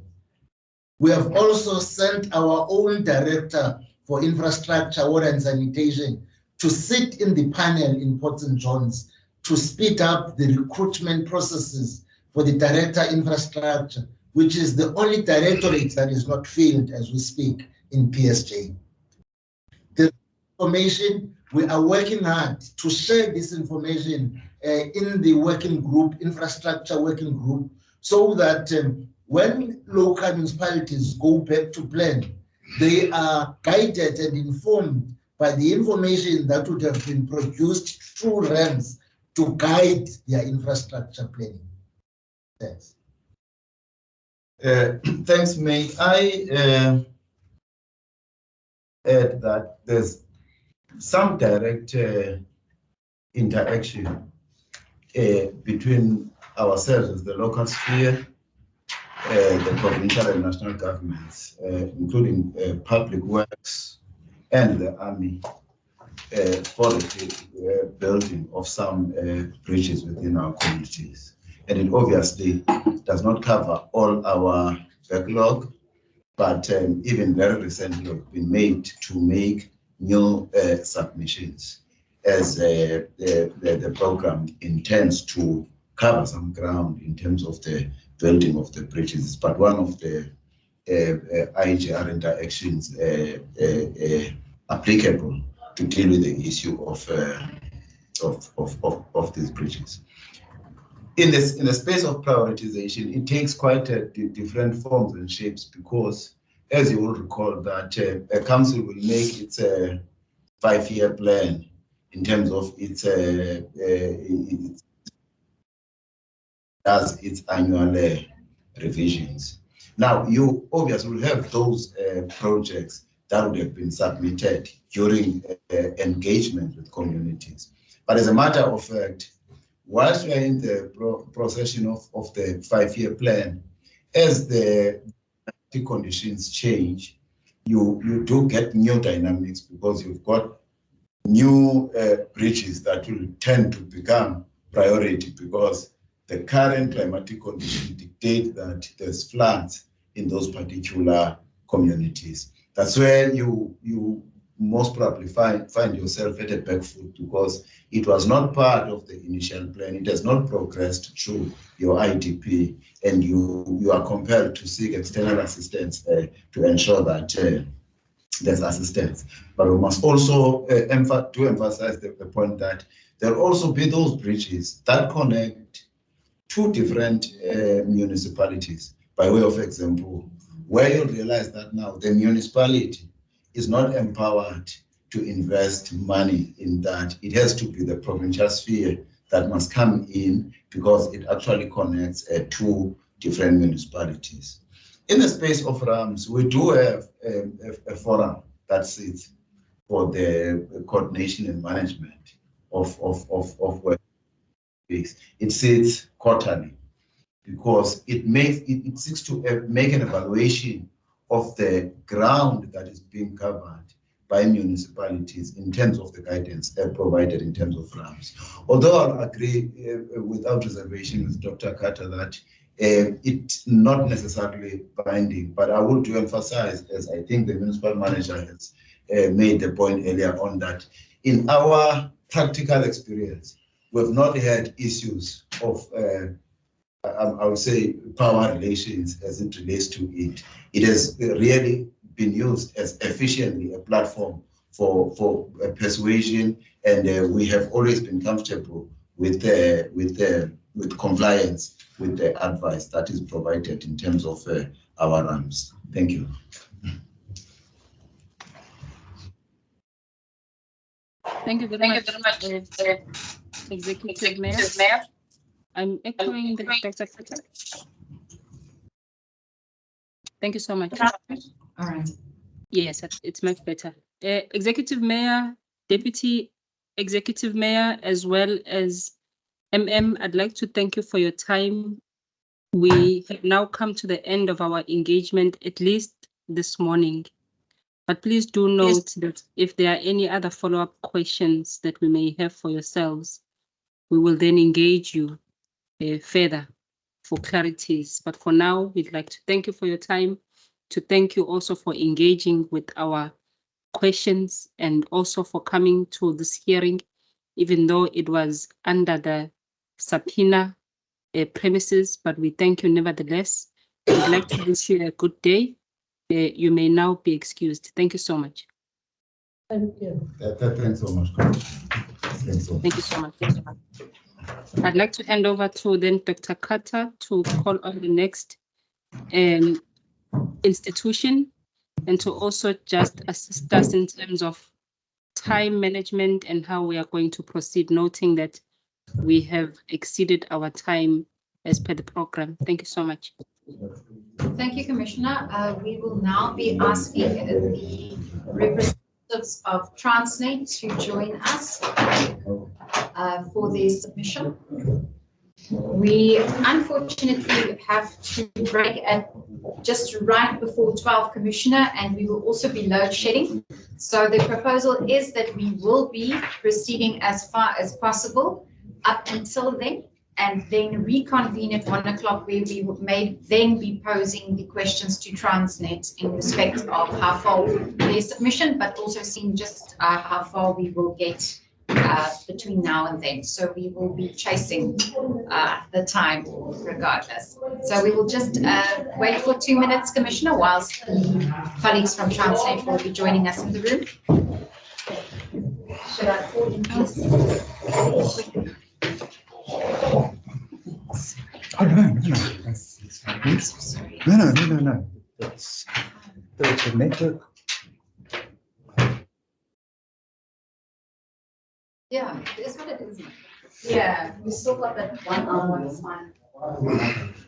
We have also sent our own Director for Infrastructure, Water and Sanitation to sit in the panel in Port St. John's to speed up the recruitment processes for the Director Infrastructure, which is the only directorate that is not filled as we speak in PSJ. The information, we are working hard to share this information in the working group, infrastructure working group, so that when local municipalities go back to plan, they are guided and informed by the information that would have been produced through REMS to guide their infrastructure planning. Thanks. Thanks, May. I add that there's some direct interaction between ourselves as the local sphere, the provincial and national governments, including public works and the army, for the building of some bridges within our communities. And it obviously does not cover all our backlog, but even very recently we've been made to make new submissions as the program intends to cover some ground in terms of the building of the bridges. But one of the IGR interactions applicable to deal with the issue of these bridges. In the space of prioritization, it takes quite different forms and shapes, because, as you will recall, that a council will make its 5-year plan in terms of its annual revisions. Now, you obviously will have those projects that would have been submitted during engagement with communities. But as a matter of fact, whilst we are in the procession of the 5-year plan, as the conditions change, you do get new dynamics, because you've got new bridges that will tend to become priority, because the current climatic conditions dictate that there's floods in those particular communities. That's where you most probably find yourself at a back foot, because it was not part of the initial plan. It has not progressed through your IDP, and you are compelled to seek external assistance to ensure that there's assistance. But we must also emphasize the point that there will also be those bridges that connect two different municipalities. By way of example, where you realize that now the municipality is not empowered to invest money in that. It has to be the provincial sphere that must come in, because it actually connects two different municipalities. In the space of RAMS, we do have a forum that sits for the coordination and management of work. It sits quarterly, because it seeks to make an evaluation of the ground that is being covered by municipalities in terms of the guidance provided in terms of RAMS. Although I'll agree without reservation with Dr. Carter that it's not necessarily binding, but I would emphasize, as I think the municipal manager has made the point earlier on, that in our practical experience, we've not had issues of I would say power relations as it relates to it. It has really been used as efficiently a platform for persuasion, and we have always been comfortable with compliance with the advice that is provided in terms of our RAMS. Thank you. Thank you very much, Executive Mayor. I'm echoing the Dr. Carter. Thank you so much. All right. Yes, it's much better. Executive Mayor, Deputy Executive Mayor, as well as I'd like to thank you for your time. We have now come to the end of our engagement, at least this morning. But please do note that if there are any other follow-up questions that we may have for yourselves, we will then engage you further for clarities. But for now, we'd like to thank you for your time, to thank you also for engaging with our questions and also for coming to this hearing, even though it was under the subpoena premises, but we thank you nevertheless. We'd like to wish you a good day. You may now be excused. Thank you so much. Thank you. Thanks so much. Thank you so much. I'd like to hand over to then Dr. Carter to call on the next institution and to also just assist us in terms of time management and how we are going to proceed, noting that we have exceeded our time as per the program. Thank you so much. Thank you, Commissioner. We will now be asking the representatives of Transnet to join us for their submission. We unfortunately have to break at just right before 12, Commissioner, and we will also be load shedding. So the proposal is that we will be proceeding as far as possible up until then, and then reconvene at 1 o'clock, where we may then be posing the questions to Transnet in respect of how far their submission, but also seeing just how far we will get between now and then. So we will be chasing the time regardless. So we will just wait for 2 minutes, Commissioner, whilst the colleagues from Transnet will be joining us in the room. Should I call in, please? Oh, no. That's the network. Yeah, it is what it is. Yeah, we still got that 1 hour. It's fine.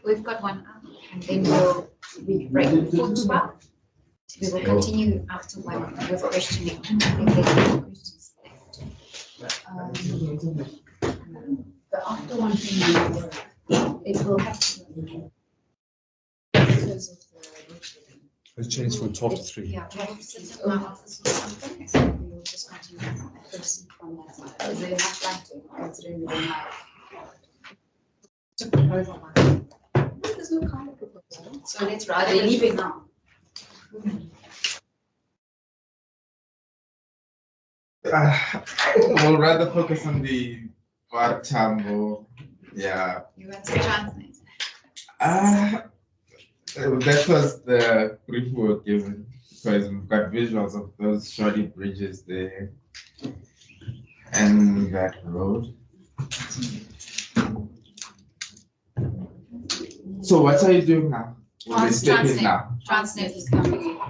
We've got 1 hour, and then we break for 12. We will continue after 1 with questioning. I think there's no questions left. The after 1 thing, it will have to be because of the. Let's change from 12 to 3. Yeah, we have to sit in my office or something, so we will just continue to proceed from that side. Is there enough time to considering we don't have to propose one? There's no kind of proposal. So let's rather leave it now. We'll rather focus on the Tambo. Yeah. You went to Transnet. That was the brief we were given, because we've got visuals of those shoddy bridges there and that road. So what are you doing now? Will they step in now? Transnet is coming.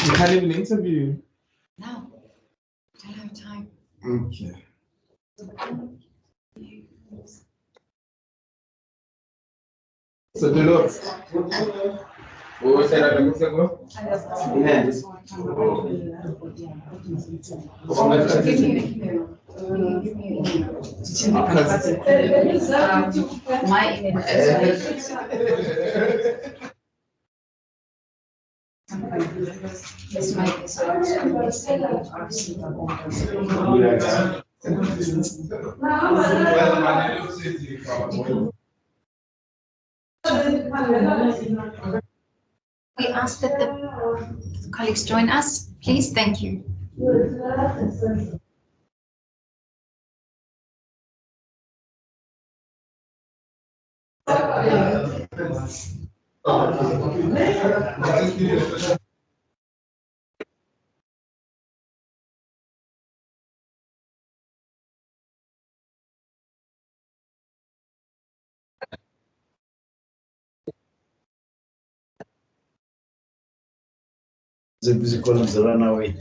You can't even interview. No, don't have time. Okay. So do look. What was that? My we ask that the colleagues join us, please. Thank you. The musical is run away.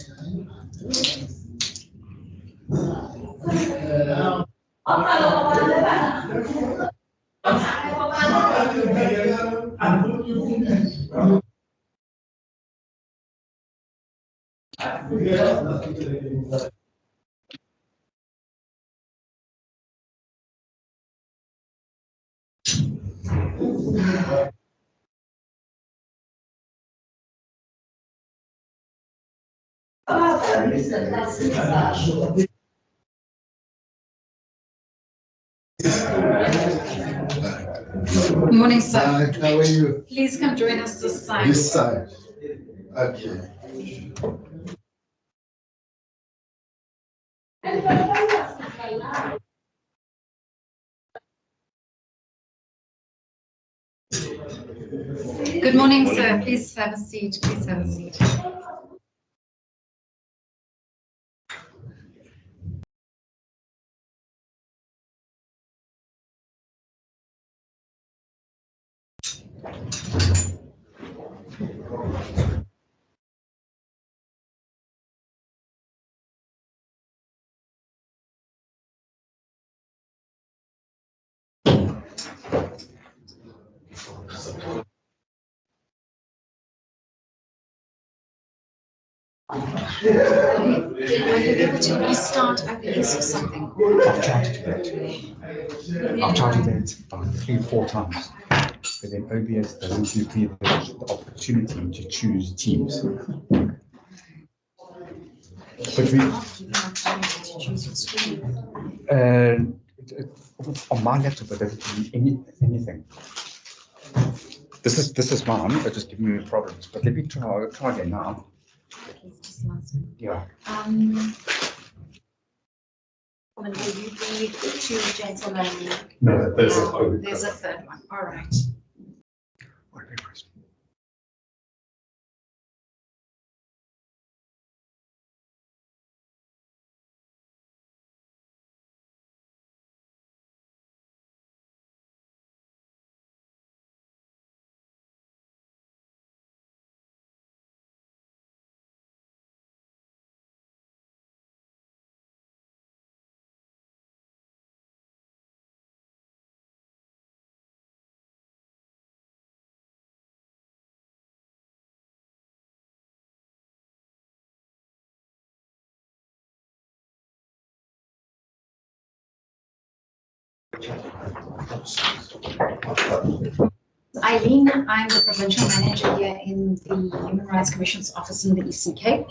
Good morning, sir. How are you? Please come join us this side. This side. Okay. Good morning, sir. Please have a seat. Please have a seat. Are you able to restart OBS or something? I've tried to do that. I've tried to do that about 3 or 4 times. But then OBS doesn't give me the opportunity to choose teams. But we, on my laptop, it doesn't do anything. This is mine. It's just giving me problems. But let me try again now. Yeah. Will you be the 2 gentlemen? No, there's There's a third one. All right. Eileen, I'm the provincial manager here in the Human Rights Commission's office in the Eastern Cape.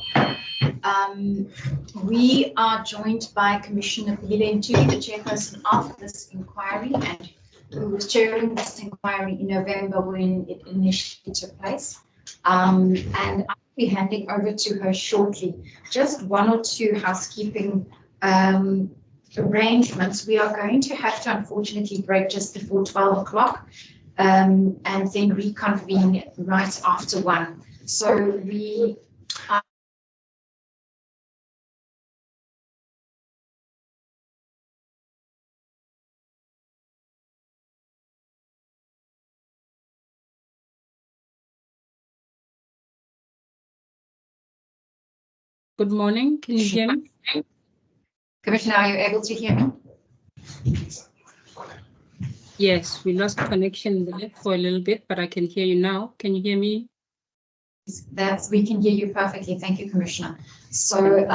We are joined by Commissioner Pilile Ntuli, the chairperson of this inquiry, and who was chairing this inquiry in November when it initially took place. And I'll be handing over to her shortly. Just 1 or 2 housekeeping arrangements. We are going to have to unfortunately break just before 12 o'clock. And then reconvene right after 1. So we are Good morning. Can you hear me? Commissioner, are you able to hear me? Yes, we lost connection there for a little bit, but I can hear you now. Can you hear me? We can hear you perfectly. Thank you, Commissioner. So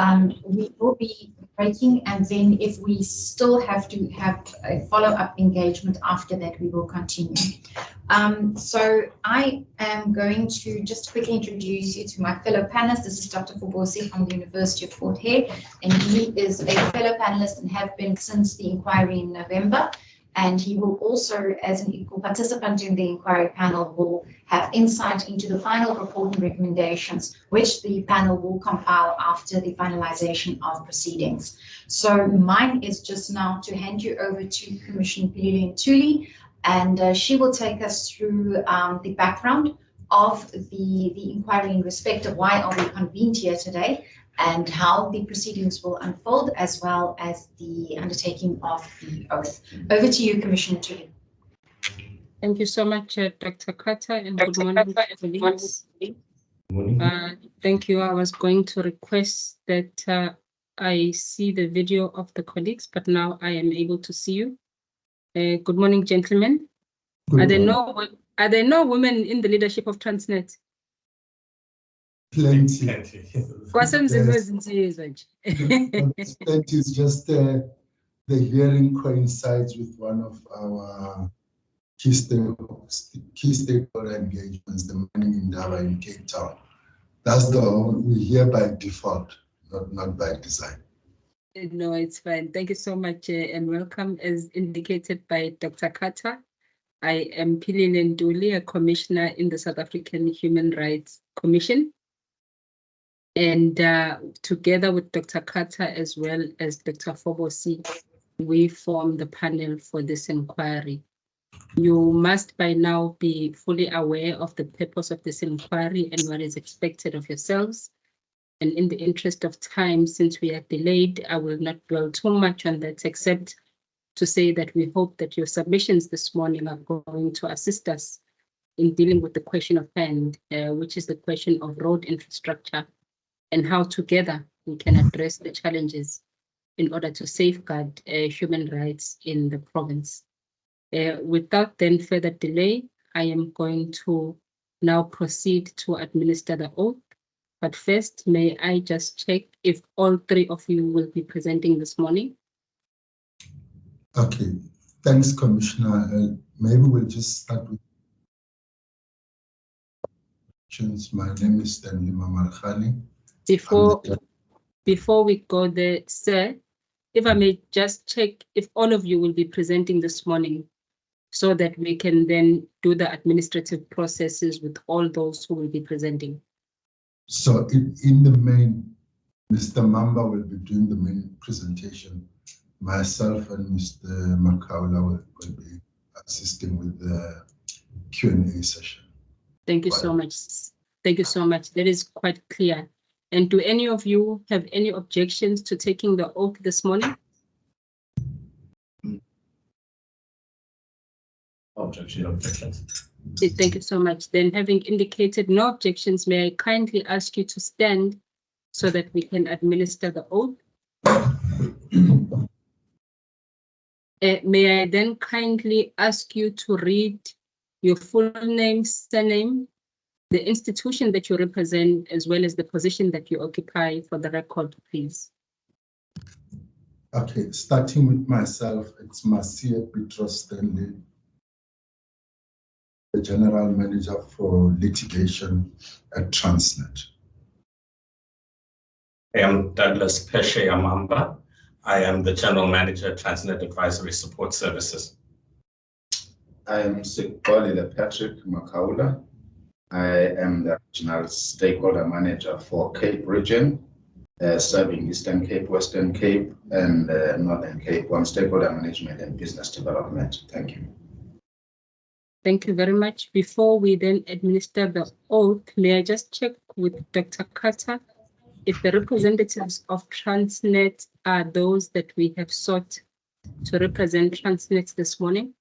we will be breaking, and then if we still have to have a follow-up engagement after that, we will continue. So I am going to just quickly introduce you to my fellow panelists. This is Dr. Fobosi from the University of Fort Hare, and he is a fellow panelist and have been since the inquiry in November. And he will also, as an equal participant in the inquiry panel, will have insight into the final report and recommendations, which the panel will compile after the finalization of proceedings. So mine is just now to hand you over to Commissioner Pilile Ntuli, and she will take us through the background of the inquiry in respect of why are we convened here today, and how the proceedings will unfold, as well as the undertaking of the oath. Over to you, Commissioner Ntuli. Thank you so much, Dr. Carter, and good morning, colleagues. Thank you. I was going to request that I see the video of the colleagues, but now I am able to see you. Good morning, gentlemen. Are there no women in the leadership of Transnet? Plenty. Plenty is just the hearing coincides with one of our key stakeholder engagements, the mining endeavor in Cape Town. That's we hear by default, not by design. No, it's fine. Thank you so much and welcome. As indicated by Dr. Carter, I am Pilile Nduli, a commissioner in the South African Human Rights Commission. And together with Dr. Carter as well as Dr. Fobosi, we form the panel for this inquiry. You must by now be fully aware of the purpose of this inquiry and what is expected of yourselves. And in the interest of time, since we are delayed, I will not dwell too much on that, except to say that we hope that your submissions this morning are going to assist us in dealing with the question of hand, which is the question of road infrastructure and how together we can address the challenges in order to safeguard human rights in the province. Without then further delay, I am going to now proceed to administer the oath. But first, may I just check if all three of you will be presenting this morning? Okay, thanks, Commissioner. Maybe we'll just start with questions. My name is Stanley Mamarkhani. Before we go there, sir, if I may just check if all of you will be presenting this morning so that we can then do the administrative processes with all those who will be presenting. So in the main, Mr. Mamba will be doing the main presentation. Myself and Mr. Makaula will be assisting with the Q&A session. Thank you so much. Thank you so much. That is quite clear. And do any of you have any objections to taking the oath this morning? Objections. Thank you so much. Then, having indicated no objections, may I kindly ask you to stand so that we can administer the oath? May I then kindly ask you to read your full name, surname, the institution that you represent, as well as the position that you occupy for the record, please. Okay, starting with myself, it's Marcia Petros Stanley, the General Manager for Litigation at Transnet. I am Douglas Pesce Amamba. I am the General Manager at Transnet Advisory Support Services. I am Sikoli Patrick Makaula. I am the Regional Stakeholder Manager for Cape Region, serving Eastern Cape, Western Cape, and Northern Cape on stakeholder management and business development. Thank you. Thank you very much. Before we then administer the oath, may I just check with Dr. Carter if the representatives of Transnet are those that we have sought to represent Transnet this morning?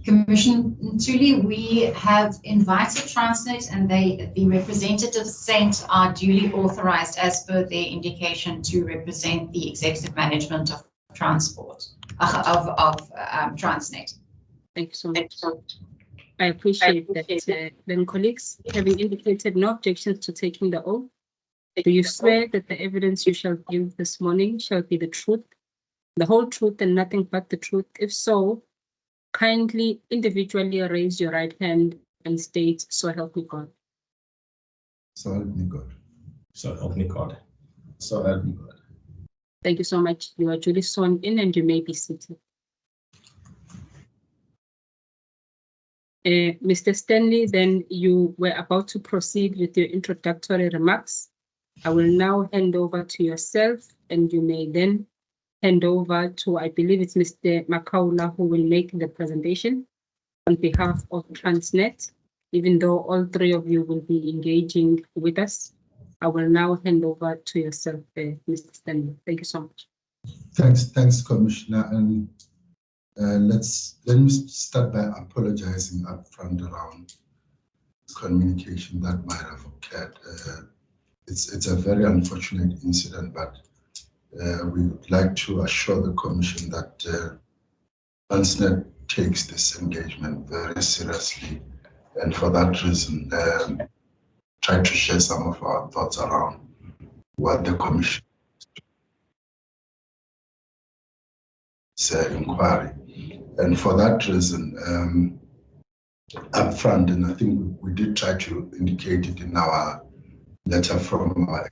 Commissioner Ntuli, we have invited Transnet and the representatives sent are duly authorized as per their indication to represent the executive management of transport, of Transnet. Thank you so much. I appreciate that. Then colleagues, having indicated no objections to taking the oath, do you swear that the evidence you shall give this morning shall be the truth, the whole truth and nothing but the truth? If so, kindly individually raise your right hand and state, "So help me God." So help me God. So help me God. So help me God. Thank you so much. You are duly sworn in and you may be seated. Mr. Stanley, then you were about to proceed with your introductory remarks. I will now hand over to yourself and you may then hand over to, I believe it's Mr. Makaula who will make the presentation on behalf of Transnet. Even though all three of you will be engaging with us, I will now hand over to yourself, Mr. Stanley. Thank you so much. Thanks, Commissioner. And let me start by apologizing upfront around communication that might have occurred. It's a very unfortunate incident, but we would like to assure the Commission that Transnet takes this engagement very seriously, and for that reason, try to share some of our thoughts around what the Commission inquiry. And for that reason, upfront, and I think we did try to indicate it in our letter from our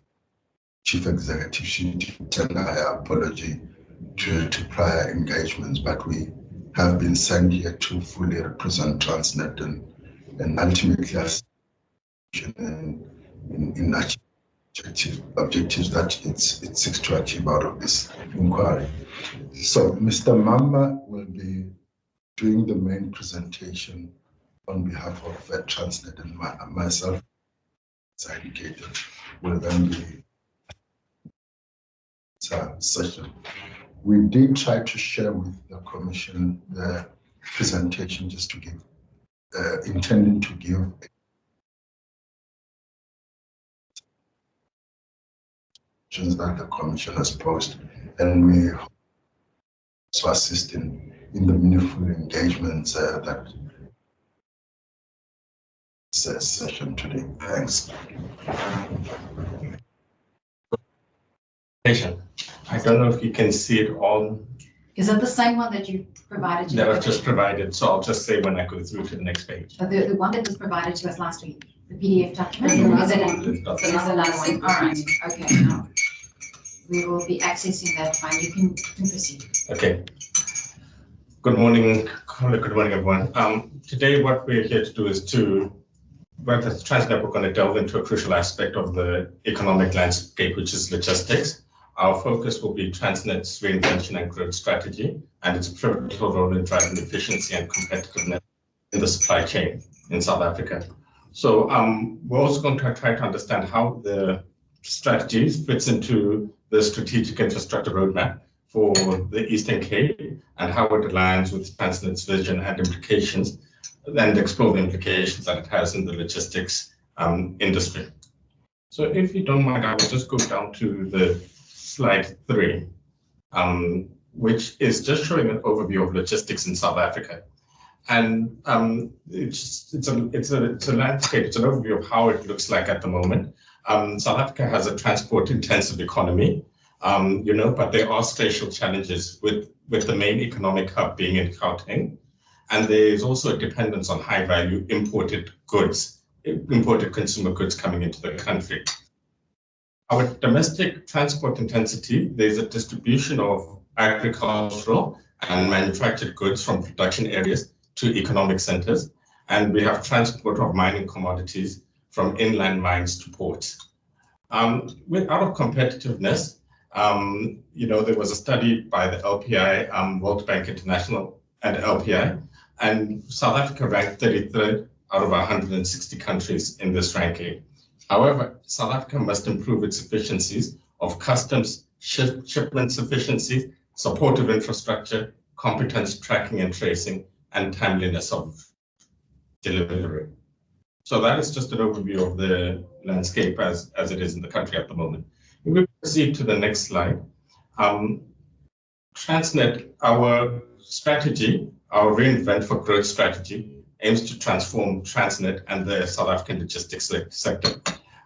chief executive, she did tender her apology to prior engagements, but we have been sent here to fully represent Transnet and ultimately in objectives that it seeks to achieve out of this inquiry. So Mr. Mamba will be doing the main presentation on behalf of Transnet, and myself, as I indicated, will then be session. We did try to share with the Commission the presentation just to give, intending to give that the Commission has posed, and we also assist in the meaningful engagements that session today. Thanks. I don't know if you can see it all. Is that the same one that you provided? That was just provided, so I'll just say when I go through to the next page. The one that was provided to us last week, the PDF document. Is it? There's another one. All right. Okay. Now we will be accessing that file. You can proceed. Okay. Good morning. Good morning, everyone. Today, what we're here to do is as Transnet, we're going to delve into a crucial aspect of the economic landscape, which is logistics. Our focus will be Transnet's reinvention and growth strategy and its pivotal role in driving efficiency and competitiveness in the supply chain in South Africa. So we're also going to try to understand how the strategy fits into the strategic infrastructure roadmap for the Eastern Cape and how it aligns with Transnet's vision and implications, and explore the implications that it has in the logistics industry. So if you don't mind, I will just go down to the slide 3, which is just showing an overview of logistics in South Africa. And it's a landscape, it's an overview of how it looks like at the moment. South Africa has a transport-intensive economy, but there are spatial challenges with the main economic hub being in Gauteng. And there is also a dependence on high-value imported goods, imported consumer goods coming into the country. Our domestic transport intensity, there's a distribution of agricultural and manufactured goods from production areas to economic centers. And we have transport of mining commodities from inland mines to ports. Out of competitiveness, there was a study by the LPI, World Bank International and LPI, and South Africa ranked 33rd out of 160 countries in this ranking. However, South Africa must improve its efficiencies of customs, shipment efficiency, supportive infrastructure, competence tracking and tracing, and timeliness of delivery. So that is just an overview of the landscape as it is in the country at the moment. If we proceed to the next slide, Transnet, our strategy, our reinvent for growth strategy, aims to transform Transnet and the South African logistics sector.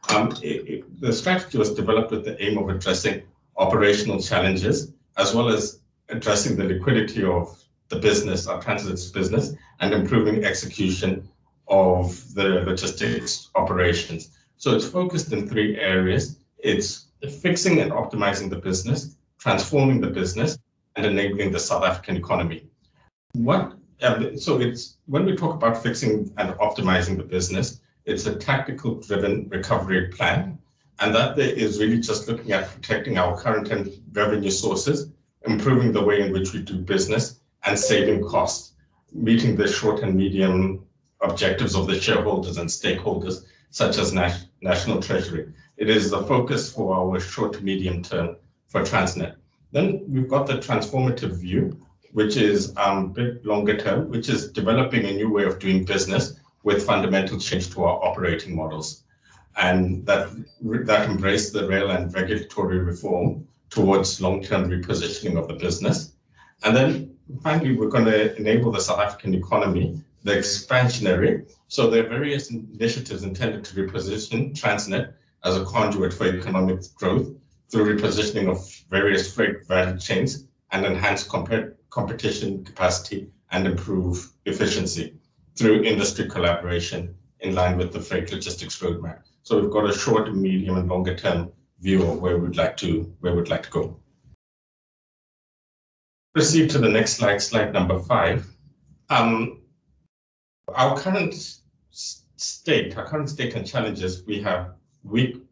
The strategy was developed with the aim of addressing operational challenges, as well as addressing the liquidity of the business, our Transnet's business, and improving execution of the logistics operations. So it's focused in 3 areas. It's fixing and optimizing the business, transforming the business, and enabling the South African economy. So it's when we talk about fixing and optimizing the business, it's a tactical driven recovery plan. And that there is really just looking at protecting our current and revenue sources, improving the way in which we do business, and saving costs, meeting the short and medium objectives of the shareholders and stakeholders, such as National Treasury. It is the focus for our short to medium term for Transnet. Then we've got the transformative view, which is a bit longer term, which is developing a new way of doing business with fundamental change to our operating models. And that embrace the rail and regulatory reform towards long-term repositioning of the business. And then finally, we're going to enable the South African economy, the expansionary. So there are various initiatives intended to reposition Transnet as a conduit for economic growth through repositioning of various freight value chains and enhanced competition capacity and improve efficiency through industry collaboration in line with the freight logistics roadmap. So we've got a short, medium, and longer term view of where we'd like to go. Proceed to the next slide, slide number 5. Our current state and challenges, we have weak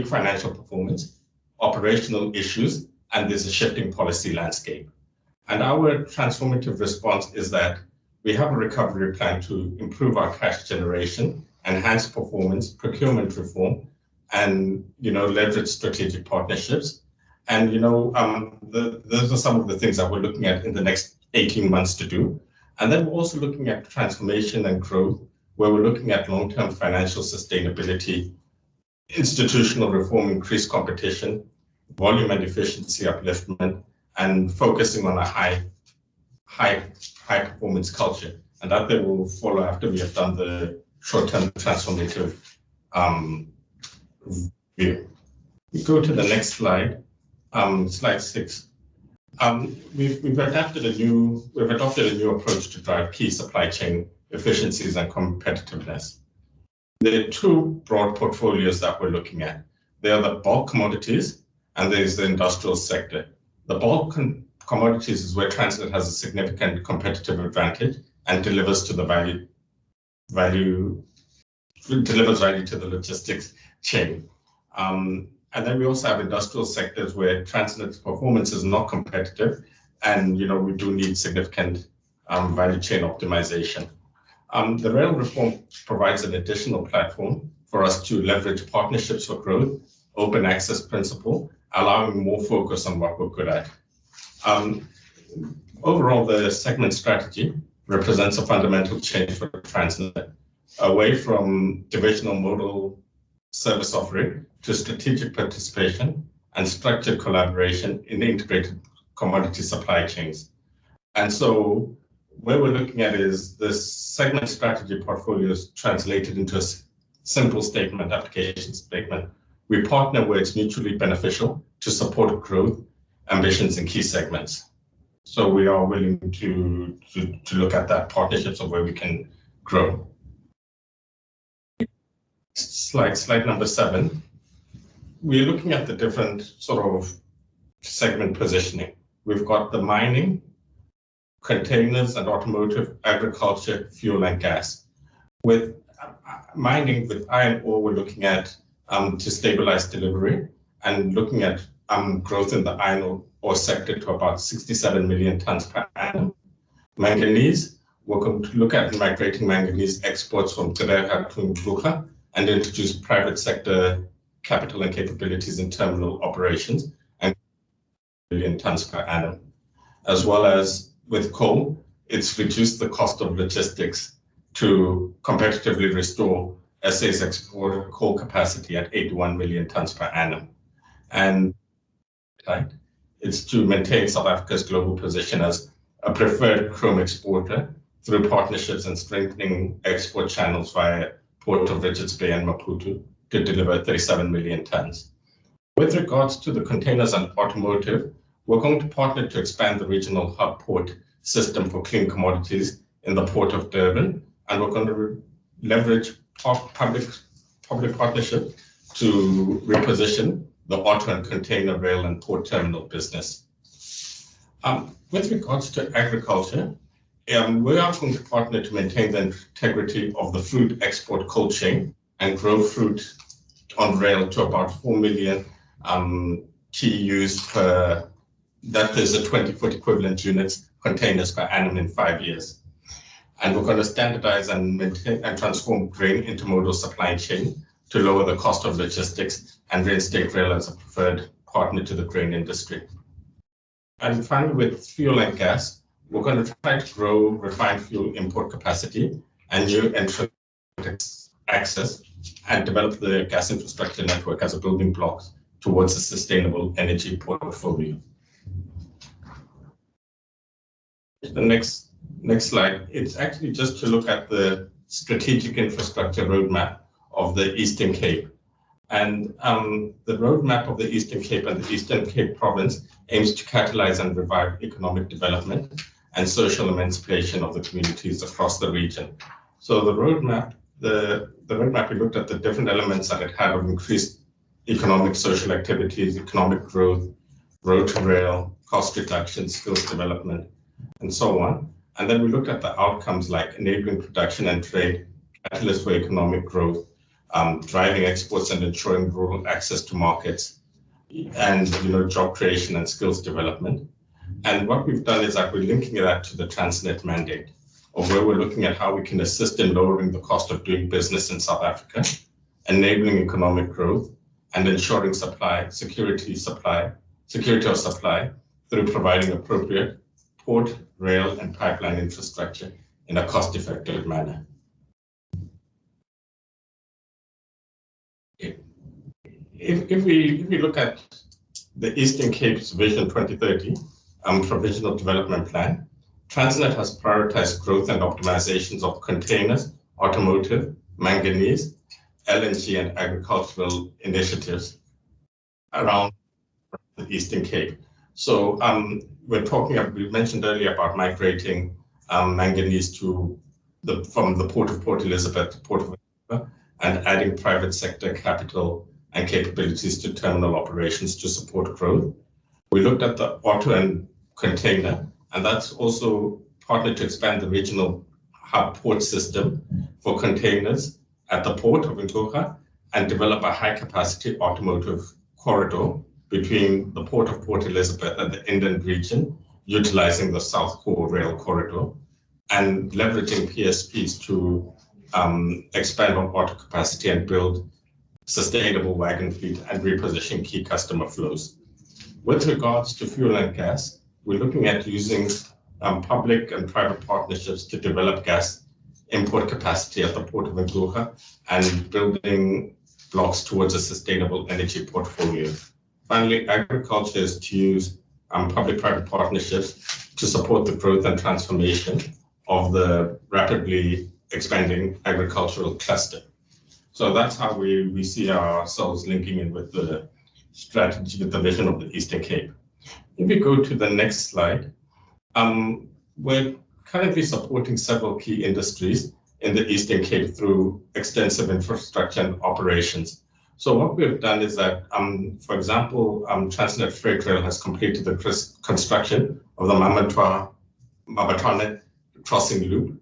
financial performance, operational issues, and there's a shifting policy landscape. And our transformative response is that we have a recovery plan to improve our cash generation, enhance performance, procurement reform, and leverage strategic partnerships. And those are some of the things that we're looking at in the next 18 months to do. And then we're also looking at transformation and growth, where we're looking at long-term financial sustainability, institutional reform, increased competition, volume and efficiency upliftment, and focusing on a high performance culture. And that they will follow after we have done the short-term transformative view. We go to the next slide, slide 6. We've adopted a new approach to drive key supply chain efficiencies and competitiveness. There are 2 broad portfolios that we're looking at. There are the bulk commodities, and there's the industrial sector. The bulk commodities is where Transnet has a significant competitive advantage and delivers value to the logistics chain. And then we also have industrial sectors where Transnet's performance is not competitive, and we do need significant value chain optimization. The rail reform provides an additional platform for us to leverage partnerships for growth, open access principle, allowing more focus on what we're good at. Overall, the segment strategy represents a fundamental change for Transnet, away from divisional modal service offering to strategic participation and structured collaboration in integrated commodity supply chains. And so where we're looking at is the segment strategy portfolio is translated into a simple statement, application statement. We partner where it's mutually beneficial to support growth ambitions in key segments. So we are willing to look at that partnerships of where we can grow. Slide number 7. We're looking at the different sort of segment positioning. We've got the mining, containers and automotive, agriculture, fuel and gas. With mining, with iron ore, we're looking at to stabilize delivery and looking at growth in the iron ore sector to about 67 million tons per annum. Manganese, we're going to look at migrating manganese exports from Gqeberha to Ngqura and introduce private sector capital and capabilities in terminal operations and million tons per annum. As well as with coal, it's reduced the cost of logistics to competitively restore SA's export coal capacity at 81 million tons per annum. And it's to maintain South Africa's global position as a preferred chrome exporter through partnerships and strengthening export channels via Port of Richards Bay and Maputo to deliver 37 million tons. With regards to the containers and automotive, we're going to partner to expand the regional hub port system for clean commodities in the Port of Durban, and we're going to leverage public partnership to reposition the auto and container rail and port terminal business. With regards to agriculture, we are going to partner to maintain the integrity of the fruit export cold chain and grow fruit on rail to about 4 million TEUs per, that is a 20-foot equivalent units containers per annum in 5 years. And we're going to standardize and maintain and transform grain intermodal supply chain to lower the cost of logistics and reinstate rail as a preferred partner to the grain industry. And finally, with fuel and gas, we're going to try to grow refined fuel import capacity and new entrant access and develop the gas infrastructure network as a building block towards a sustainable energy portfolio. The next slide, it's actually just to look at the strategic infrastructure roadmap of the Eastern Cape. And the roadmap of the Eastern Cape and the Eastern Cape province aims to catalyze and revive economic development and social emancipation of the communities across the region. So the roadmap, the roadmap, we looked at the different elements that it had of increased economic, social activities, economic growth, road to rail, cost reduction, skills development, and so on. And then we looked at the outcomes like enabling production and trade, catalyst for economic growth, driving exports and ensuring rural access to markets, and job creation and skills development. And what we've done is that we're linking that to the Transnet mandate, of where we're looking at how we can assist in lowering the cost of doing business in South Africa, enabling economic growth, and ensuring security of supply through providing appropriate port, rail, and pipeline infrastructure in a cost-effective manner. If we look at the Eastern Cape's Vision 2030 Provisional Development Plan, Transnet has prioritized growth and optimizations of containers, automotive, manganese, LNG, and agricultural initiatives around the Eastern Cape. So we mentioned earlier about migrating manganese from the Port of Port Elizabeth to Port of Vancouver, and adding private sector capital and capabilities to terminal operations to support growth. We looked at the auto and container, and that's also partly to expand the regional hub port system for containers at the Port of Vancouver and develop a high-capacity automotive corridor between the Port of Port Elizabeth and the inland region, utilizing the South Core Rail Corridor, and leveraging PSPs to expand on auto capacity and build sustainable wagon fleet and reposition key customer flows. With regards to fuel and gas, we're looking at using public and private partnerships to develop gas import capacity at the Port of Vancouver and building blocks towards a sustainable energy portfolio. Finally, agriculture is to use public-private partnerships to support the growth and transformation of the rapidly expanding agricultural cluster. So that's how we see ourselves linking in with the strategy, with the vision of the Eastern Cape. If we go to the next slide, we're currently supporting several key industries in the Eastern Cape through extensive infrastructure and operations. So what we've done is that, for example, Transnet Freight Rail has completed the construction of the Mabatwane crossing loop,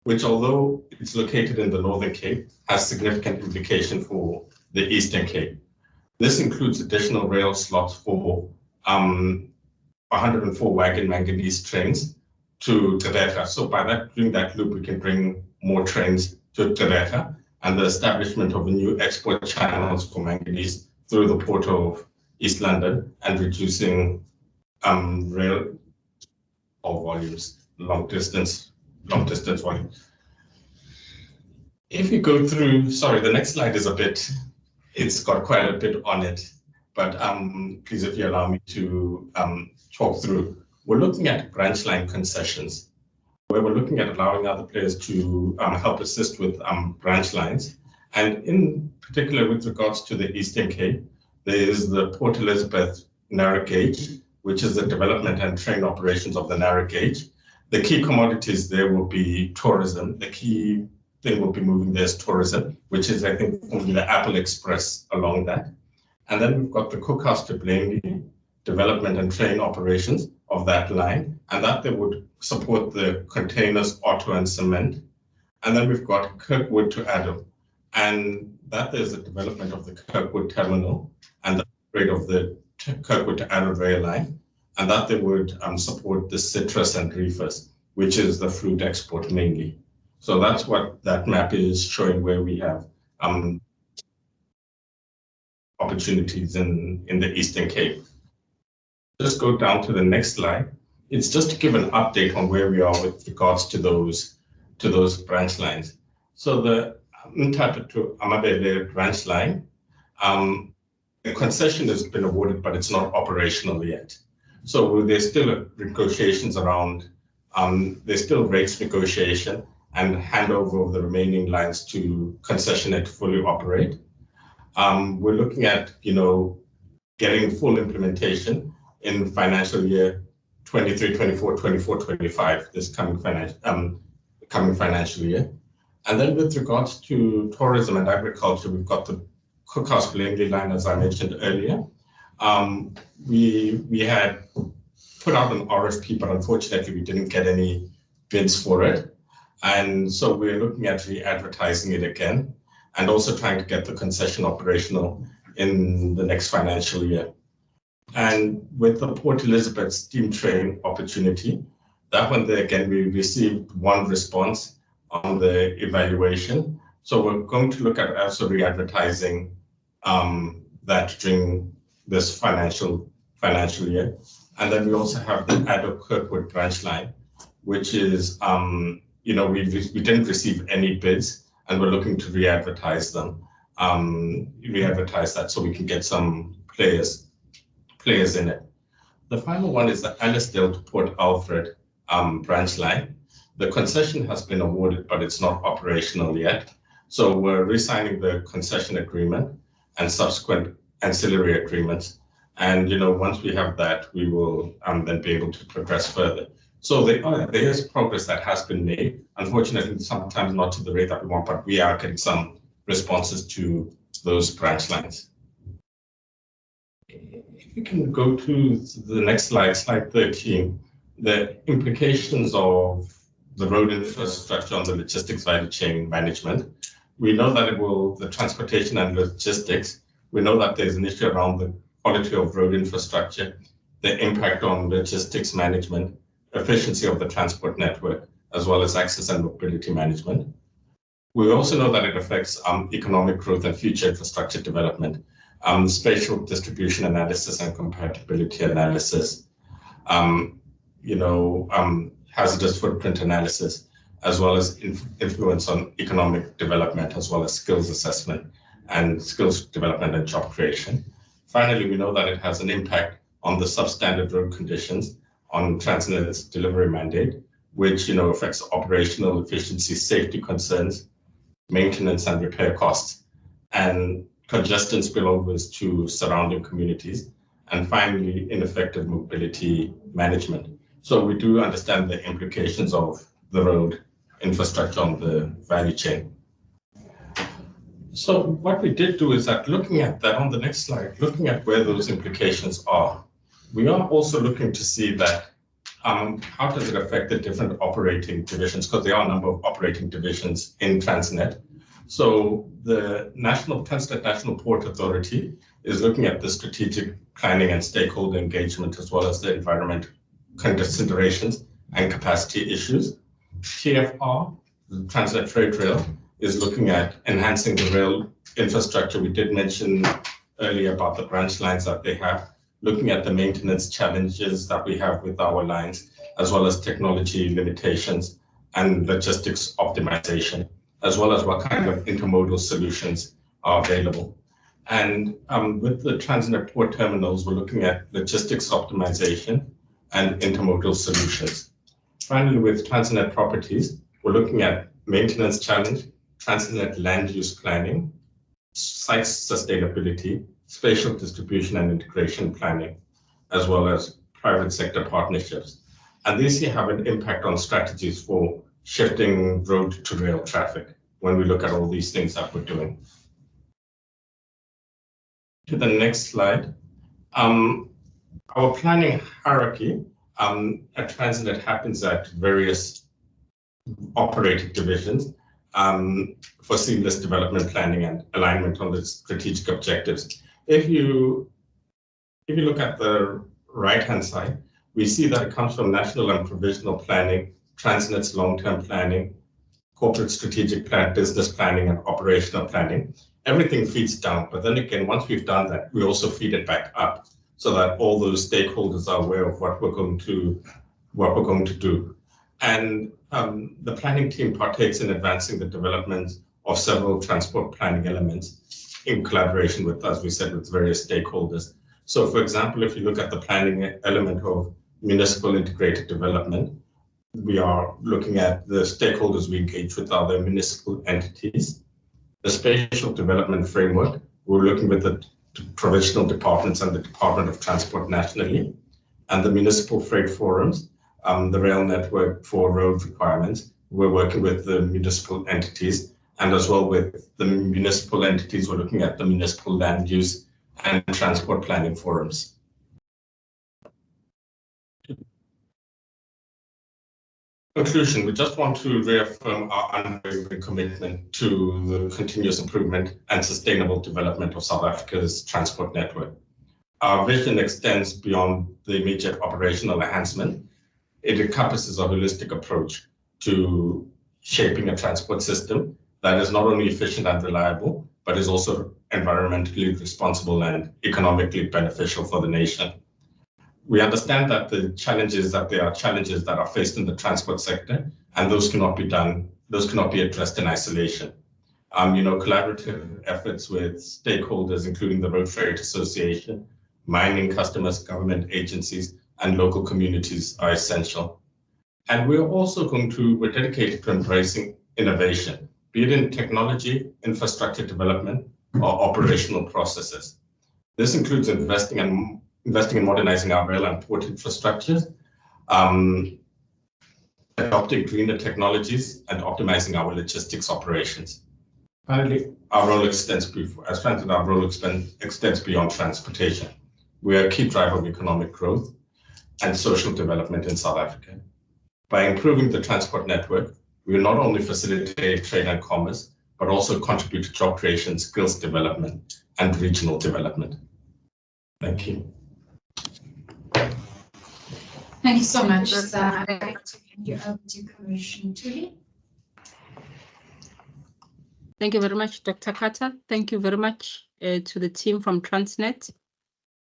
which, although it's located in the Northern Cape, has significant implication for the Eastern Cape. This includes additional rail slots for 104 wagon manganese trains to Tereta. So by doing that loop, we can bring more trains to Tereta, and the establishment of new export channels for manganese through the Port of East London, and reducing rail volumes, long distance volumes. If you go through, sorry, the next slide is it's got quite a bit on it, but please, if you allow me to talk through. We're looking at branch line concessions, where we're looking at allowing other players to help assist with branch lines. And in particular, with regards to the Eastern Cape, there is the Port Elizabeth narrow gauge, which is the development and train operations of the narrow gauge. The key commodities there will be tourism. The key thing will be moving there is tourism, which is, I think, only the Apple Express along that. And then we've got the Cookhouse to Blamey development and train operations of that line, and that they would support the containers, auto, and cement. And then we've got Kirkwood to Adam, and that there's the development of the Kirkwood terminal and the upgrade of the Kirkwood to Adam rail line, and that they would support the citrus and reefers, which is the fruit export mainly. So that's what that map is showing, where we have opportunities in the Eastern Cape. Just go down to the next slide. It's just to give an update on where we are with regards to those branch lines. So the Mthatha to Amabele branch line, the concession has been awarded, but it's not operational yet. So there's still negotiations around, there's still rates negotiation and handover of the remaining lines to concessionaire to fully operate. We're looking at, getting full implementation in financial year 23, 24, 24, 25, this coming financial year. And then with regards to tourism and agriculture, we've got the Cookhouse Langley line, as I mentioned earlier. We had put out an RFP, but unfortunately we didn't get any bids for it. And so we're looking at re-advertising it again and also trying to get the concession operational in the next financial year. And with the Port Elizabeth steam train opportunity, that one there again, we received one response on the evaluation. So we're going to look at also re-advertising that during this financial year. And then we also have the Addo Kirkwood branch line, which is, we didn't receive any bids and we're looking to re-advertise them, re-advertise that so we can get some players in it. The final one is the Alisdale to Port Alfred branch line. The concession has been awarded, but it's not operational yet. So we're re-signing the concession agreement and subsequent ancillary agreements. And once we have that, we will then be able to progress further. So there is progress that has been made. Unfortunately, sometimes not to the rate that we want, but we are getting some responses to those branch lines. If you can go to the next slide, slide 13, the implications of the road infrastructure on the logistics value chain management. We know that the transportation and logistics, we know that there's an issue around the quality of road infrastructure, the impact on logistics management, efficiency of the transport network, as well as access and mobility management. We also know that it affects economic growth and future infrastructure development, spatial distribution analysis and compatibility analysis, hazardous footprint analysis, as well as influence on economic development, as well as skills assessment and skills development and job creation. Finally, we know that it has an impact on the substandard road conditions on Transnet's delivery mandate, which affects operational efficiency, safety concerns, maintenance and repair costs, and congestion spillovers to surrounding communities, and finally, ineffective mobility management. So we do understand the implications of the road infrastructure on the value chain. So what we did do is that looking at that on the next slide, looking at where those implications are, we are also looking to see that how does it affect the different operating divisions, because there are a number of operating divisions in Transnet. So the Transnet National Port Authority is looking at the strategic planning and stakeholder engagement, as well as the environmental considerations and capacity issues. TFR, the Transnet Freight Rail, is looking at enhancing the rail infrastructure. We did mention earlier about the branch lines that they have, looking at the maintenance challenges that we have with our lines, as well as technology limitations and logistics optimization, as well as what kind of intermodal solutions are available. And with the Transnet port terminals, we're looking at logistics optimization and intermodal solutions. Finally, with Transnet properties, we're looking at maintenance challenge, Transnet land use planning, site sustainability, spatial distribution and integration planning, as well as private sector partnerships. And these have an impact on strategies for shifting road to rail traffic when we look at all these things that we're doing. To the next slide. Our planning hierarchy at Transnet happens at various operating divisions for seamless development planning and alignment on the strategic objectives. If you look at the right-hand side, we see that it comes from national and provisional planning, Transnet's long-term planning, corporate strategic plan, business planning, and operational planning. Everything feeds down, but then again, once we've done that, we also feed it back up so that all those stakeholders are aware of what we're going to do. And the planning team partakes in advancing the development of several transport planning elements in collaboration with, as we said, with various stakeholders. So for example, if you look at the planning element of municipal integrated development, we are looking at the stakeholders we engage with are the municipal entities. The spatial development framework, we're looking with the provincial departments and the Department of Transport nationally. and the municipal freight forums, the rail network for road requirements. We're working with the municipal entities, and as well with the municipal entities, we're looking at the municipal land use and transport planning forums. Conclusion, we just want to reaffirm our unwavering commitment to the continuous improvement and sustainable development of South Africa's transport network. Our vision extends beyond the immediate operational enhancement. It encompasses a holistic approach to shaping a transport system that is not only efficient and reliable, but is also environmentally responsible and economically beneficial for the nation. We understand that there are challenges that are faced in the transport sector, and those cannot be addressed in isolation. Collaborative efforts with stakeholders, including the Road Freight Association, mining customers, government agencies, and local communities are essential. And we're dedicated to embracing innovation, be it in technology, infrastructure development, or operational processes. This includes investing in modernizing our rail and port infrastructures, adopting greener technologies, and optimizing our logistics operations. Finally, our role extends beyond transportation. We are a key driver of economic growth and social development in South Africa. By improving the transport network, we will not only facilitate trade and commerce, but also contribute to job creation, skills development, and regional development. Thank you. Thank you so much. I'd like to hand you over to Commissioner Tuli. Thank you very much, Dr. Carter. Thank you very much to the team from Transnet.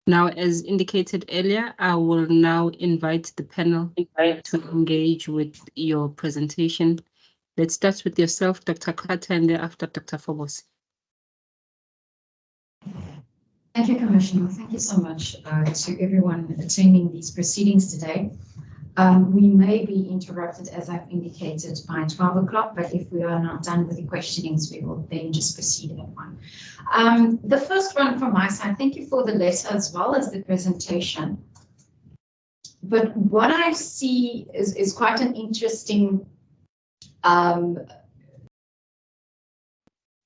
Now, as indicated earlier, I will now invite the panel to engage with your presentation. Let's start with yourself, Dr. Carter, and thereafter Dr. Phobos. Thank you, Commissioner. Thank you so much to everyone attending these proceedings today. We may be interrupted, as I've indicated, by 12 o'clock, but if we are not done with the questionings, we will then just proceed at one. The first one from my side, thank you for the letter as well as the presentation. But what I see is quite an interesting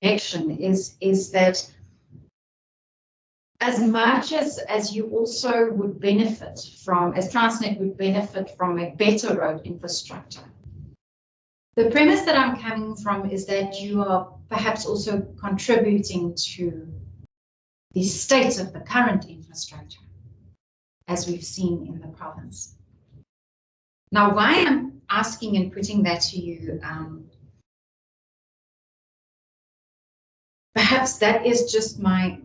action is that as much as you also would benefit from, as Transnet would benefit from a better road infrastructure, the premise that I'm coming from is that you are perhaps also contributing to the state of the current infrastructure, as we've seen in the province. Now, why I'm asking and putting that to you, perhaps that is just my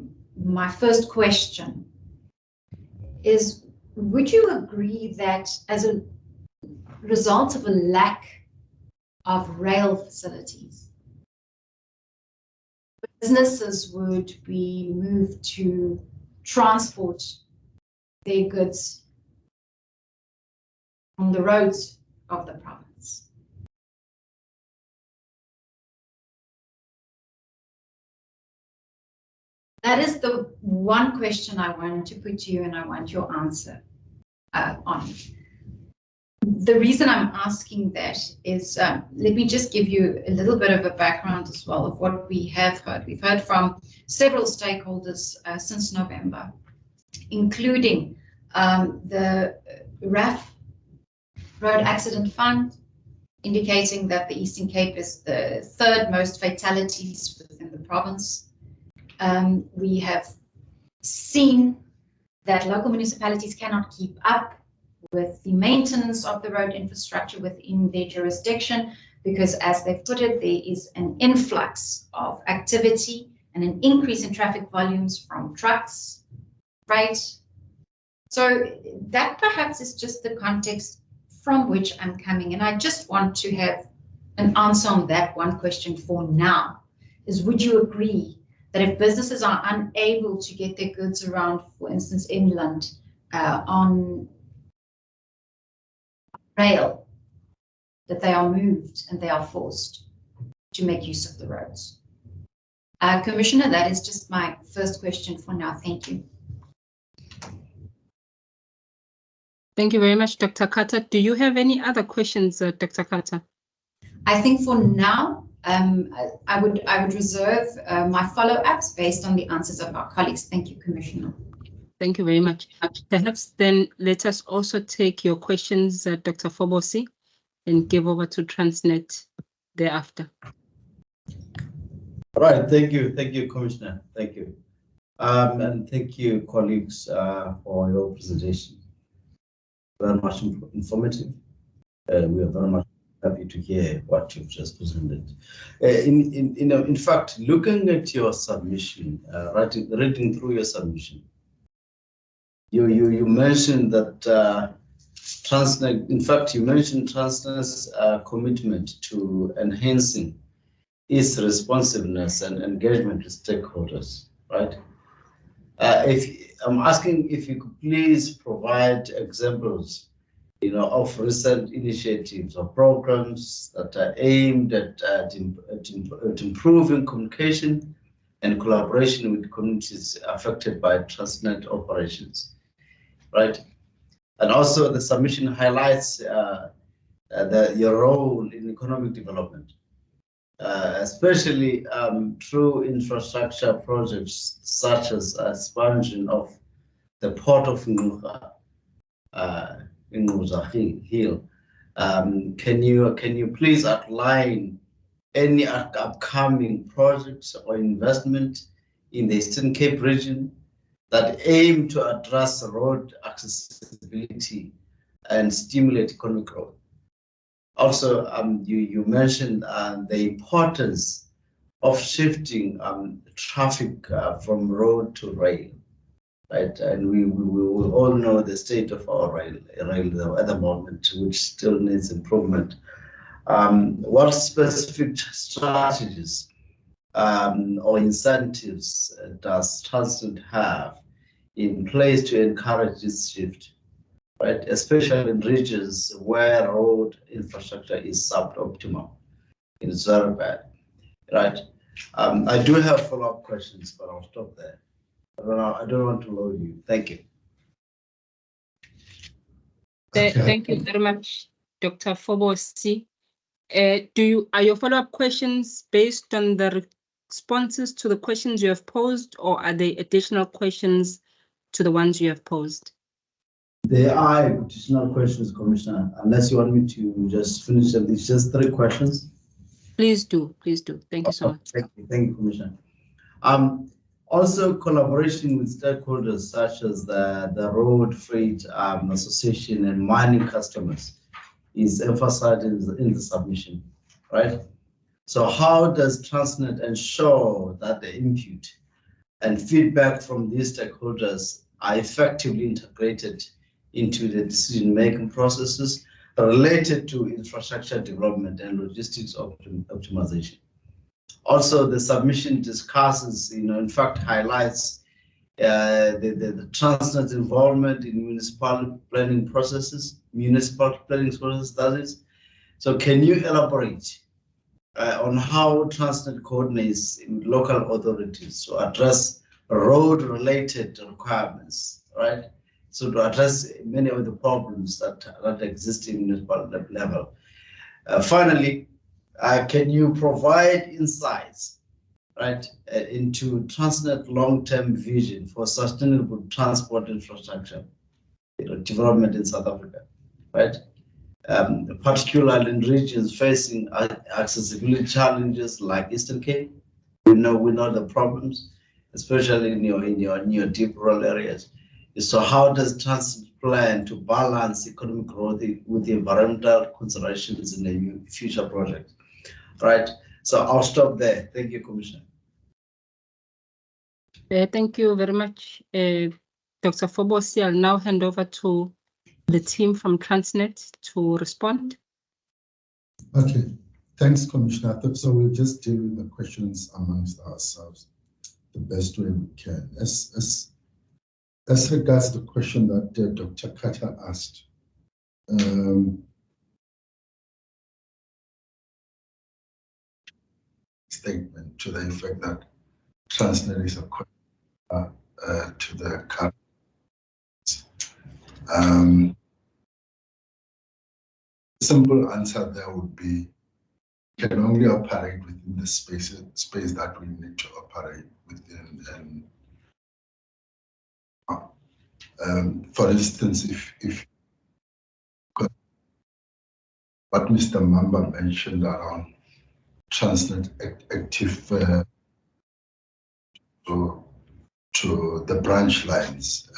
first question is, would you agree that as a result of a lack of rail facilities, businesses would be moved to transport their goods on the roads of the province? That is the one question I want to put to you, and I want your answer on. The reason I'm asking that is, let me just give you a little bit of a background as well of what we have heard. We've heard from several stakeholders since November, including the RAF, Road Accident Fund, indicating that the Eastern Cape is the third most fatalities within the province. We have seen that local municipalities cannot keep up with the maintenance of the road infrastructure within their jurisdiction because, as they've put it, there is an influx of activity and an increase in traffic volumes from trucks, freight. So that perhaps is just the context from which I'm coming. And I just want to have an answer on that one question for now, is would you agree that if businesses are unable to get their goods around, for instance, inland on rail, that they are moved and they are forced to make use of the roads? Commissioner, that is just my first question for now. Thank you. Thank you very much, Dr. Carter. Do you have any other questions, Dr. Carter? I think for now, I would reserve my follow-ups based on the answers of our colleagues. Thank you, Commissioner. Thank you very much. Perhaps then let us also take your questions, Dr. Fobosi, and give over to Transnet thereafter. All right, thank you, Commissioner. Thank you. And thank you, colleagues, for your presentation. Very much informative. We are very much happy to hear what you've just presented. In fact, looking at your submission, reading through your submission, you mentioned that Transnet. In fact, you mentioned Transnet's commitment to enhancing its responsiveness and engagement with stakeholders, right? If I'm asking if you could please provide examples, of recent initiatives or programs that are aimed at improving communication and collaboration with communities affected by Transnet operations, right? And also the submission highlights your role in economic development, especially through infrastructure projects such as expansion of the port of Ngquza Hill. Can you please outline any upcoming projects or investment in the Eastern Cape region that aim to address road accessibility and stimulate economic growth? Also, you mentioned the importance of shifting traffic from road to rail, right? And we all know the state of our rail at the moment, which still needs improvement. What specific strategies or incentives does Transnet have in place to encourage this shift, right? Especially in regions where road infrastructure is suboptimal. It's very bad, right? I do have follow-up questions, but I'll stop there. I don't want to load you. Thank you. Thank you very much, Dr. Fobosi. Are your follow-up questions based on the responses to the questions you have posed, or are they additional questions to the ones you have posed? There are additional questions, Commissioner, unless you want me to just finish them. It's just 3 questions. Please do. Thank you so much. Thank you, Commissioner. Also, collaboration with stakeholders such as the Road Freight Association and mining customers is emphasized in the submission, right? So how does Transnet ensure that the input and feedback from these stakeholders are effectively integrated into the decision-making processes related to infrastructure development and logistics optimization? Also, the submission discusses, in fact, highlights the Transnet's involvement in municipal planning processes, that is. So can you elaborate on how Transnet coordinates with local authorities to address road-related requirements, right? So to address many of the problems that exist in municipal level. Finally, can you provide insights, right, into Transnet long-term vision for sustainable transport infrastructure development in South Africa, right? Particularly in regions facing accessibility challenges like Eastern Cape. We know the problems, especially in your deep rural areas. So how does Transnet plan to balance economic growth with the environmental considerations in the future project? Right. So I'll stop there. Thank you, Commissioner. Thank you very much, Dr. Fobosi. I'll now hand over to the team from Transnet to respond. Okay, thanks, Commissioner. So we'll just deal with the questions amongst ourselves the best way we can. As regards the question that Dr. Carter asked, statement to the effect that Transnet is a to the current. simple answer there would be, can only operate within the space that we need to operate within. And for instance, if what Mr. Mamba mentioned around Transnet active to the branch lines,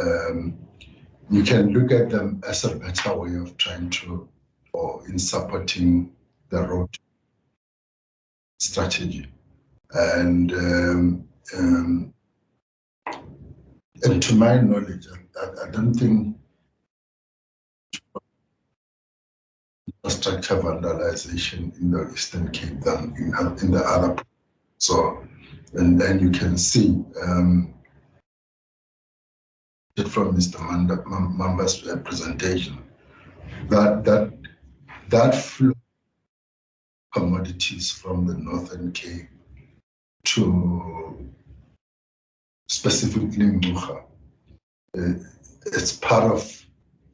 you can look at them as a better way of trying to, or in supporting the road strategy. And to my knowledge, I don't think infrastructure vandalization in the Eastern Cape than in the other. So, and then you can see from Mr. Mamba's presentation that flow of commodities from the Northern Cape to specifically Mucha, it's part of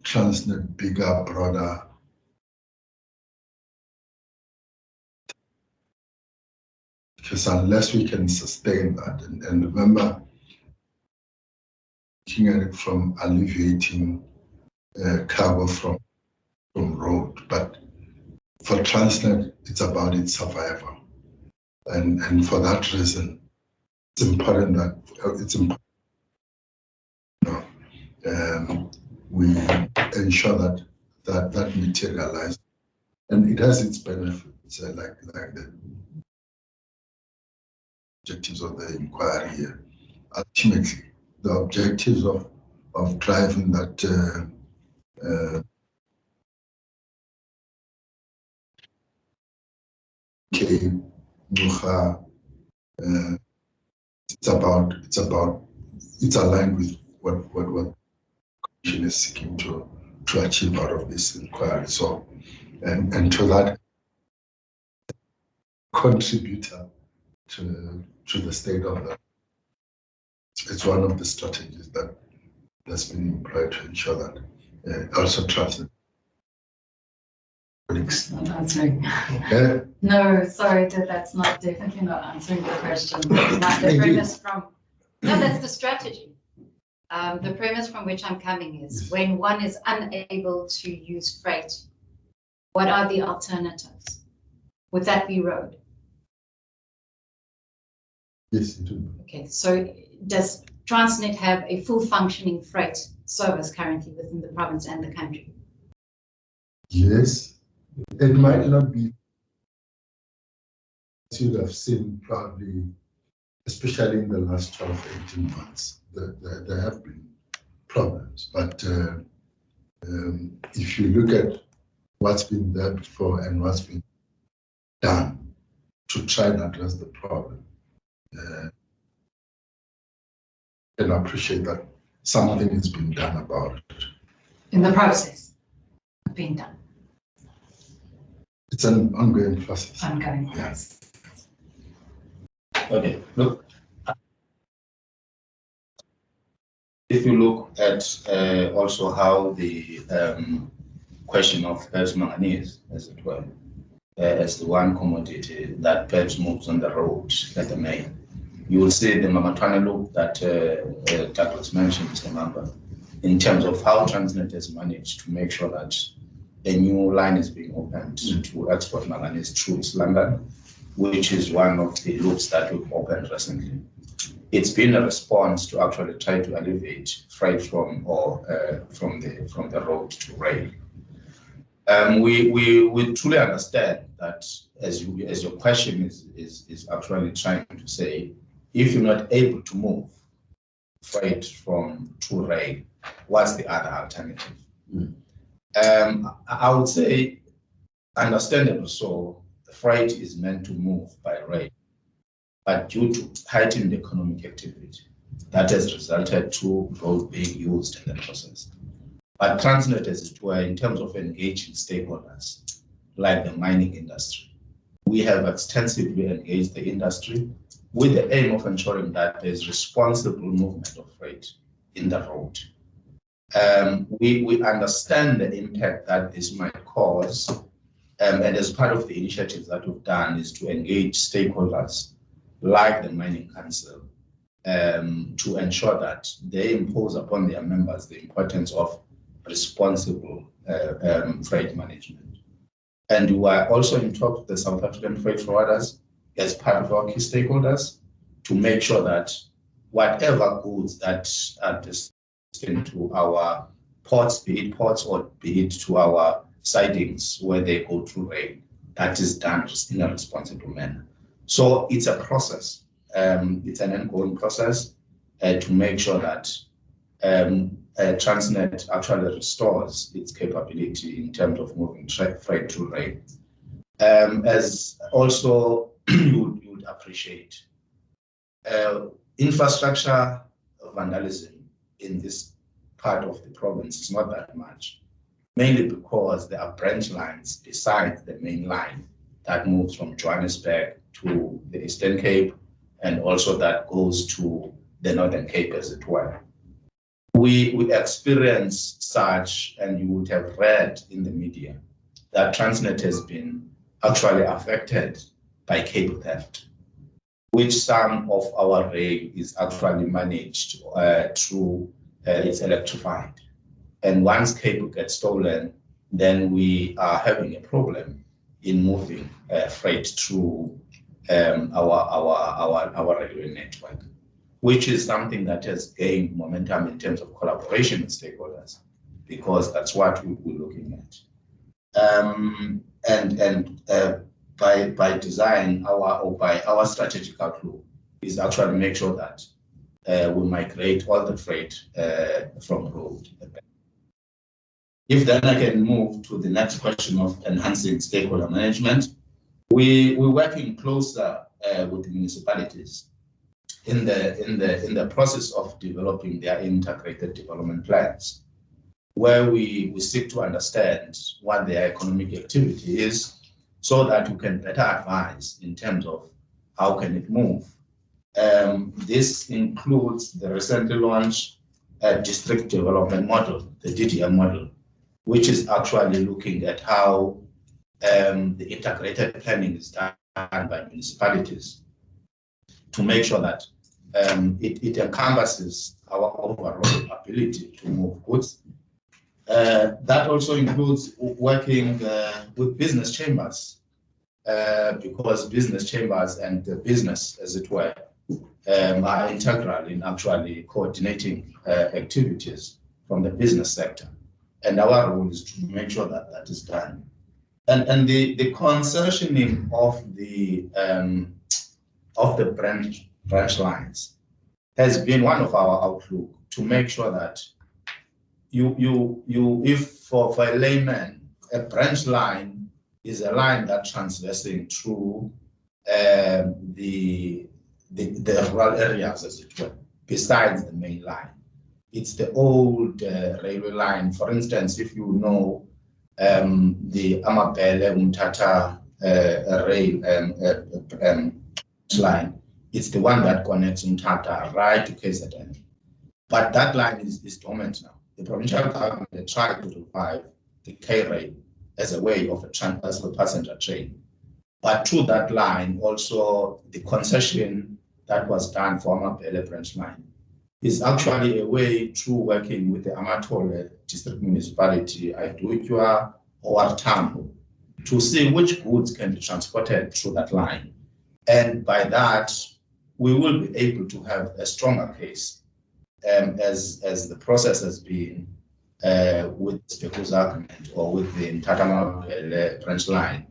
Transnet bigger, broader because unless we can sustain that, and remember, looking at it from alleviating cargo from road, but for Transnet, it's about its survival, and for that reason, it's important that we ensure that materializes, and it has its benefits, like the objectives of the inquiry here. Ultimately, the objectives of driving that Cape, Mucha, it's aligned with what the Commission is seeking to achieve out of this inquiry. So, and to that contributor to the state of that. It's one of the strategies that's been employed to ensure that also Transnet. Not answering. Yeah. No, sorry, that's not definitely not answering the question. The premise from that's the strategy. The premise from which I'm coming is when one is unable to use freight, what are the alternatives? Would that be road? Yes, it do. Okay, so does Transnet have a full functioning freight service currently within the province and the country? Yes, it might not be, as you have seen probably, especially in the last 12, 18 months, there have been problems. But if you look at what's been there before and what's been done to try and address the problem, and appreciate that something has been done about it. In the process of being done. It's an ongoing process. Ongoing process. Okay, look. If you look at also how the question of perhaps manganese, as it were, as the one commodity that perhaps moves on the road at the main, you will see the Mamatwana loop that Douglas mentioned, Mr. Mamba, in terms of how Transnet has managed to make sure that a new line is being opened to export manganese through Slangan, which is one of the loops that we've opened recently. It's been a response to actually try to alleviate freight from the road to rail. We truly understand that as your question is actually trying to say, if you're not able to move freight to rail, what's the other alternative? I would say, understandable so, freight is meant to move by rail, but due to heightened economic activity, that has resulted to road being used in the process. But Transnet, as it were, in terms of engaging stakeholders, like the mining industry, we have extensively engaged the industry with the aim of ensuring that there's responsible movement of freight in the road. We understand the impact that this might cause And as part of the initiatives that we've done is to engage stakeholders like the Mining Council to ensure that they impose upon their members the importance of responsible freight management. And we are also in talks with the South African freight forwarders as part of our key stakeholders to make sure that whatever goods that are destined to our ports, be it ports or be it to our sidings where they go through rail, that is done in a responsible manner. So it's a process. It's an ongoing process to make sure that Transnet actually restores its capability in terms of moving freight through rail. As also you would appreciate, infrastructure vandalism in this part of the province is not that much, mainly because there are branch lines besides the main line that moves from Johannesburg to the Eastern Cape, and also that goes to the Northern Cape, as it were. We experience such, and you would have read in the media, that Transnet has been actually affected by cable theft, which some of our rail is actually managed through it's electrified. And once cable gets stolen, then we are having a problem in moving freight through our railway network, which is something that has gained momentum in terms of collaboration with stakeholders, because that's what we're looking at. By design, by our strategic outlook is actually make sure that we migrate all the freight from road. If then I can move to the next question of enhancing stakeholder management, we're working closer with the municipalities in the process of developing their integrated development plans, where we seek to understand what their economic activity is, so that we can better advise in terms of how can it move. This includes the recently launched district development model, the DDM model, which is actually looking at how the integrated planning is done by municipalities to make sure that it encompasses our overall ability to move goods. That also includes working with business chambers, because business chambers and the business, as it were, are integral in actually coordinating activities from the business sector. And our role is to make sure that that is done. And the concessioning of the branch lines has been one of our outlook to make sure that if for a layman, a branch line is a line that transversing through the rural areas, as it were, besides the main line. It's the old railway line. For instance, if you know the Amapele Umtata rail line, it's the one that connects Umtata right to KZN. But that line is dormant now. The provincial government tried to revive the K-rail as a way of a transversal passenger train. But through that line, also the concession that was done for Amapele branch line is actually a way through working with the Amatole district municipality, Aiduikwa or Tambo, to see which goods can be transported through that line. And by that, we will be able to have a stronger case as the process has been with Speku's argument or with the Mtata branch line,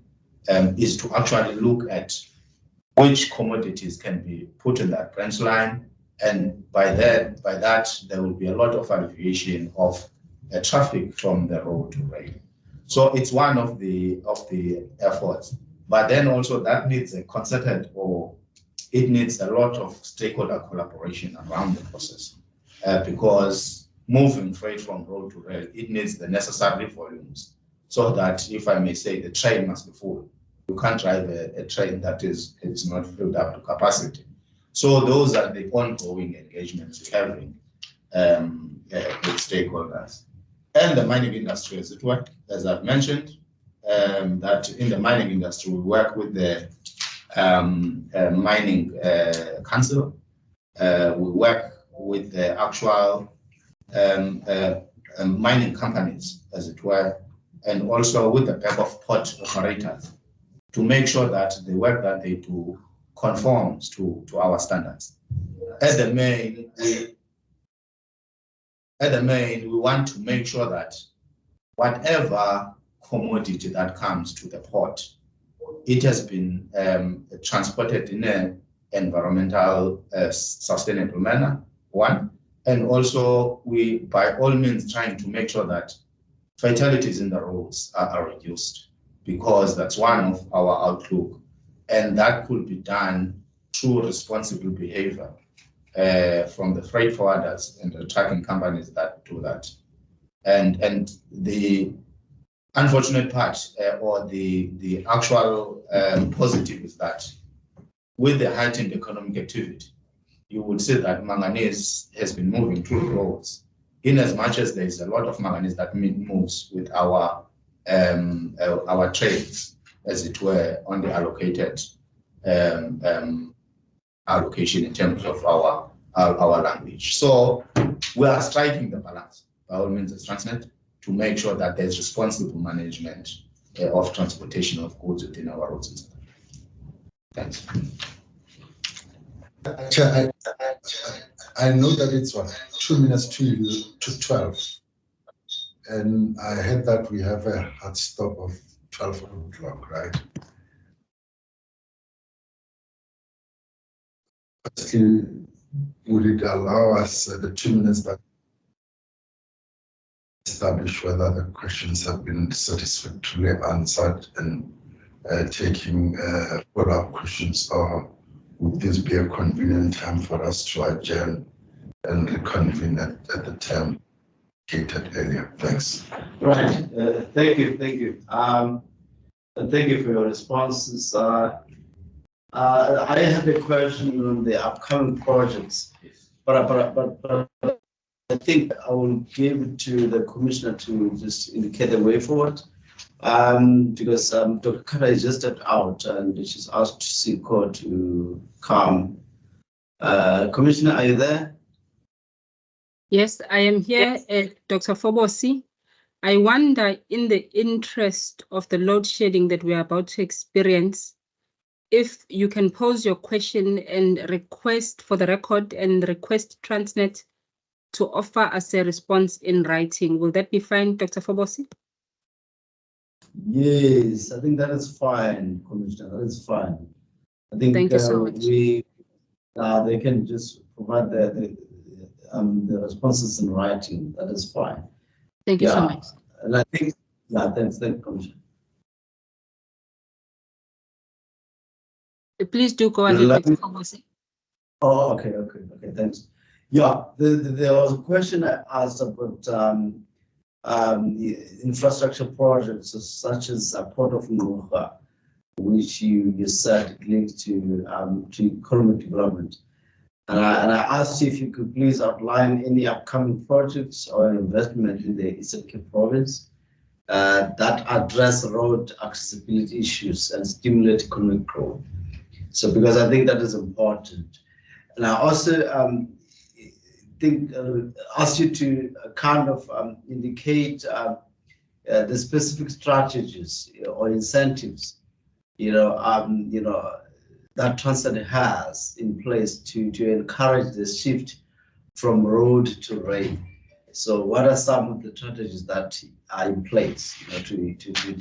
is to actually look at which commodities can be put in that branch line. And by that, there will be a lot of alleviation of traffic from the road to rail. So it's one of the efforts. But then also that needs a concerted, or it needs a lot of stakeholder collaboration around the process, because moving freight from road to rail, it needs the necessary volumes, so that, if I may say, the train must be full. You can't drive a train that is not filled up to capacity. So those are the ongoing engagements we're having with stakeholders. And the mining industry, as it were, as I've mentioned, that in the mining industry, we work with the mining council. We work with the actual mining companies, as it were, and also with the back of port operators to make sure that the work that they do conforms to our standards. At the main, we want to make sure that whatever commodity that comes to the port, it has been transported in an environmental sustainable manner, one, and also we by all means trying to make sure that fatalities in the roads are reduced, because that's one of our outlook, and that could be done through responsible behavior from the freight forwarders and the trucking companies that do that. And the unfortunate part or the actual positive is that with the heightened economic activity, you would see that manganese has been moving through roads, in as much as there is a lot of manganese that moves with our trades, as it were, on the allocated allocation in terms of our language. So we are striking the balance by all means as Transnet to make sure that there's responsible management of transportation of goods within our roads. Thanks. I know that it's what, 2 minutes to 12, and I heard that we have a hard stop of 12 o'clock, right? Would it allow us the 2 minutes that establish whether the questions have been satisfactorily answered and taking follow-up questions, or would this be a convenient time for us to adjourn and reconvene at the time stated earlier? Thanks. Right. Thank you. And thank you for your responses. I have a question on the upcoming projects, but I think I will give it to the commissioner to just indicate the way forward. Because Dr. Kata just stepped out and she's asked SECO to come. Commissioner, are you there? Yes, I am here, Dr. Fobosi. I wonder, in the interest of the load shedding that we are about to experience, if you can pose your question and request for the record and request Transnet to offer us a response in writing. Will that be fine, Dr. Fobosi? Yes, I think that is fine, Commissioner. That is fine. I think thank you so much. They can just provide the responses in writing. That is fine. Thank you so much. And I think, thanks, Commissioner. Please do go ahead, Dr. Fobosi. Oh, okay, thanks. Yeah, there was a question I asked about infrastructure projects such as a Port of Ngqura, which you said linked to economic development. And I asked you if you could please outline any upcoming projects or investment in the Eastern Cape province that address road accessibility issues and stimulate economic growth. So, because I think that is important. And I also ask you to kind of indicate the specific strategies or incentives, that Transnet has in place to encourage the shift from road to rail. So, what are some of the strategies that are in place to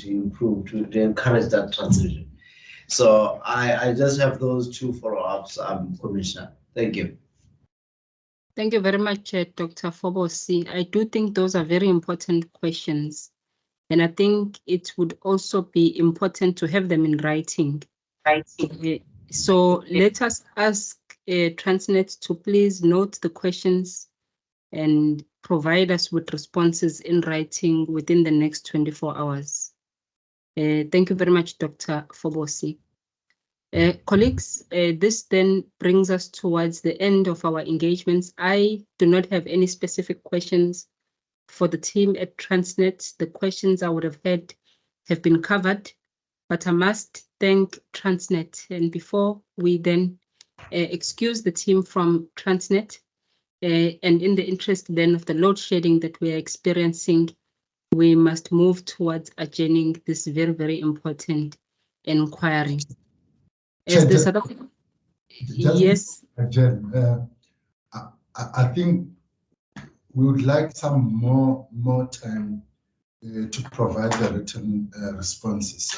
improve, to encourage that transition? So, I just have those two follow-ups, Commissioner. Thank you. Thank you very much, Dr. Fobosi. I do think those are very important questions. And I think it would also be important to have them in writing. So let us ask Transnet to please note the questions and provide us with responses in writing within the next 24 hours. Thank you very much, Dr. Fobosi. Colleagues, this then brings us towards the end of our engagements. I do not have any specific questions for the team at Transnet. The questions I would have had have been covered, but I must thank Transnet. And before we then excuse the team from Transnet, and in the interest then of the load shedding that we are experiencing, we must move towards adjourning this very, very important inquiry. As the South African, yes. Again, I think we would like some more time to provide the written responses,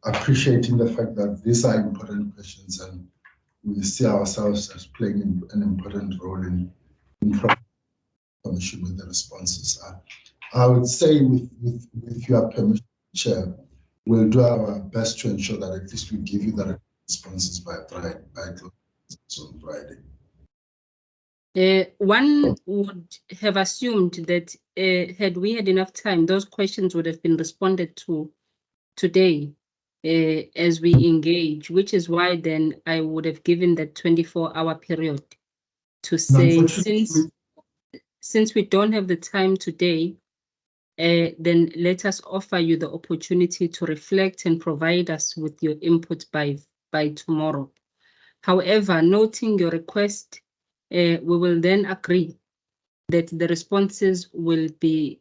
appreciating the fact that these are important questions and we see ourselves as playing an important role in commission with the responses. I would say with your permission, Chair, we'll do our best to ensure that at least we give you the responses by Friday, on Friday. One would have assumed that had we had enough time, those questions would have been responded to today as we engage, which is why then I would have given that 24-hour period to say, since we don't have the time today, then let us offer you the opportunity to reflect and provide us with your input by tomorrow. However, noting your request, we will then agree that the responses will be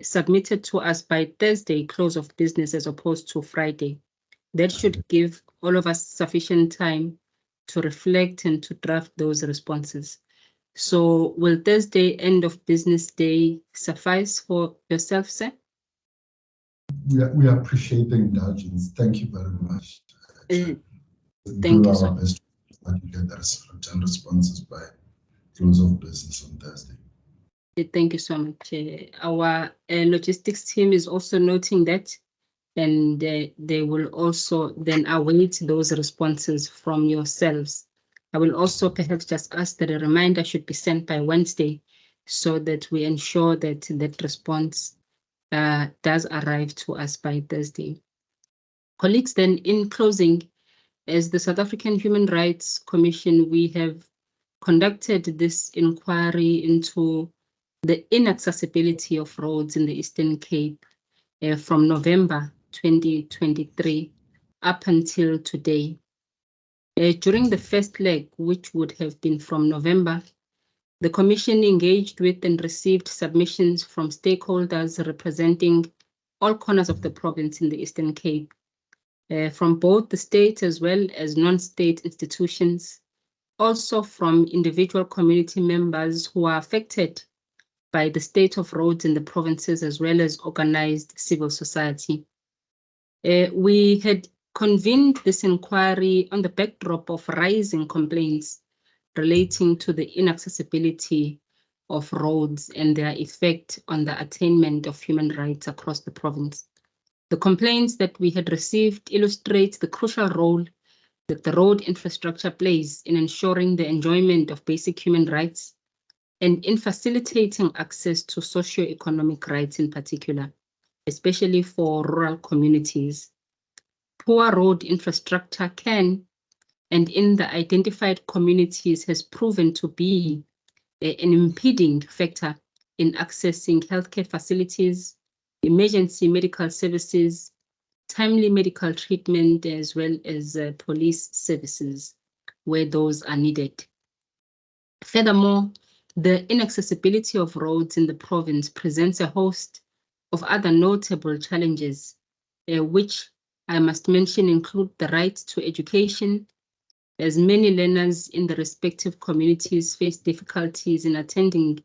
submitted to us by Thursday, close of business, as opposed to Friday. That should give all of us sufficient time to reflect and to draft those responses. So will Thursday, end of business day, suffice for yourself, sir? We appreciate the indulgence. Thank you very much. Thank you, sir. Best to get the written responses by close of business on Thursday. Thank you so much. Our logistics team is also noting that, and they will also then await those responses from yourselves. I will also perhaps just ask that a reminder should be sent by Wednesday so that we ensure that that response does arrive to us by Thursday. Colleagues, then in closing, as the South African Human Rights Commission, we have conducted this inquiry into the inaccessibility of roads in the Eastern Cape from November 2023 up until today. During the first leg, which would have been from November, the Commission engaged with and received submissions from stakeholders representing all corners of the province in the Eastern Cape, from both the state as well as non-state institutions, also from individual community members who are affected by the state of roads in the provinces, as well as organized civil society. We had convened this inquiry on the backdrop of rising complaints relating to the inaccessibility of roads and their effect on the attainment of human rights across the province. The complaints that we had received illustrate the crucial role that the road infrastructure plays in ensuring the enjoyment of basic human rights and in facilitating access to socio-economic rights in particular, especially for rural communities. Poor road infrastructure can, and in the identified communities, has proven to be an impeding factor in accessing healthcare facilities, emergency medical services, timely medical treatment, as well as police services where those are needed. Furthermore, the inaccessibility of roads in the province presents a host of other notable challenges, which I must mention include the right to education, as many learners in the respective communities face difficulties in attending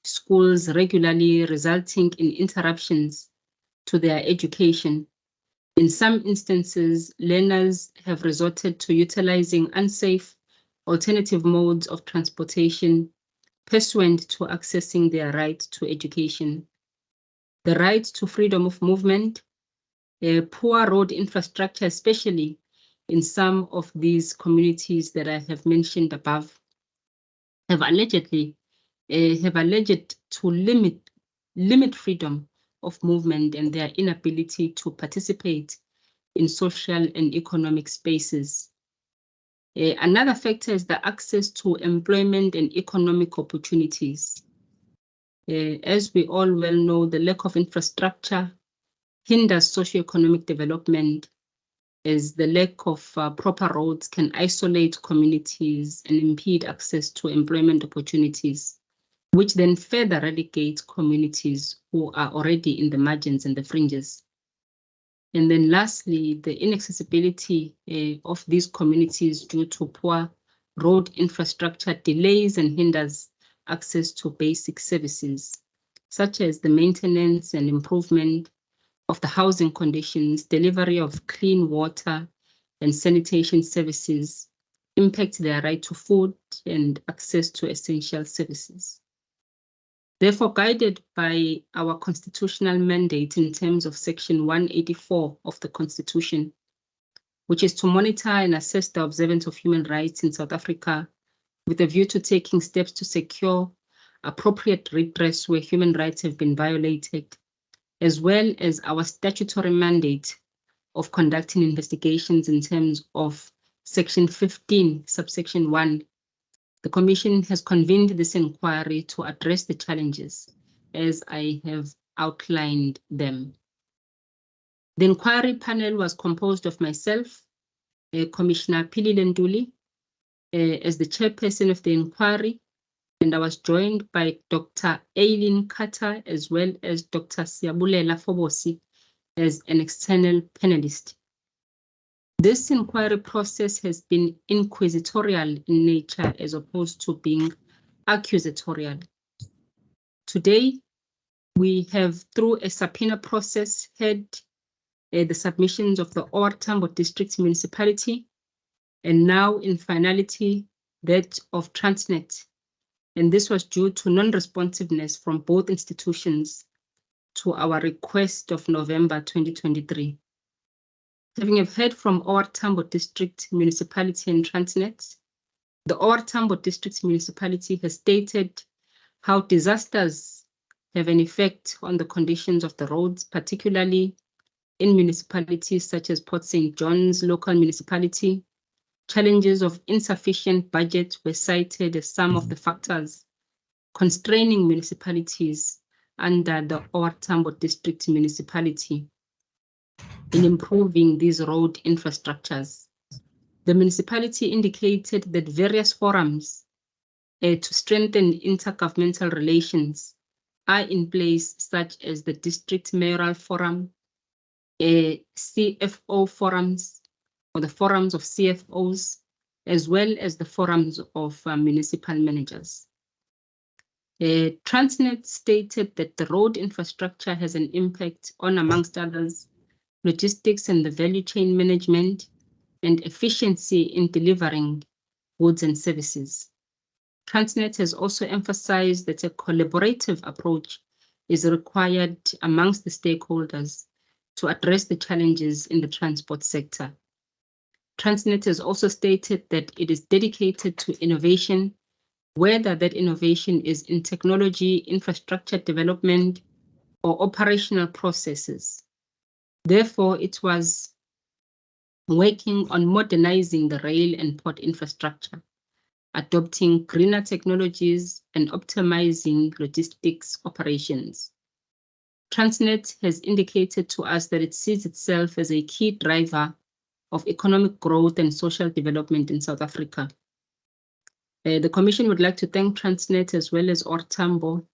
schools regularly, resulting in interruptions to their education. In some instances, learners have resorted to utilizing unsafe alternative modes of transportation pursuant to accessing their right to education. The right to freedom of movement, poor road infrastructure, especially in some of these communities that I have mentioned above, have alleged to limit freedom of movement and their inability to participate in social and economic spaces. Another factor is the access to employment and economic opportunities. As we all well know, the lack of infrastructure hinders socioeconomic development, as the lack of proper roads can isolate communities and impede access to employment opportunities, which then further relegates communities who are already in the margins and the fringes. And then lastly, the inaccessibility of these communities due to poor road infrastructure delays and hinders access to basic services, such as the maintenance and improvement of the housing conditions, delivery of clean water and sanitation services, impact their right to food and access to essential services. Therefore, guided by our constitutional mandate in terms of Section 184 of the Constitution, which is to monitor and assess the observance of human rights in South Africa with a view to taking steps to secure appropriate redress where human rights have been violated, as well as our statutory mandate of conducting investigations in terms of Section 15, subsection 1. The Commission has convened this inquiry to address the challenges as I have outlined them. The inquiry panel was composed of myself, Commissioner Pili Lenduli, as the chairperson of the inquiry, and I was joined by Dr. Aileen Carter as well as Dr. Siabulela Fobosi as an external panelist. This inquiry process has been inquisitorial in nature as opposed to being accusatorial. Today, we have, through a subpoena process, had the submissions of the Tambo District Municipality, and now in finality, that of Transnet. And this was due to non-responsiveness from both institutions to our request of November 2023. Having heard from Tambo District Municipality and Transnet, the Tambo District Municipality has stated how disasters have an effect on the conditions of the roads, particularly in municipalities such as Port St. John's local municipality. Challenges of insufficient budget were cited as some of the factors constraining municipalities under the Tambo District Municipality in improving these road infrastructures. The municipality indicated that various forums to strengthen intergovernmental relations are in place, such as the District Mayoral Forum, CFO forums, or the forums of CFOs, as well as the forums of municipal managers. Transnet stated that the road infrastructure has an impact on, amongst others, logistics and the value chain management and efficiency in delivering goods and services. Transnet has also emphasized that a collaborative approach is required amongst the stakeholders to address the challenges in the transport sector. Transnet has also stated that it is dedicated to innovation, whether that innovation is in technology, infrastructure development, or operational processes. Therefore, it was working on modernizing the rail and port infrastructure, adopting greener technologies, and optimizing logistics operations. Transnet has indicated to us that it sees itself as a key driver of economic growth and social development in South Africa. The Commission would like to thank Transnet as well as Tambo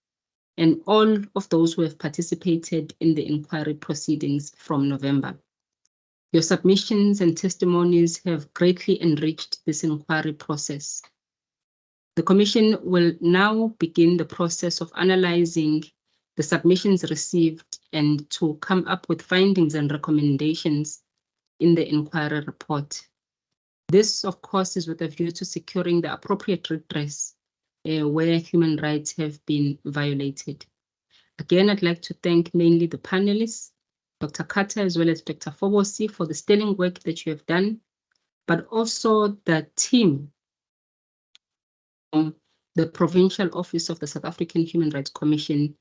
and all of those who have participated in the inquiry proceedings from November. Your submissions and testimonies have greatly enriched this inquiry process. The Commission will now begin the process of analyzing the submissions received and to come up with findings and recommendations in the inquiry report. This, of course, is with a view to securing the appropriate redress where human rights have been violated. Again, I'd like to thank mainly the panelists, Dr. Carter as well as Dr. Fobosi, for the sterling work that you have done, but also the team from the Provincial Office of the South African Human Rights Commission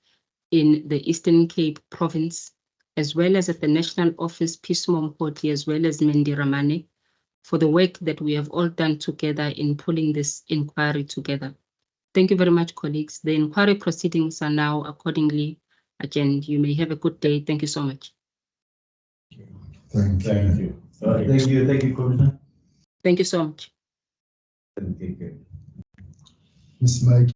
in the Eastern Cape Province, as well as at the National Office, Pismo Mpoti, as well as Mendi Ramane, for the work that we have all done together in pulling this inquiry together. Thank you very much, colleagues. The inquiry proceedings are now accordingly adjourned. You may have a good day. Thank you so much. Thank you. Thank you, Commissioner. Thank you so much. Thank you. Ms. Mike.